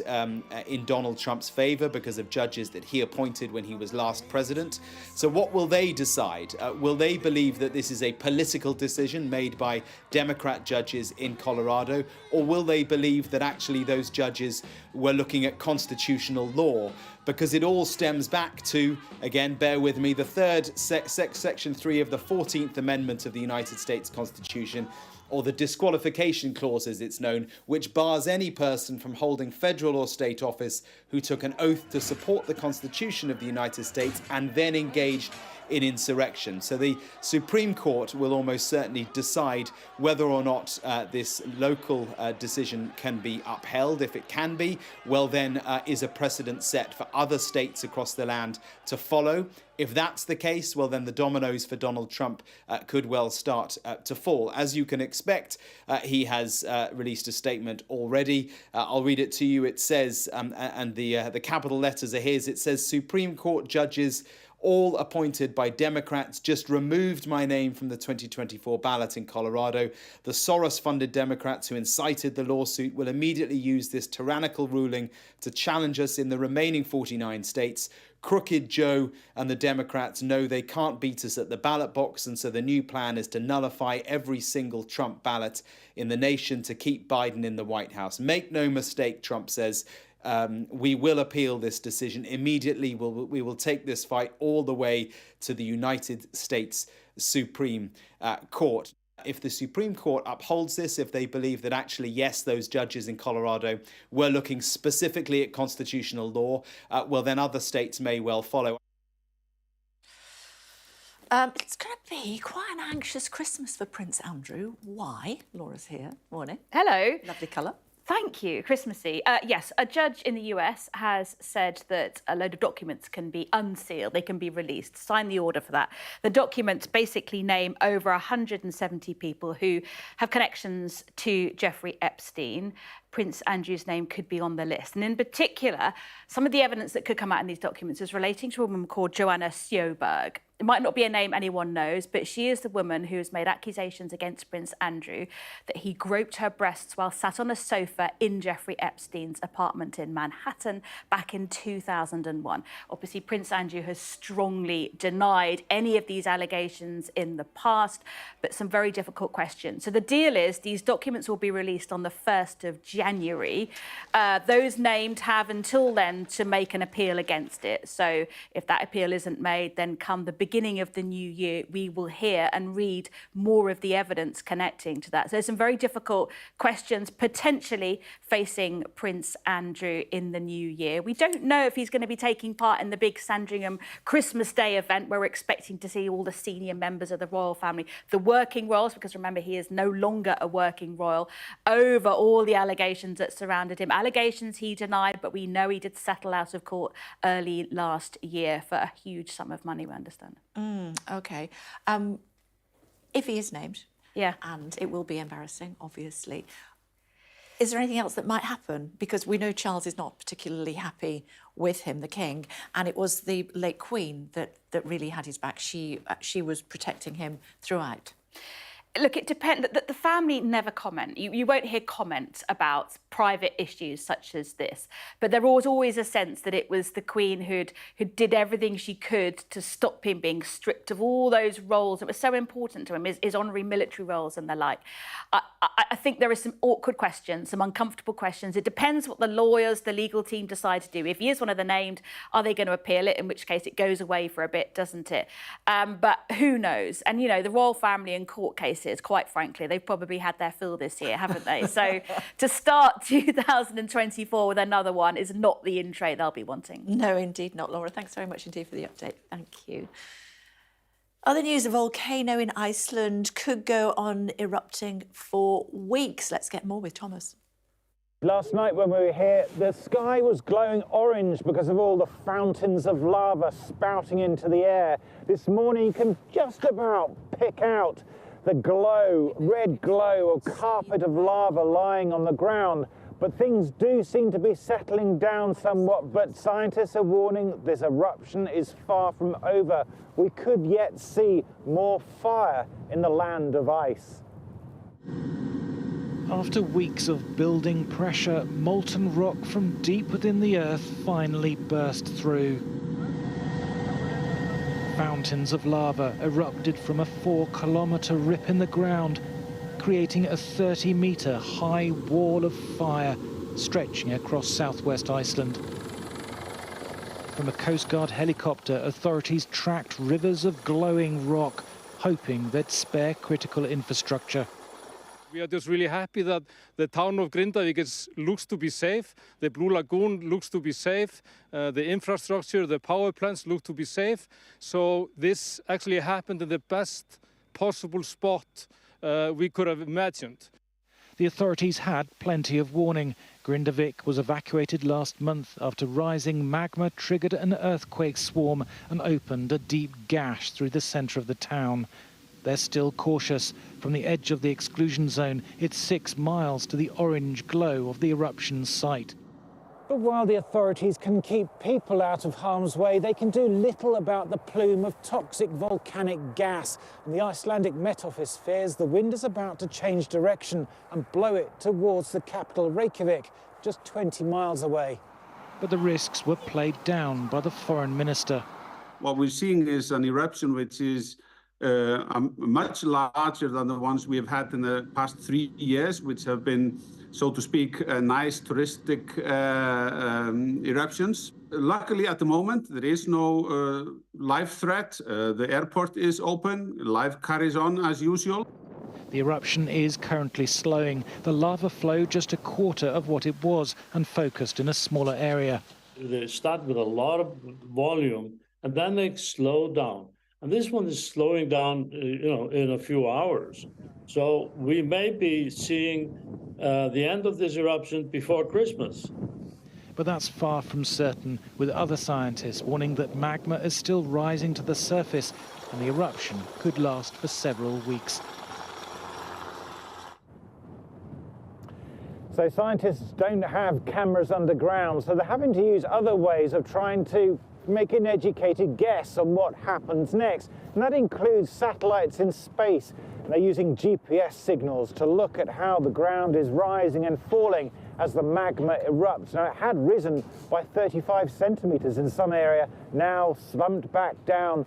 in Donald Trump's favor because of judges that he appointed when he was last president. So what will they decide? Will they believe that this is a political decision made by Democrat judges in Colorado, or will they believe that actually those judges were looking at constitutional law? Because it all stems back to, again, bear with me, the third section 3 of the 14th Amendment of the United States Constitution, or the disqualification clause as it's known, which bars any person from holding federal or state office who took an oath to support the Constitution of the United States and then engaged in insurrection. So the Supreme Court will almost certainly decide whether or not this local decision can be upheld. If it can be, well then is a precedent set for other states across the land to follow. If that's the case, well then the dominoes for Donald Trump could well start to fall. As you can expect, he has released a statement already. I'll read it to you. It says, and the capital letters are his, it says, Supreme Court judges all appointed by Democrats just removed my name from the 2024 ballot in Colorado. The Soros-funded Democrats who incited the lawsuit will immediately use this tyrannical ruling to challenge us in the remaining 49 states. Crooked Joe and the Democrats know they can't beat us at the ballot box, and so the new plan is to nullify every single Trump ballot in the nation to keep Biden in the White House. Make no mistake, Trump says, we will appeal this decision immediately. We will take this fight all the way to the United States Supreme Court. If the Supreme Court upholds this, if they believe that actually, yes, those judges in Colorado were looking specifically at constitutional law, well, then other states may well follow. It's going to be quite an anxious Christmas for Prince Andrew. Why? Laura's here. Morning. Hello. Lovely colour. Thank you. Christmassy. Yes, a judge in the US has said that a load of documents can be unsealed. They can be released. Sign the order for that. The documents basically name over 170 people who have connections to Jeffrey Epstein. Prince Andrew's name could be on the list. And in particular, some of the evidence that could come out in these documents is relating to a woman called Joanna Sjoberg. It might not be a name anyone knows, but she is the woman who has made accusations against Prince Andrew that he groped her breasts while sat on a sofa in Jeffrey Epstein's apartment in Manhattan back in 2001. Obviously, Prince Andrew has strongly denied any of these allegations in the past, but some very difficult questions. So the deal is these documents will be released on the 1st of January. Those named have until then to make an appeal against it. So if that appeal isn't made, then come the beginning of the new year, we will hear and read more of the evidence connecting to that. So some very difficult questions potentially facing Prince Andrew in the new year. We don't know if he's going to be taking part in the big Sandringham Christmas Day event where we're expecting to see all the senior members of the royal family, the working royals, because remember, he is no longer a working royal, over all the allegations that surrounded him. Allegations he denied, but we know he did settle out of court early last year for a huge sum of money, we understand. OK. If he is named, and it will be embarrassing, obviously, is there anything else that might happen? Because we know Charles is not particularly happy with him, the king, and it was the late Queen that really had his back. She was protecting him throughout. Look, it depends. The family never comment. You won't hear comments about private issues such as this. But there was always a sense that it was the Queen who did everything she could to stop him being stripped of all those roles that were so important to him, his honorary military roles and the like. I think there are some awkward questions, some uncomfortable questions. It depends what the lawyers, the legal team decide to do. If he is one of the named, are they going to appeal it? In which case it goes away for a bit, doesn't it? But who knows? And, you know, the royal family in court cases, quite frankly, they've probably had their fill this year, haven't they? So to start 2024 with another one is not the in tray they'll be wanting. No, indeed not, Laura. Thanks very much indeed for the update. Thank you. Other news, a volcano in Iceland could go on erupting for weeks. Let's get more with Thomas. Last night when we were here, the sky was glowing orange because of all the fountains of lava spouting into the air. This morning you can just about pick out the glow, red glow, or carpet of lava lying on the ground. But things do seem to be settling down somewhat, but scientists are warning this eruption is far from over. We could yet see more fire in the land of ice. After weeks of building pressure, molten rock from deep within the earth finally burst through. Fountains of lava erupted from a 4-kilometre rip in the ground, creating a 30-metre high wall of fire stretching across southwest Iceland. From a Coast Guard helicopter, authorities tracked rivers of glowing rock, hoping they'd spare critical infrastructure. We are just really happy that the town of Grindavik looks to be safe. The Blue Lagoon looks to be safe. The infrastructure, the power plants look to be safe. So this actually happened in the best possible spot we could have imagined. The authorities had plenty of warning. Grindavik was evacuated last month after rising magma triggered an earthquake swarm and opened a deep gash through the centre of the town. They're still cautious. From the edge of the exclusion zone, it's 6 miles to the orange glow of the eruption site. But while the authorities can keep people out of harm's way, they can do little about the plume of toxic volcanic gas. And the Icelandic Met Office fears the wind is about to change direction and blow it towards the capital, Reykjavik, just 20 miles away. But the risks were played down by the foreign minister. What we're seeing is an eruption which is much larger than the ones we have had in the past 3 years, which have been, so to speak, nice touristic eruptions. Luckily, at the moment, there is no life threat. The airport is open. Life carries on as usual. The eruption is currently slowing. The lava flow just a quarter of what it was and focused in a smaller area. They start with a lot of volume and then they slow down. And this one is slowing down, in a few hours. So we may be seeing the end of this eruption before Christmas. But that's far from certain, with other scientists warning that magma is still rising to the surface and the eruption could last for several weeks. So scientists don't have cameras underground, so they're having to use other ways of trying to make an educated guess on what happens next. And that includes satellites in space. And they're using GPS signals to look at how the ground is rising and falling as the magma erupts. Now, it had risen by 35 centimetres in some area, now slumped back down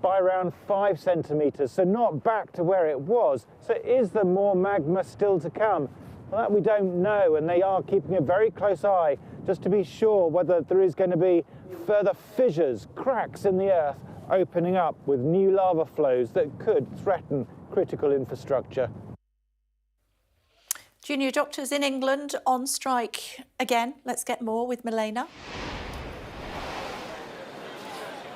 by around 5 centimetres, so not back to where it was. So is there more magma still to come? Well, that we don't know, and they are keeping a very close eye just to be sure whether there is going to be further fissures, cracks in the earth opening up with new lava flows that could threaten critical infrastructure. Junior doctors in England on strike again. Let's get more with Milena.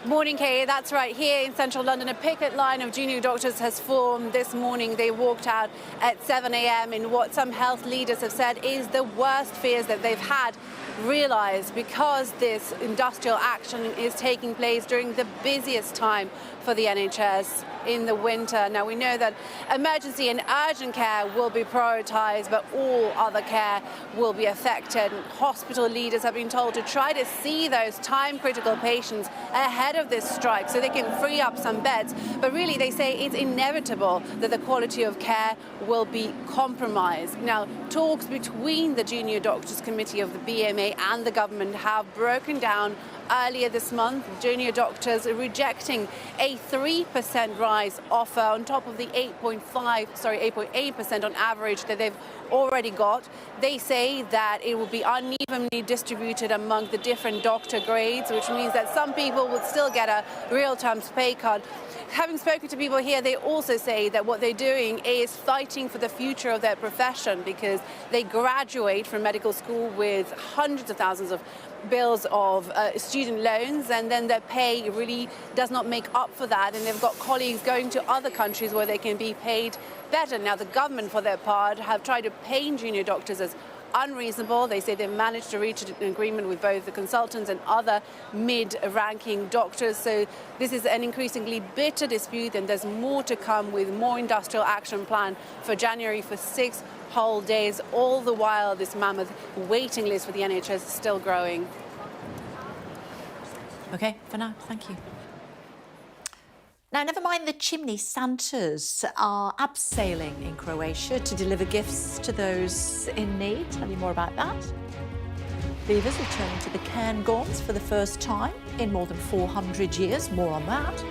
Morning, Kay. That's right. Here in central London, a picket line of junior doctors has formed this morning. They walked out at 7 a.m. in what some health leaders have said is the worst fears that they've had realised, because this industrial action is taking place during the busiest time for the NHS in the winter. Now, we know that emergency and urgent care will be prioritised, but all other care will be affected. Hospital leaders have been told to try to see those time-critical patients ahead of this strike so they can free up some beds. But really, they say it's inevitable that the quality of care will be compromised. Now, talks between the Junior Doctors Committee of the BMA and the government have broken down earlier this month. Junior doctors rejecting a 3% rise offer on top of the 8.8% on average that they've already got. They say that it will be unevenly distributed among the different doctor grades, which means that some people will still get a real-time pay cut. Having spoken to people here, they also say that what they're doing is fighting for the future of their profession, because they graduate from medical school with hundreds of thousands of bills of student loans, and then their pay really does not make up for that, and they've got colleagues going to other countries where they can be paid better. Now, the government, for their part, have tried to paint junior doctors as unreasonable. They say they've managed to reach an agreement with both the consultants and other mid-ranking doctors. So this is an increasingly bitter dispute, and there's more to come with more industrial action plan for January for 6 whole days. All the while, this mammoth waiting list for the NHS is still growing. OK, for now, thank you. Now, never mind the chimney Santas are abseiling in Croatia to deliver gifts to those in need. Tell you more about that. Beavers returning to the Cairngorms for the first time in more than 400 years. More on that.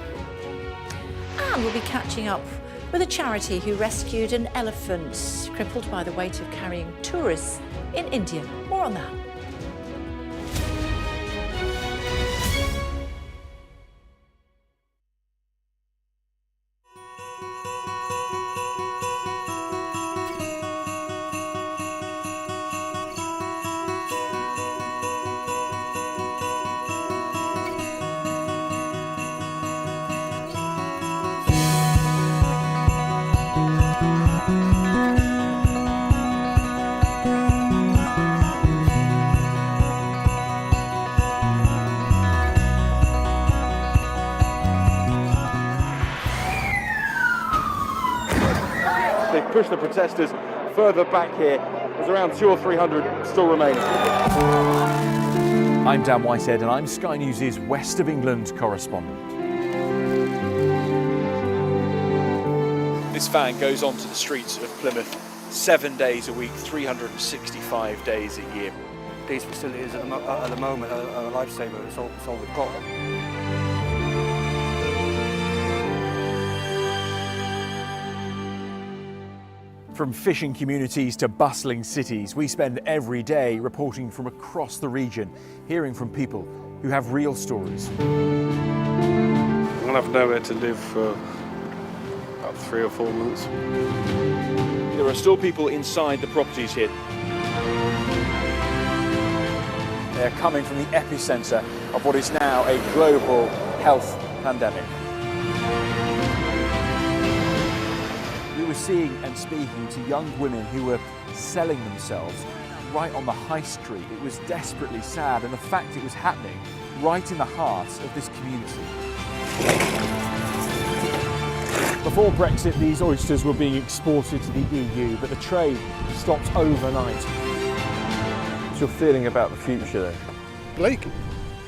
And we'll be catching up with a charity who rescued an elephant crippled by the weight of carrying tourists in India. More on that. Push the protesters further back here. There's around 200 or 300 still remaining. I'm Dan Whitehead and I'm Sky News' West of England correspondent. This van goes onto the streets of Plymouth 7 days a week, 365 days a year. These facilities at the moment are a lifesaver. It's all we've got. From fishing communities to bustling cities, we spend every day reporting from across the region, hearing from people who have real stories. I'll have nowhere to live for about 3 or 4 months. There are still people inside the properties here. They're coming from the epicentre of what is now a global health pandemic. We were seeing and speaking to young women who were selling themselves right on the high street. It was desperately sad, and the fact it was happening right in the heart of this community. Before Brexit, these oysters were being exported to the EU, but the trade stopped overnight. your feeling about the future then? Blake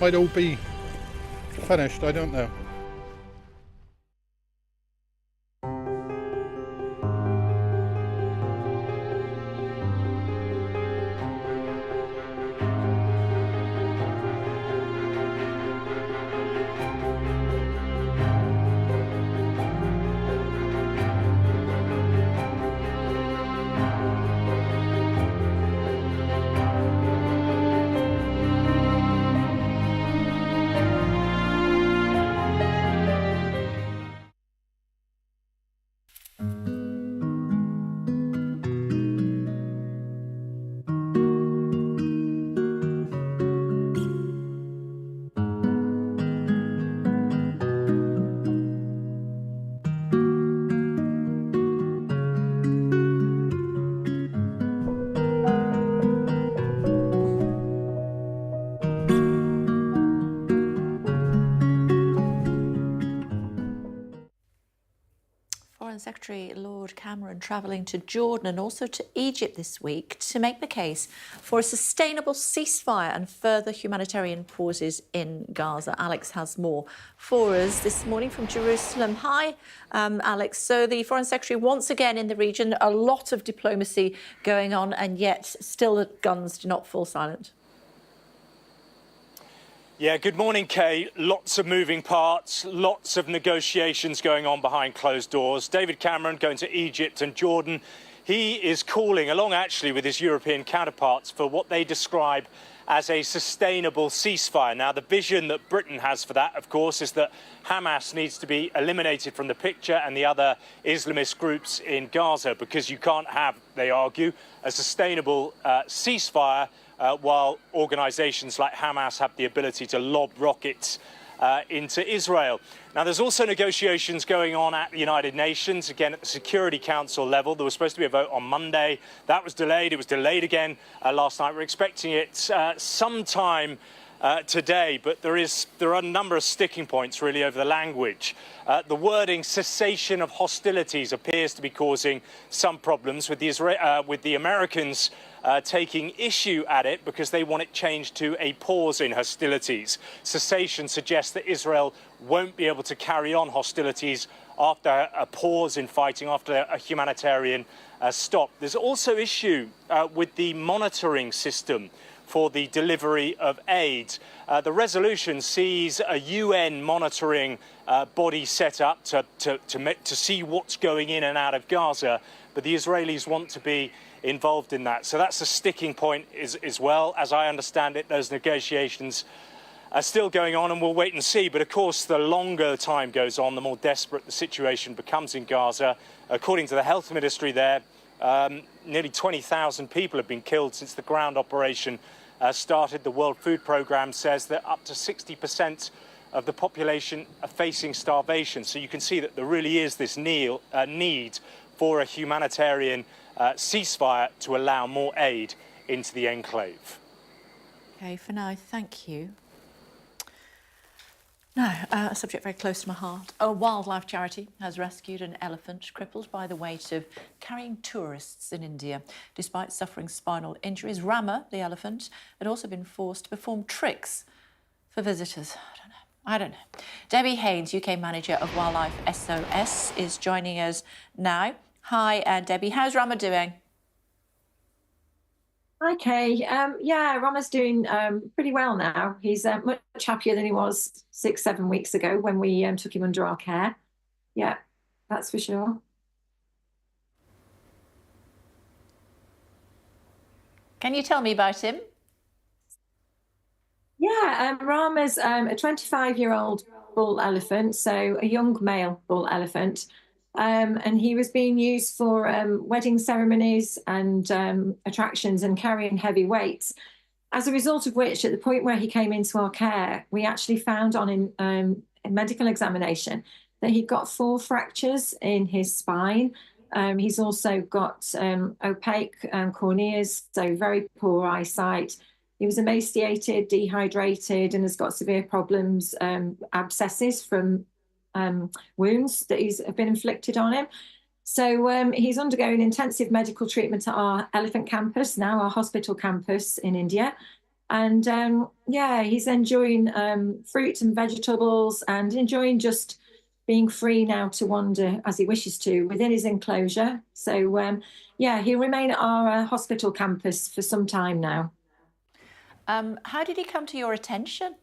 might all be finished, I don't know. Foreign Secretary Lord Cameron travelling to Jordan and also to Egypt this week to make the case for a sustainable ceasefire and further humanitarian pauses in Gaza. Alex has more for us this morning from Jerusalem. Hi, Alex. So the Foreign Secretary once again in the region, a lot of diplomacy going on, and yet still the guns do not fall silent. Yeah, good morning, Kay. Lots of moving parts, lots of negotiations going on behind closed doors. David Cameron going to Egypt and Jordan. He is calling, along actually with his European counterparts, for what they describe as a sustainable ceasefire. Now, the vision that Britain has for that, of course, is that Hamas needs to be eliminated from the picture and the other Islamist groups in Gaza, because you can't have, they argue, a sustainable ceasefire while organisations like Hamas have the ability to lob rockets into Israel. Now, there's also negotiations going on at the United Nations, again at the Security Council level. There was supposed to be a vote on Monday. That was delayed. It was delayed again last night. We're expecting it sometime today, but there are a number of sticking points really over the language. The wording cessation of hostilities appears to be causing some problems with the Americans taking issue at it because they want it changed to a pause in hostilities. Cessation suggests that Israel won't be able to carry on hostilities after a pause in fighting, after a humanitarian stop. There's also issue with the monitoring system for the delivery of aid. The resolution sees a UN monitoring body set up to see what's going in and out of Gaza, but the Israelis want to be involved in that. So that's a sticking point as well. As I understand it, those negotiations are still going on and we'll wait and see. But of course, the longer time goes on, the more desperate the situation becomes in Gaza. According to the health ministry there, nearly 20,000 people have been killed since the ground operation started. The World Food Programme says that up to 60% of the population are facing starvation. So you can see that there really is this need for a humanitarian ceasefire to allow more aid into the enclave. Okay, for now, thank you. Now, a subject very close to my heart. A wildlife charity has rescued an elephant crippled by the weight of carrying tourists in India. Despite suffering spinal injuries, Rama, the elephant, had also been forced to perform tricks for visitors. I don't know. Debbie Haynes, UK manager of Wildlife SOS, is joining us now. Hi, Debbie. How's Rama doing? Hi, Kay. Yeah, Rama's doing pretty well now. He's much happier than he was 6-7 weeks ago when we took him under our care. Yeah, that's for sure. Can you tell me about him? Yeah, Rama's a 25-year-old bull elephant, so a young male bull elephant. And he was being used for wedding ceremonies and attractions and carrying heavy weights. As a result of which, at the point where he came into our care, we actually found on a medical examination that he'd got 4 fractures in his spine. He's also got opaque corneas, so very poor eyesight. He was emaciated, dehydrated, and has got severe problems, abscesses from wounds that have been inflicted on him. So he's undergoing intensive medical treatment at our elephant campus, now our hospital campus in India. And yeah, he's enjoying fruit and vegetables and enjoying just being free now to wander as he wishes to within his enclosure. So yeah, he'll remain at our hospital campus for some time now. How did he come to your attention?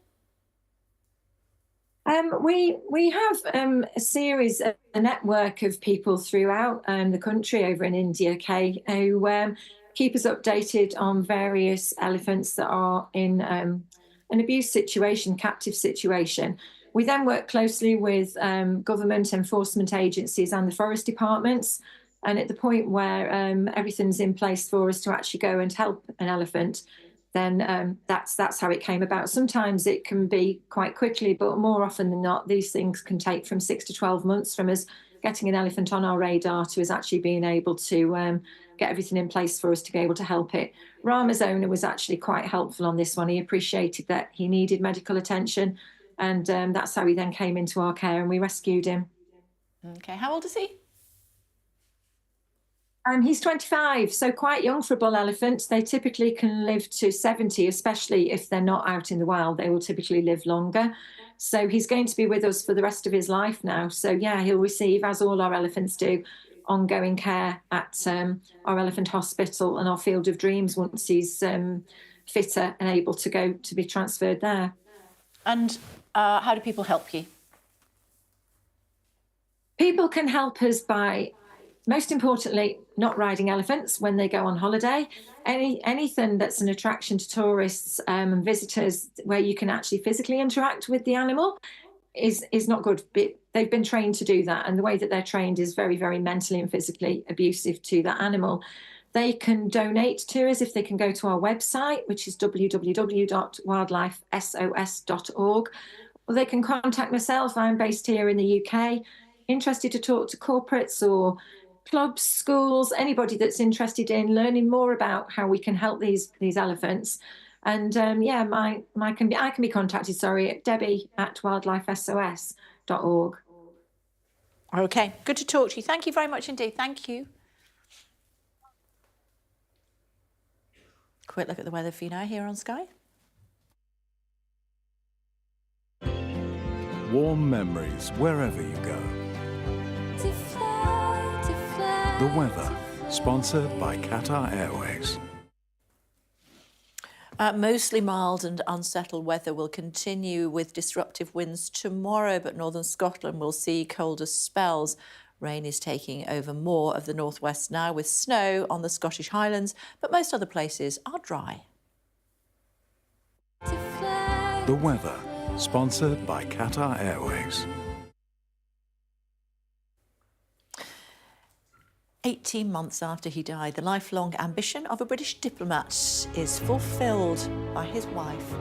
We have a series, a network of people throughout the country over in India, Kay, who keep us updated on various elephants that are in an abuse situation, captive situation. We then work closely with government enforcement agencies and the forest departments. And at the point where everything's in place for us to actually go and help an elephant, then that's how it came about. Sometimes it can be quite quickly, but more often than not, these things can take from 6 to 12 months from us getting an elephant on our radar to us actually being able to get everything in place for us to be able to help it. Rama's owner was actually quite helpful on this one. He appreciated that he needed medical attention, and that's how he then came into our care and we rescued him. Okay, how old is he? He's 25, so quite young for a bull elephant. They typically can live to 70, especially if they're not out in the wild. They will typically live longer. So he's going to be with us for the rest of his life now. So yeah, he'll receive, as all our elephants do, ongoing care at our elephant hospital and our Field of Dreams once he's fitter and able to go to be transferred there. And how do people help you? People can help us by, most importantly, not riding elephants when they go on holiday. Anything that's an attraction to tourists and visitors where you can actually physically interact with the animal is not good. They've been trained to do that, and the way that they're trained is very, very mentally and physically abusive to that animal. They can donate to us if they can go to our website, which is www.wildlifesos.org. Or they can contact myself. I'm based here in the UK. Interested to talk to corporates or clubs, schools, anybody that's interested in learning more about how we can help these elephants. And yeah, I can be contacted, at debbie@wildlifesos.org. Okay, good to talk to you. Thank you very much indeed. Thank you. Quick look at the weather for you now here on Sky. Warm memories wherever you go. The weather, sponsored by Qatar Airways. Mostly mild and unsettled weather will continue with disruptive winds tomorrow, but northern Scotland will see colder spells. Rain is taking over more of the northwest now, with snow on the Scottish Highlands, but most other places are dry. The weather, sponsored by Qatar Airways. 18 months after he died, the lifelong ambition of a British diplomat is fulfilled by his wife.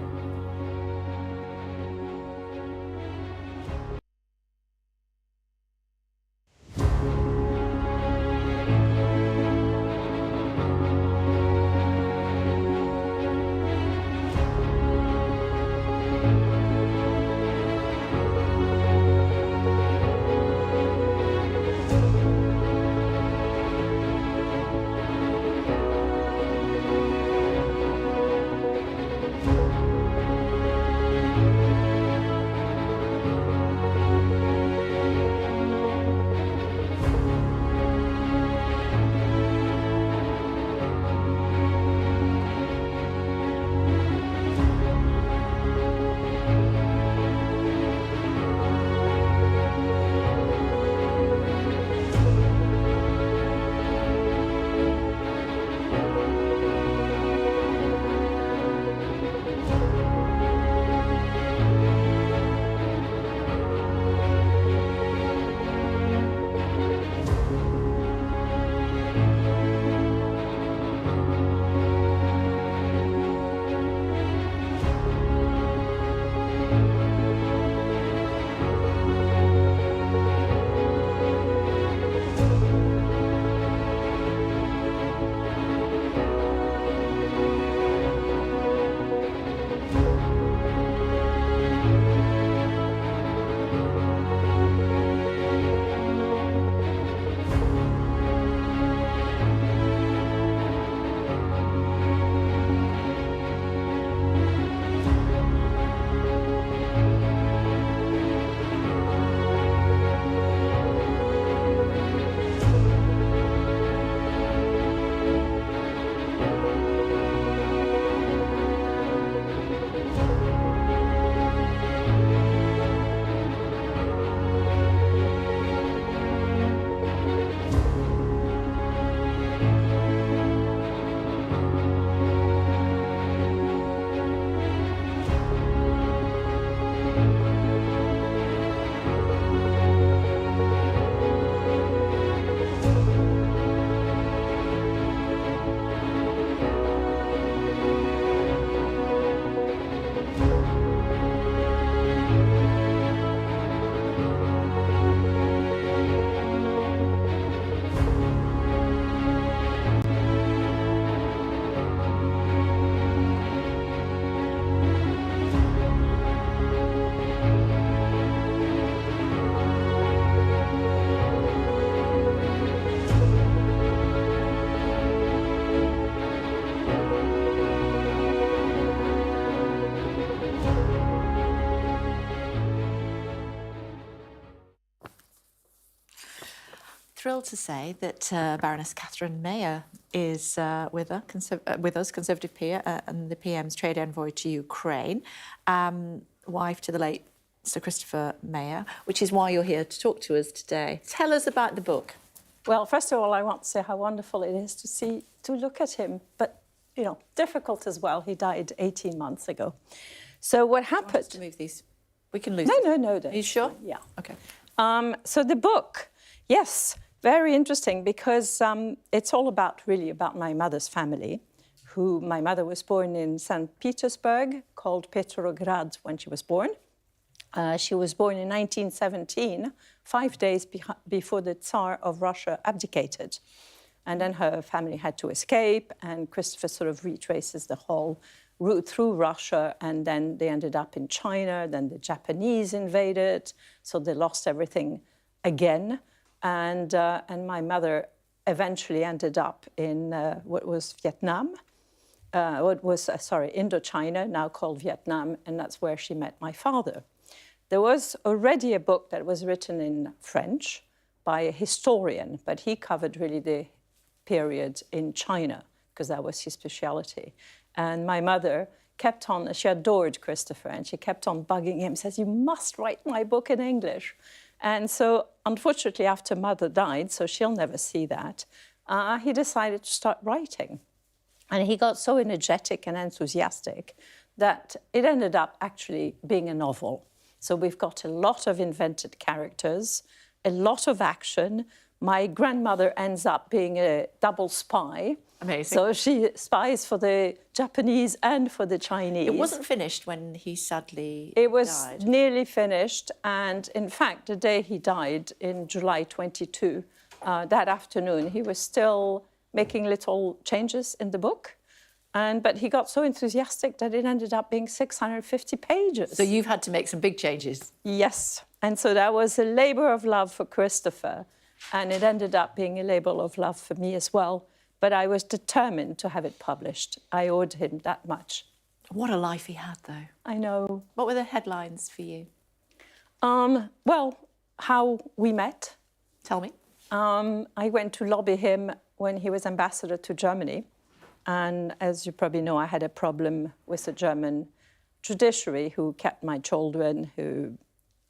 Thrilled to say that Baroness Catherine Mayer is with us, Conservative peer, and the PM's trade envoy to Ukraine, wife to the late Sir Christopher Mayer, which is why you're here to talk to us today. Tell us about the book. Well, first of all, I want to say how wonderful it is to look at him, but, you know, difficult as well. He died 18 months ago. So what happened... To move these. We can lose No. Are you sure? Yeah. Okay. So the book, yes, very interesting because it's all really about my mother's family, my mother was born in St. Petersburg, called Petrograd when she was born. She was born in 1917, 5 days before the Tsar of Russia abdicated. And then her family had to escape, and Christopher sort of retraces the whole route through Russia, and then they ended up in China, then the Japanese invaded, so they lost everything again. And my mother eventually ended up in what was Vietnam, Indochina, now called Vietnam, and that's where she met my father. There was already a book that was written in French by a historian, but he covered really the period in China, because that was his speciality. And my mother kept on, she adored Christopher, and she kept on bugging him, says, "You must write my book in English." And so, unfortunately, after Mother died, so she'll never see that, he decided to start writing. And he got so energetic and enthusiastic that it ended up actually being a novel. So we've got a lot of invented characters, a lot of action. My grandmother ends up being a double spy. Amazing. So she spies for the Japanese and for the Chinese. It wasn't finished when he sadly It was died. nearly finished. And in fact, the day he died in July 22, that afternoon, he was still making little changes in the book. But he got so enthusiastic that it ended up being 650 pages. So you've had to make some big changes. Yes. And so that was a labour of love for Christopher. And it ended up being a labour of love for me as well. But I was determined to have it published. I owed him that much. What a life he had, though. I know. What were the headlines for you? Well, how we met. Tell me. I went to lobby him when he was ambassador to Germany. And as you probably know, I had a problem with the German judiciary who kept my children, who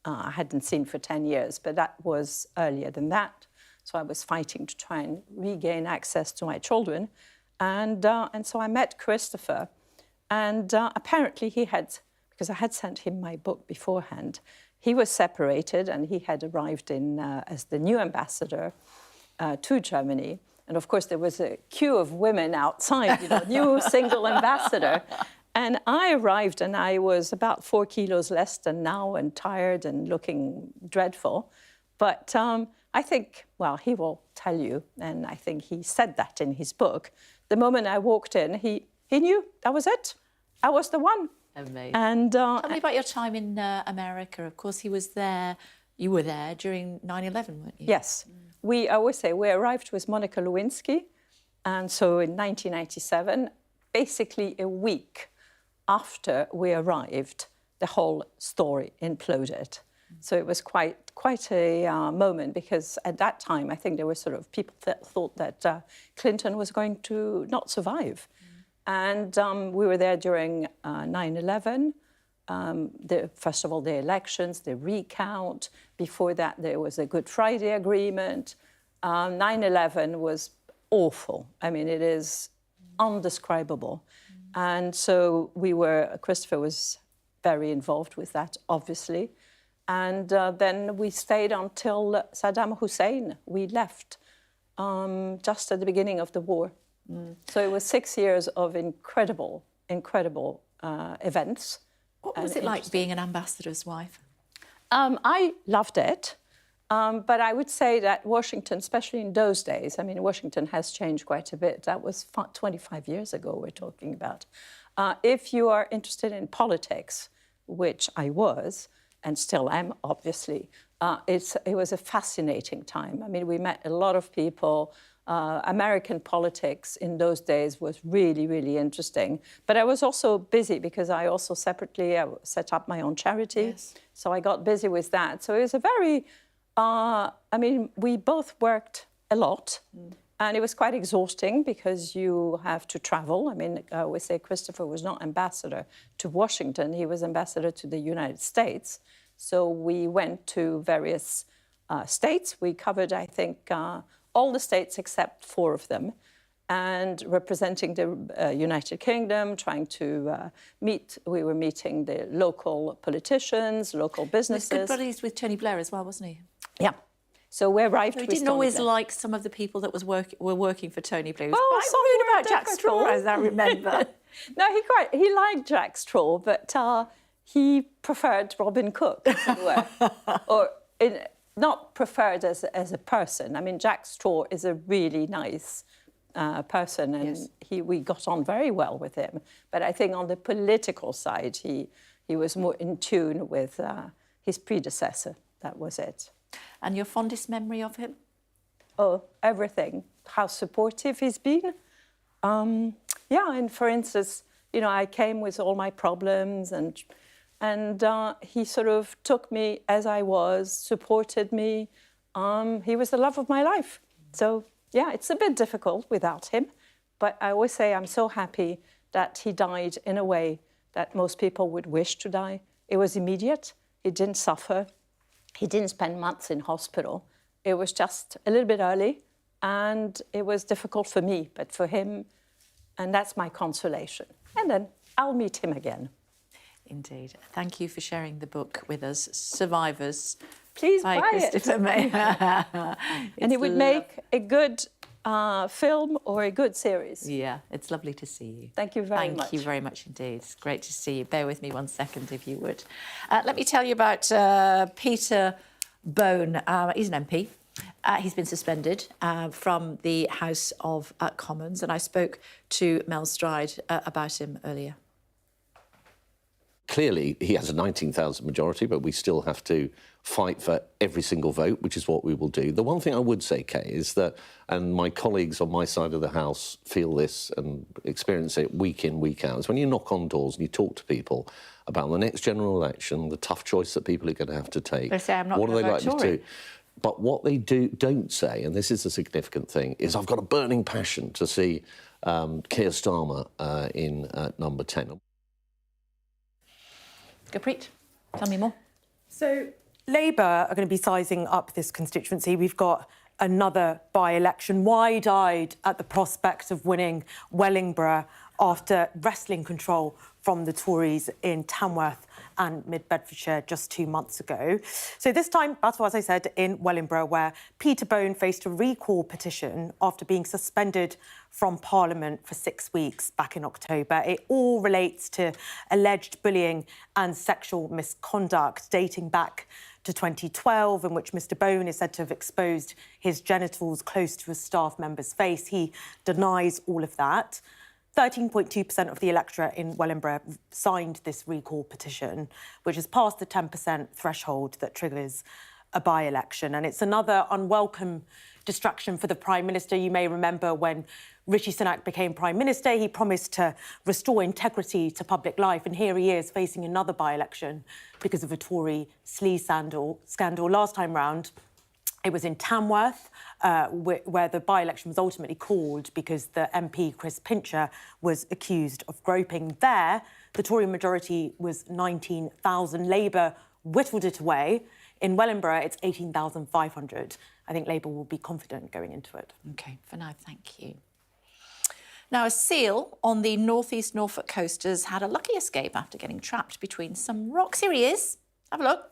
I hadn't seen for 10 years, but that was earlier than that. So I was fighting to try and regain access to my children. And so I met Christopher. And apparently he had, because I had sent him my book beforehand, he was separated and he had arrived as the new ambassador to Germany. And of course, there was a queue of women outside, new single ambassador. And I arrived and I was about 4 kilos less than now and tired and looking dreadful. But I think, well, he will tell you, and I think he said that in his book. The moment I walked in, he knew that was it. I was the one. Amazing. And tell me about your time in America. Of course, he was there. You were there during 9/11, weren't you? Yes. I always say we arrived with Monica Lewinsky. And so in 1997, basically a week after we arrived, the whole story imploded. So it was quite a moment, because at that time, I think there were sort of people that thought that Clinton was going to not survive. And we were there during 9/11. First of all, the elections, the recount. Before that, there was a Good Friday Agreement. 9/11 was awful. I mean, it is undescribable. And so Christopher was very involved with that, obviously. And then we stayed until Saddam Hussein. We left just at the beginning of the war. So it was 6 years of incredible events. What was it like being an ambassador's wife? I loved it. But I would say that Washington, especially in those days, I mean, Washington has changed quite a bit. That was 25 years ago we're talking about. If you are interested in politics, which I was, and still am, obviously, it was a fascinating time. I mean, we met a lot of people. American politics in those days was really, really interesting. But I was also busy because I also separately set up my own charity. Yes. So I got busy with that. So it was a very I mean, we both worked a lot, and it was quite exhausting because you have to travel. I mean, we say Christopher was not ambassador to Washington, he was ambassador to the United States. So we went to various states. We covered, I think, all the states except 4 of them, and representing the United Kingdom, trying to we were meeting the local politicians, local businesses. He was good buddies with Tony Blair as well, wasn't he? Yeah. So we arrived So he with didn't Tony always Blair. like some of the people that were working for Tony Blair. He was Well, quite some rude were about Jack Straw, difficult. as I remember. No, he liked Jack Straw, but he preferred Robin Cook, as it were. Or not preferred as a person. I mean, Jack Straw is a really nice person, and we got on very well with him. But I think on the political side, he was more in tune with his predecessor. That was it. And your fondest memory of him? Oh, everything. How supportive he's been. Yeah, and for instance, you know, I came with all my problems, and he sort of took me as I was, supported me. He was the love of my life. So, yeah, it's a bit difficult without him, but I always say I'm so happy that he died in a way that most people would wish to die. It was immediate. He didn't suffer. He didn't spend months in hospital. It was just a little bit early, and it was difficult for me, but for him, and that's my consolation. And then I'll meet him again. Indeed. Thank you for sharing the book with us, Survivors. Please by buy Christopher it. May. And it would make a good film or a good series. Yeah, it's lovely to see you. Thank you very much. Thank you very much indeed. It's great to see you. Bear with me 1 second, if you would. Let me tell you about Peter Bone. He's an MP. He's been suspended from the House of Commons, and I spoke to Mel Stride about him earlier. Clearly, he has a 19,000 majority, but we still have to fight for every single vote, which is what we will do. The one thing I would say, Kay, is that, and my colleagues on my side of the House feel this and experience it week in, week out, is when you knock on doors and you talk to people about the next general election, the tough choice that people are going to have to take. They say, I'm not what are they gonna likely vote to Tory. do? But what they don't say, and this is a significant thing, is I've got a burning passion to see Keir Starmer in number 10. Gurpreet, tell me more. So Labour are going to be sizing up this constituency. We've got another by-election, wide-eyed at the prospect of winning Wellingborough after wresting control from the Tories in Tamworth and Mid-Bedfordshire just 2 months ago. So this time, that's what, as I said, in Wellingborough, where Peter Bone faced a recall petition after being suspended from Parliament for 6 weeks back in October. It all relates to alleged bullying and sexual misconduct dating back to 2012, in which Mr Bone is said to have exposed his genitals close to a staff member's face. He denies all of that. 13.2% of the electorate in Wellingborough signed this recall petition, which has passed the 10% threshold that triggers a by-election. And it's another unwelcome distraction for the Prime Minister. You may remember when Rishi Sunak became Prime Minister, he promised to restore integrity to public life. And here he is facing another by-election because of a Tory sleaze scandal. Last time round, it was in Tamworth, where the by-election was ultimately called because the MP, Chris Pincher, was accused of groping. There, the Tory majority was 19,000. Labour whittled it away. In Wellingborough, it's 18,500. I think Labour will be confident going into it. OK, for now, thank you. Now, a seal on the northeast Norfolk coast has had a lucky escape after getting trapped between some rocks. Here he is. Have a look.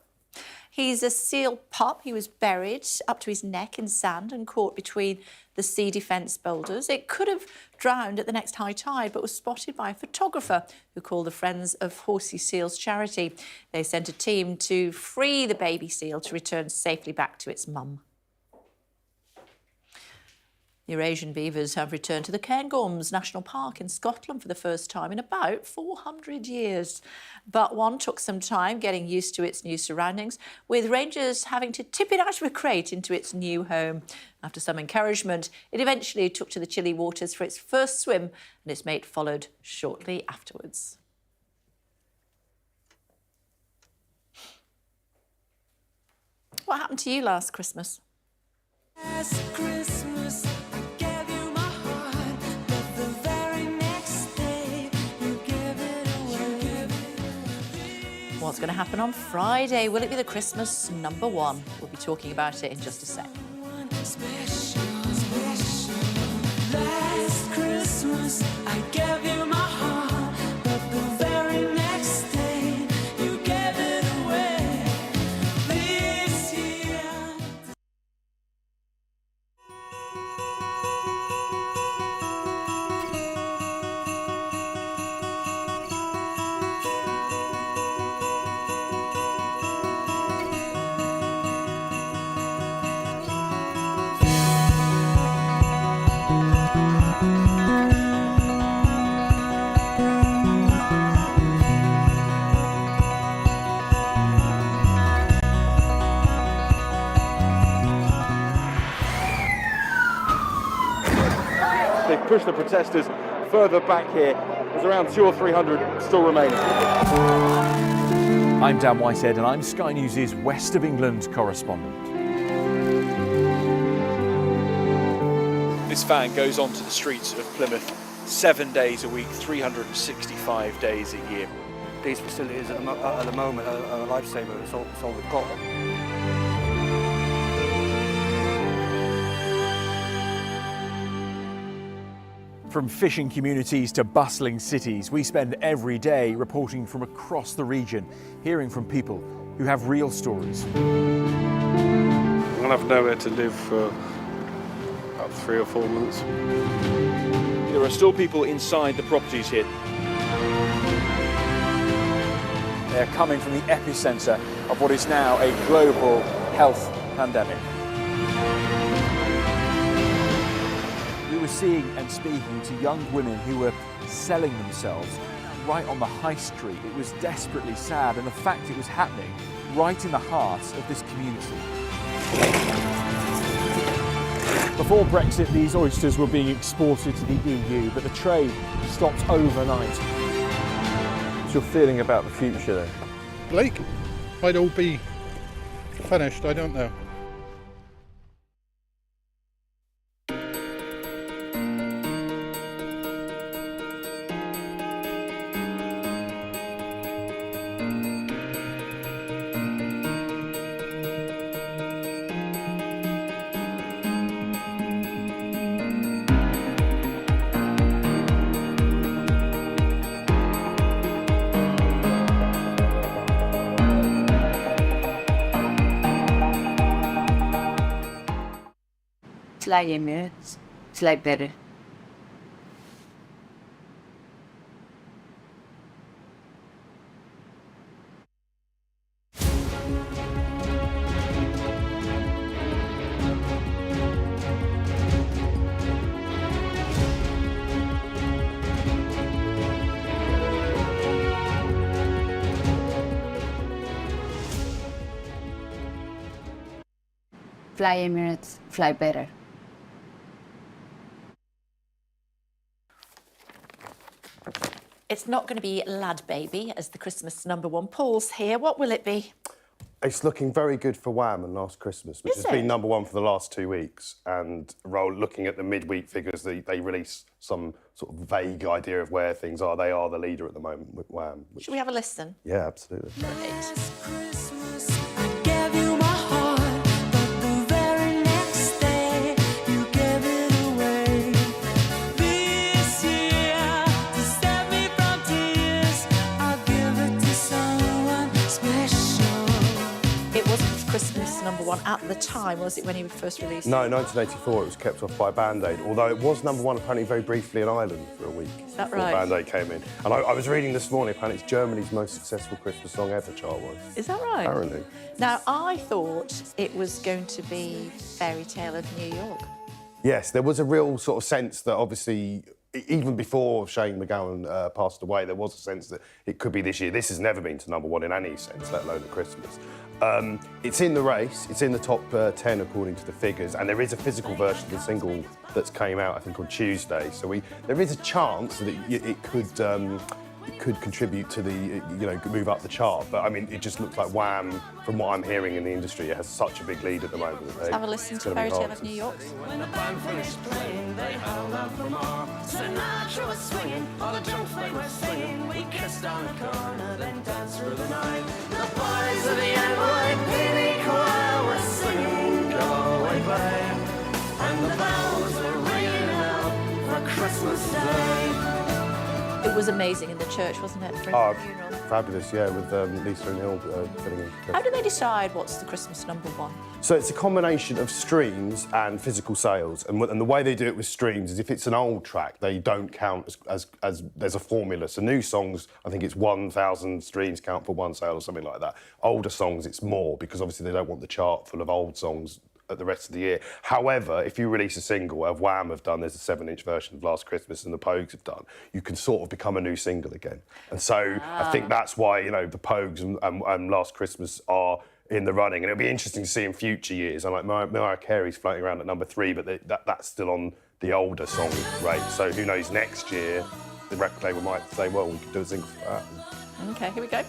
He's a seal pup. He was buried up to his neck in sand and caught between the sea defence boulders. It could have drowned at the next high tide, but was spotted by a photographer who called the Friends of Horsey Seals charity. They sent a team to free the baby seal to return safely back to its mum. Eurasian beavers have returned to the Cairngorms National Park in Scotland for the first time in about 400 years. But one took some time getting used to its new surroundings, with rangers having to tip it out of a crate into its new home. After some encouragement, it eventually took to the chilly waters for its first swim, and its mate followed shortly afterwards. what happened to you last Christmas? Last Christmas, I gave you my heart, but the very next day, you gave it away. What's going to happen on Friday? Will it be the Christmas #1? We'll be talking about it in just a sec. Last Christmas, I gave you my heart, but the very next day, you gave it away. This year. They've pushed the protesters further back here. There's around 200 or 300 still remaining. I'm Dan Whitehead and I'm Sky News' West of England correspondent. This van goes onto the streets of Plymouth 7 days a week, 365 days a year. These facilities at the moment are a lifesaver. It's all we've got. From fishing communities to bustling cities, we spend every day reporting from across the region, hearing from people who have real stories. I'm gonna have nowhere to live for about 3 or 4 months. There are still people inside the properties here. They're coming from the epicentre of what is now a global health pandemic. We were seeing and speaking to young women who were selling themselves right on the high street. It was desperately sad, and the fact it was happening right in the heart of this community. Before Brexit, these oysters were being exported to the EU, but the trade stopped overnight. What's your feeling about the future then? Blake, might all be finished, I don't know. It's like better. Fly Emirates, fly better. It's not going to be Lad Baby as the Christmas #1. Paul's here. What will it be? It's looking very good for Wham and Last Christmas, which has been #1 for the last 2 weeks. And looking at the midweek figures, they release some sort of vague idea of where things are. They are the leader at the moment with Wham. Should we have a listen? Yeah, absolutely. Christmas #1 at the time, was it, when he was first released? No, 1984, it was kept off by Band Aid, although it was #1 apparently very briefly in Ireland for a week. Is that right? Band Aid came in. And I was reading this morning, apparently it's Germany's most successful Christmas song ever, chart-wise. Is that right? Apparently. Now, I thought it was going to be Fairy Tale of New York. Yes, there was a real sort of sense that obviously, even before Shane MacGowan passed away, there was a sense that it could be this year. This has never been to #1 in any sense, let alone at Christmas. It's in the race, it's in the top 10 according to the figures, and there is a physical version of the single that's came out, I think, on Tuesday. So there is a chance that it could could contribute to the, move up the chart. But I mean, it just looks like Wham, from what I'm hearing in the industry, it has such a big lead at the moment. Let's have a listen to Fairy Tale of New York. When the band finished playing, they held out for more. Sinatra was swinging, all the junk they were singing. We kissed on the corner, then danced through the night. The boys of the NYPD choir were singing, Go Away Babe. And the bells were ringing out for Christmas Day. It was amazing in the church, wasn't it? For Oh, the funeral. fabulous, yeah, with Lisa and Hill filling in. How do they decide what's the Christmas #1? So it's a combination of streams and physical sales, and the way they do it with streams is if it's an old track, they don't count as there's a formula. So new songs, I think it's 1,000 streams count for one sale or something like that. Older songs, it's more because obviously they don't want the chart full of old songs at the rest of the year. However, if you release a single, as Wham have done, there's a 7-inch version of Last Christmas and the Pogues have done, you can sort of become a new single again. And so I think that's why, the Pogues and Last Christmas are in the running. And it'll be interesting to see in future years. And like Mariah Carey's floating around at #3, but that's still on the older song rate. So who knows, next year, the record label might say, well, we could do a single for that. OK, here we go.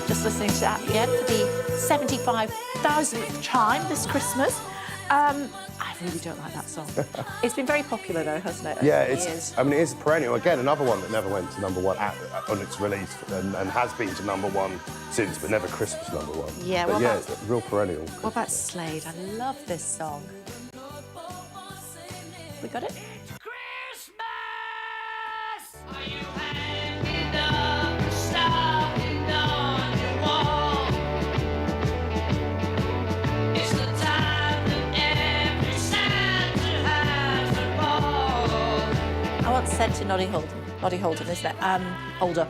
Listening to that again for the 75,000th time this Christmas. I really don't like that song. It's been very popular though, hasn't it? Yeah, it is perennial. Again, another one that never went to #1 on its release and has been to #1 since, but never Christmas #1. Yeah, but it's a real perennial. What about Slade? I love this song. We got it? I once said to Noddy Holden, isn't it? Older.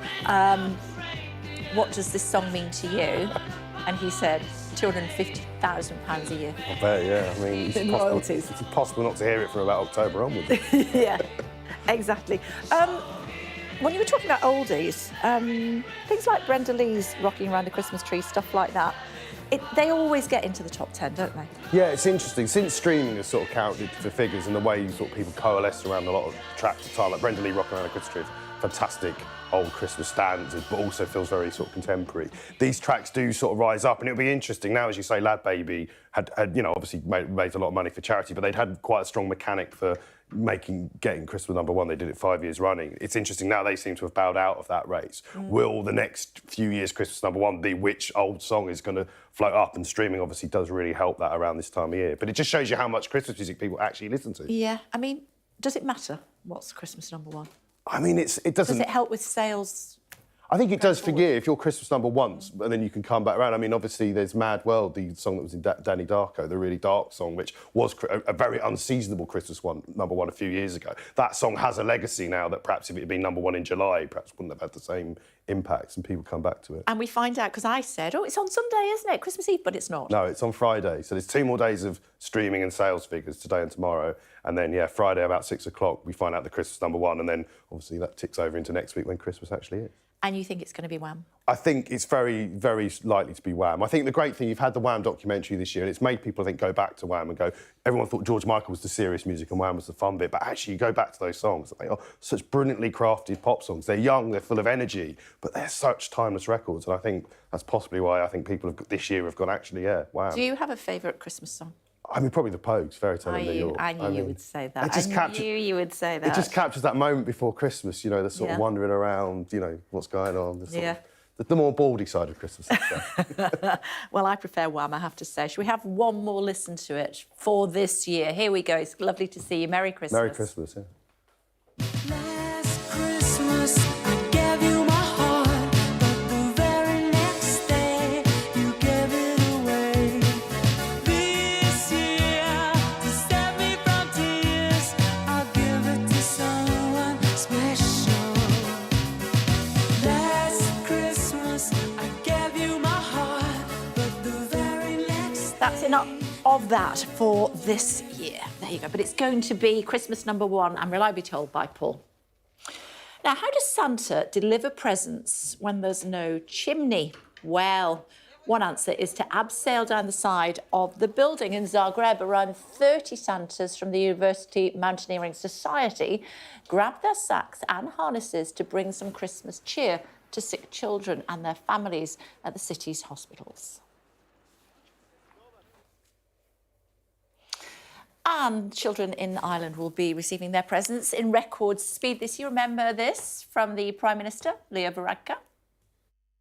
What does this song mean to you? And he said, £250,000 a year. I bet, yeah. I mean, it's impossible not to hear it from about October onwards. Yeah, exactly. When you were talking about oldies, things like Brenda Lee's Rocking Around the Christmas Tree, stuff like that, they always get into the top 10, don't they? Yeah, it's interesting. Since streaming has sort of counted for figures and the way sort of people coalesce around a lot of tracks at the time, like Brenda Lee Rocking Around the Christmas Tree, fantastic old Christmas standard, but also feels very sort of contemporary. These tracks do sort of rise up, and it'll be interesting now, as you say, Lad Baby had obviously made a lot of money for charity, but they'd had quite a strong mechanic for getting Christmas #1. They did it 5 years running. It's interesting now they seem to have bowed out of that race. Will the next few years Christmas #1 be which old song is going to float up? And streaming obviously does really help that around this time of year. But it just shows you how much Christmas music people actually listen to. Yeah, I mean, does it matter what's Christmas #1? I mean, it doesn't... Does it help with sales? I think it does for you, if you're Christmas #1, and then you can come back around. I mean, obviously, there's Mad World, the song that was in Danny Darko, the really dark song, which was a very unseasonable Christmas #1 a few years ago. That song has a legacy now that perhaps if it had been #1 in July, perhaps wouldn't have had the same impacts, and people come back to it. And we find out, because I said, it's on Sunday, isn't it? Christmas Eve, but it's not. No, it's on Friday. So there's 2 more days of streaming and sales figures, today and tomorrow. And then, yeah, Friday about 6 o'clock, we find out the Christmas #1, and then obviously that ticks over into next week when Christmas actually is. And you think it's going to be Wham? I think it's very, very likely to be Wham. I think the great thing, you've had the Wham documentary this year, and it's made people, I think, go back to Wham and go, everyone thought George Michael was the serious music and Wham was the fun bit, but actually you go back to those songs, they are such brilliantly crafted pop songs. They're young, they're full of energy, but they're such timeless records, and I think that's possibly why I think people this year have gone, actually, yeah, Wham. Do you have a favourite Christmas song? I mean, probably the Pogues, Fairy Tale of New York. I knew you would say that. I knew you would say that. It just captures that moment before Christmas, the sort of wandering around, what's going on. The more baldy side of Christmas. Well, I prefer Wham, I have to say. Should we have one more listen to it for this year? Here we go. It's lovely to see you. Merry Christmas. Merry Christmas, yeah. Last Christmas, I gave you my heart, but the very next day, you gave it away. This year, to save me from tears, I'll give it to someone special. Last Christmas, I gave you my heart, but the very next That's enough of that for this year. There you go. But it's going to be Christmas #1, I'm reliably told by Paul. Now, how does Santa deliver presents when there's no chimney? Well, One answer is to abseil down the side of the building. In Zagreb, around 30 Santas from the University Mountaineering Society grabbed their sacks and harnesses to bring some Christmas cheer to sick children and their families at the city's hospitals. And children in Ireland will be receiving their presents in record speed this year. Remember this from the Prime Minister, Leo Varadkar.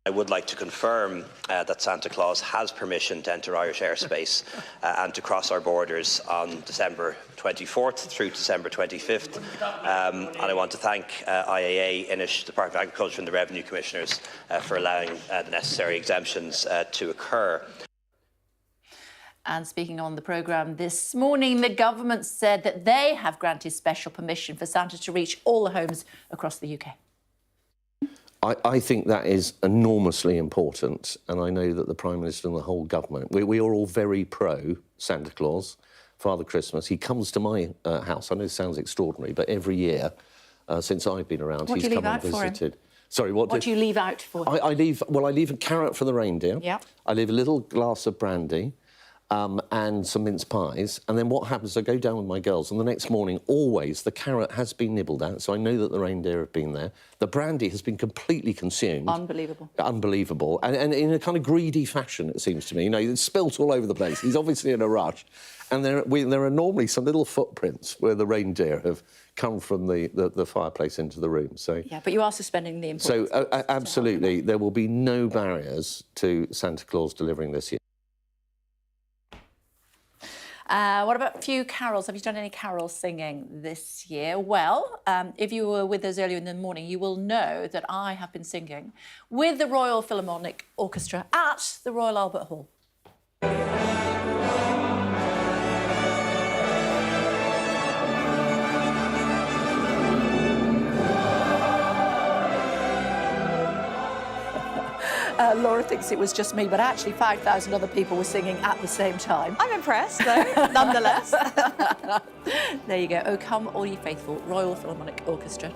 I would like to confirm that Santa Claus has permission to enter Irish airspace and to cross our borders on December 24th through December 25th. And I want to thank IAA, Inish, Department of Agriculture and the Revenue Commissioners for allowing the necessary exemptions to occur. And speaking on the programme this morning, the government said that they have granted special permission for Santa to reach all the homes across the UK. I think that is enormously important, and I know that the Prime Minister and the whole government, we are all very pro Santa Claus, Father Christmas. He comes to my house. I know this sounds extraordinary, but every year since I've been around, he's come and visited. Sorry, what do you leave out for him? I leave a carrot for the reindeer. Yeah. I leave a little glass of brandy. And some mince pies, and then what happens, I go down with my girls, and the next morning, always, the carrot has been nibbled out, so I know that the reindeer have been there. The brandy has been completely consumed. Unbelievable. Unbelievable. And in a kind of greedy fashion, it seems to me. You know, it's spilt all over the place. He's obviously in a rush. And there are normally some little footprints where the reindeer have come from the fireplace into the room. So yeah, but you are suspending the imports. So, absolutely, there will be no barriers to Santa Claus delivering this year. What about a few carols? Have you done any carol singing this year? Well, if you were with us earlier in the morning, you will know that I have been singing with the Royal Philharmonic Orchestra at the Royal Albert Hall. Laura thinks it was just me, but actually 5,000 other people were singing at the same time. I'm impressed, though, nonetheless. There you go. Oh, come all ye faithful, Royal Philharmonic Orchestra.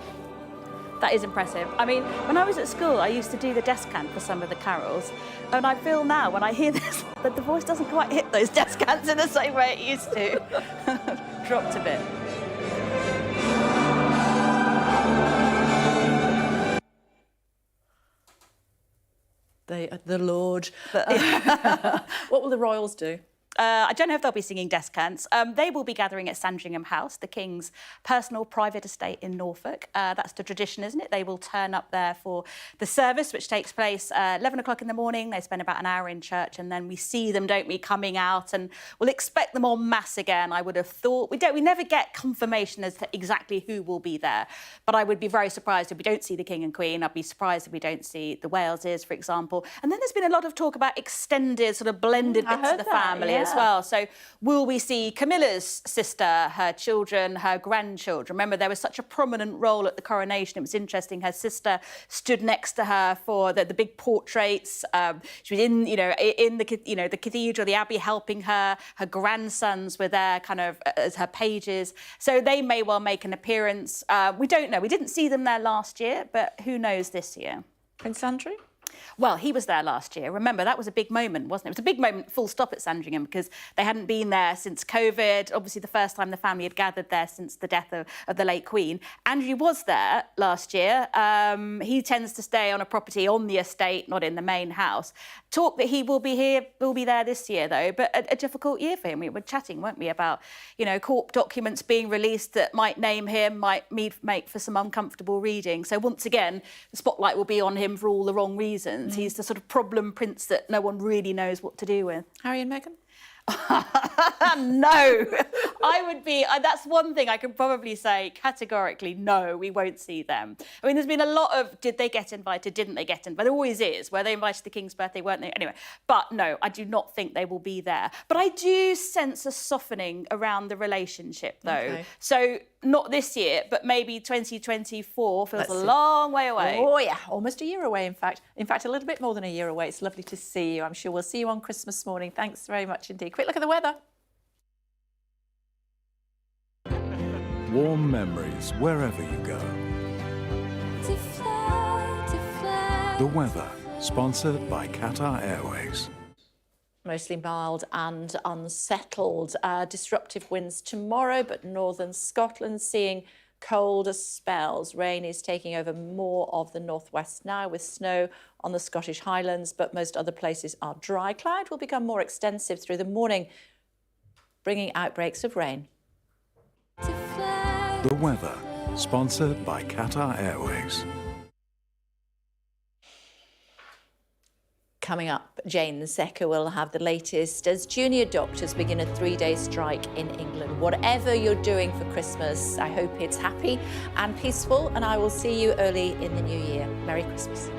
That is impressive. I mean, when I was at school, I used to do the descant for some of the carols, and I feel now, when I hear this, that the voice doesn't quite hit those descants in the same way it used to. Dropped a bit. The Lord. What will the royals do? I don't know if they'll be singing descants. They will be gathering at Sandringham House, the King's personal private estate in Norfolk. That's the tradition, isn't it? They will turn up there for the service, which takes place 11 o'clock in the morning. They spend about an hour in church, and then we see them, don't we, coming out, and we'll expect them en masse again, I would have thought. We never get confirmation as to exactly who will be there, but I would be very surprised if we don't see the King and Queen. I'd be surprised if we don't see the Waleses, for example. And then there's been a lot of talk about extended, sort of blended bits of the family as well. So will we see Camilla's sister, her children, her grandchildren? Remember, there was such a prominent role at the coronation. It was interesting. Her sister stood next to her for the big portraits. She was in the cathedral, the abbey, helping her. Her grandsons were there, kind of as her pages. So they may well make an appearance. We don't know. We didn't see them there last year, but who knows this year? Prince Andrew? Well, he was there last year. Remember, that was a big moment, wasn't it? It was a big moment, full stop, at Sandringham, because they hadn't been there since COVID. Obviously, the first time the family had gathered there since the death of the late Queen. Andrew was there last year. He tends to stay on a property on the estate, not in the main house. Talk that he will be there this year, though, but a difficult year for him. We were chatting, weren't we, about, court documents being released that might name him, might make for some uncomfortable reading. So once again, the spotlight will be on him for all the wrong reasons. He's the sort of problem prince that no one really knows what to do with. Harry and Meghan? No, that's one thing I can probably say categorically, no, we won't see them. I mean, there's been a lot of, did they get invited, didn't they get invited? There always is. Were they invited to the King's birthday, weren't they? Anyway, but no, I do not think they will be there. But I do sense a softening around the relationship, though. Okay. So not this year, but maybe 2024 feels a long way away. Oh, yeah, almost a year away, in fact. In fact, a little bit more than a year away. It's lovely to see you. I'm sure we'll see you on Christmas morning. Thanks very much indeed. Quick look at the weather. Warm memories wherever you go. The weather, sponsored by Qatar Airways. Mostly mild and unsettled. Disruptive winds tomorrow, but northern Scotland seeing colder spells. Rain is taking over more of the northwest now, with snow on the Scottish Highlands, but most other places are dry. Cloud will become more extensive through the morning, bringing outbreaks of rain. The weather, sponsored by Qatar Airways. Coming up, Jane Secker will have the latest as junior doctors begin a 3-day strike in England. Whatever you're doing for Christmas, I hope it's happy and peaceful, and I will see you early in the new year. Merry Christmas.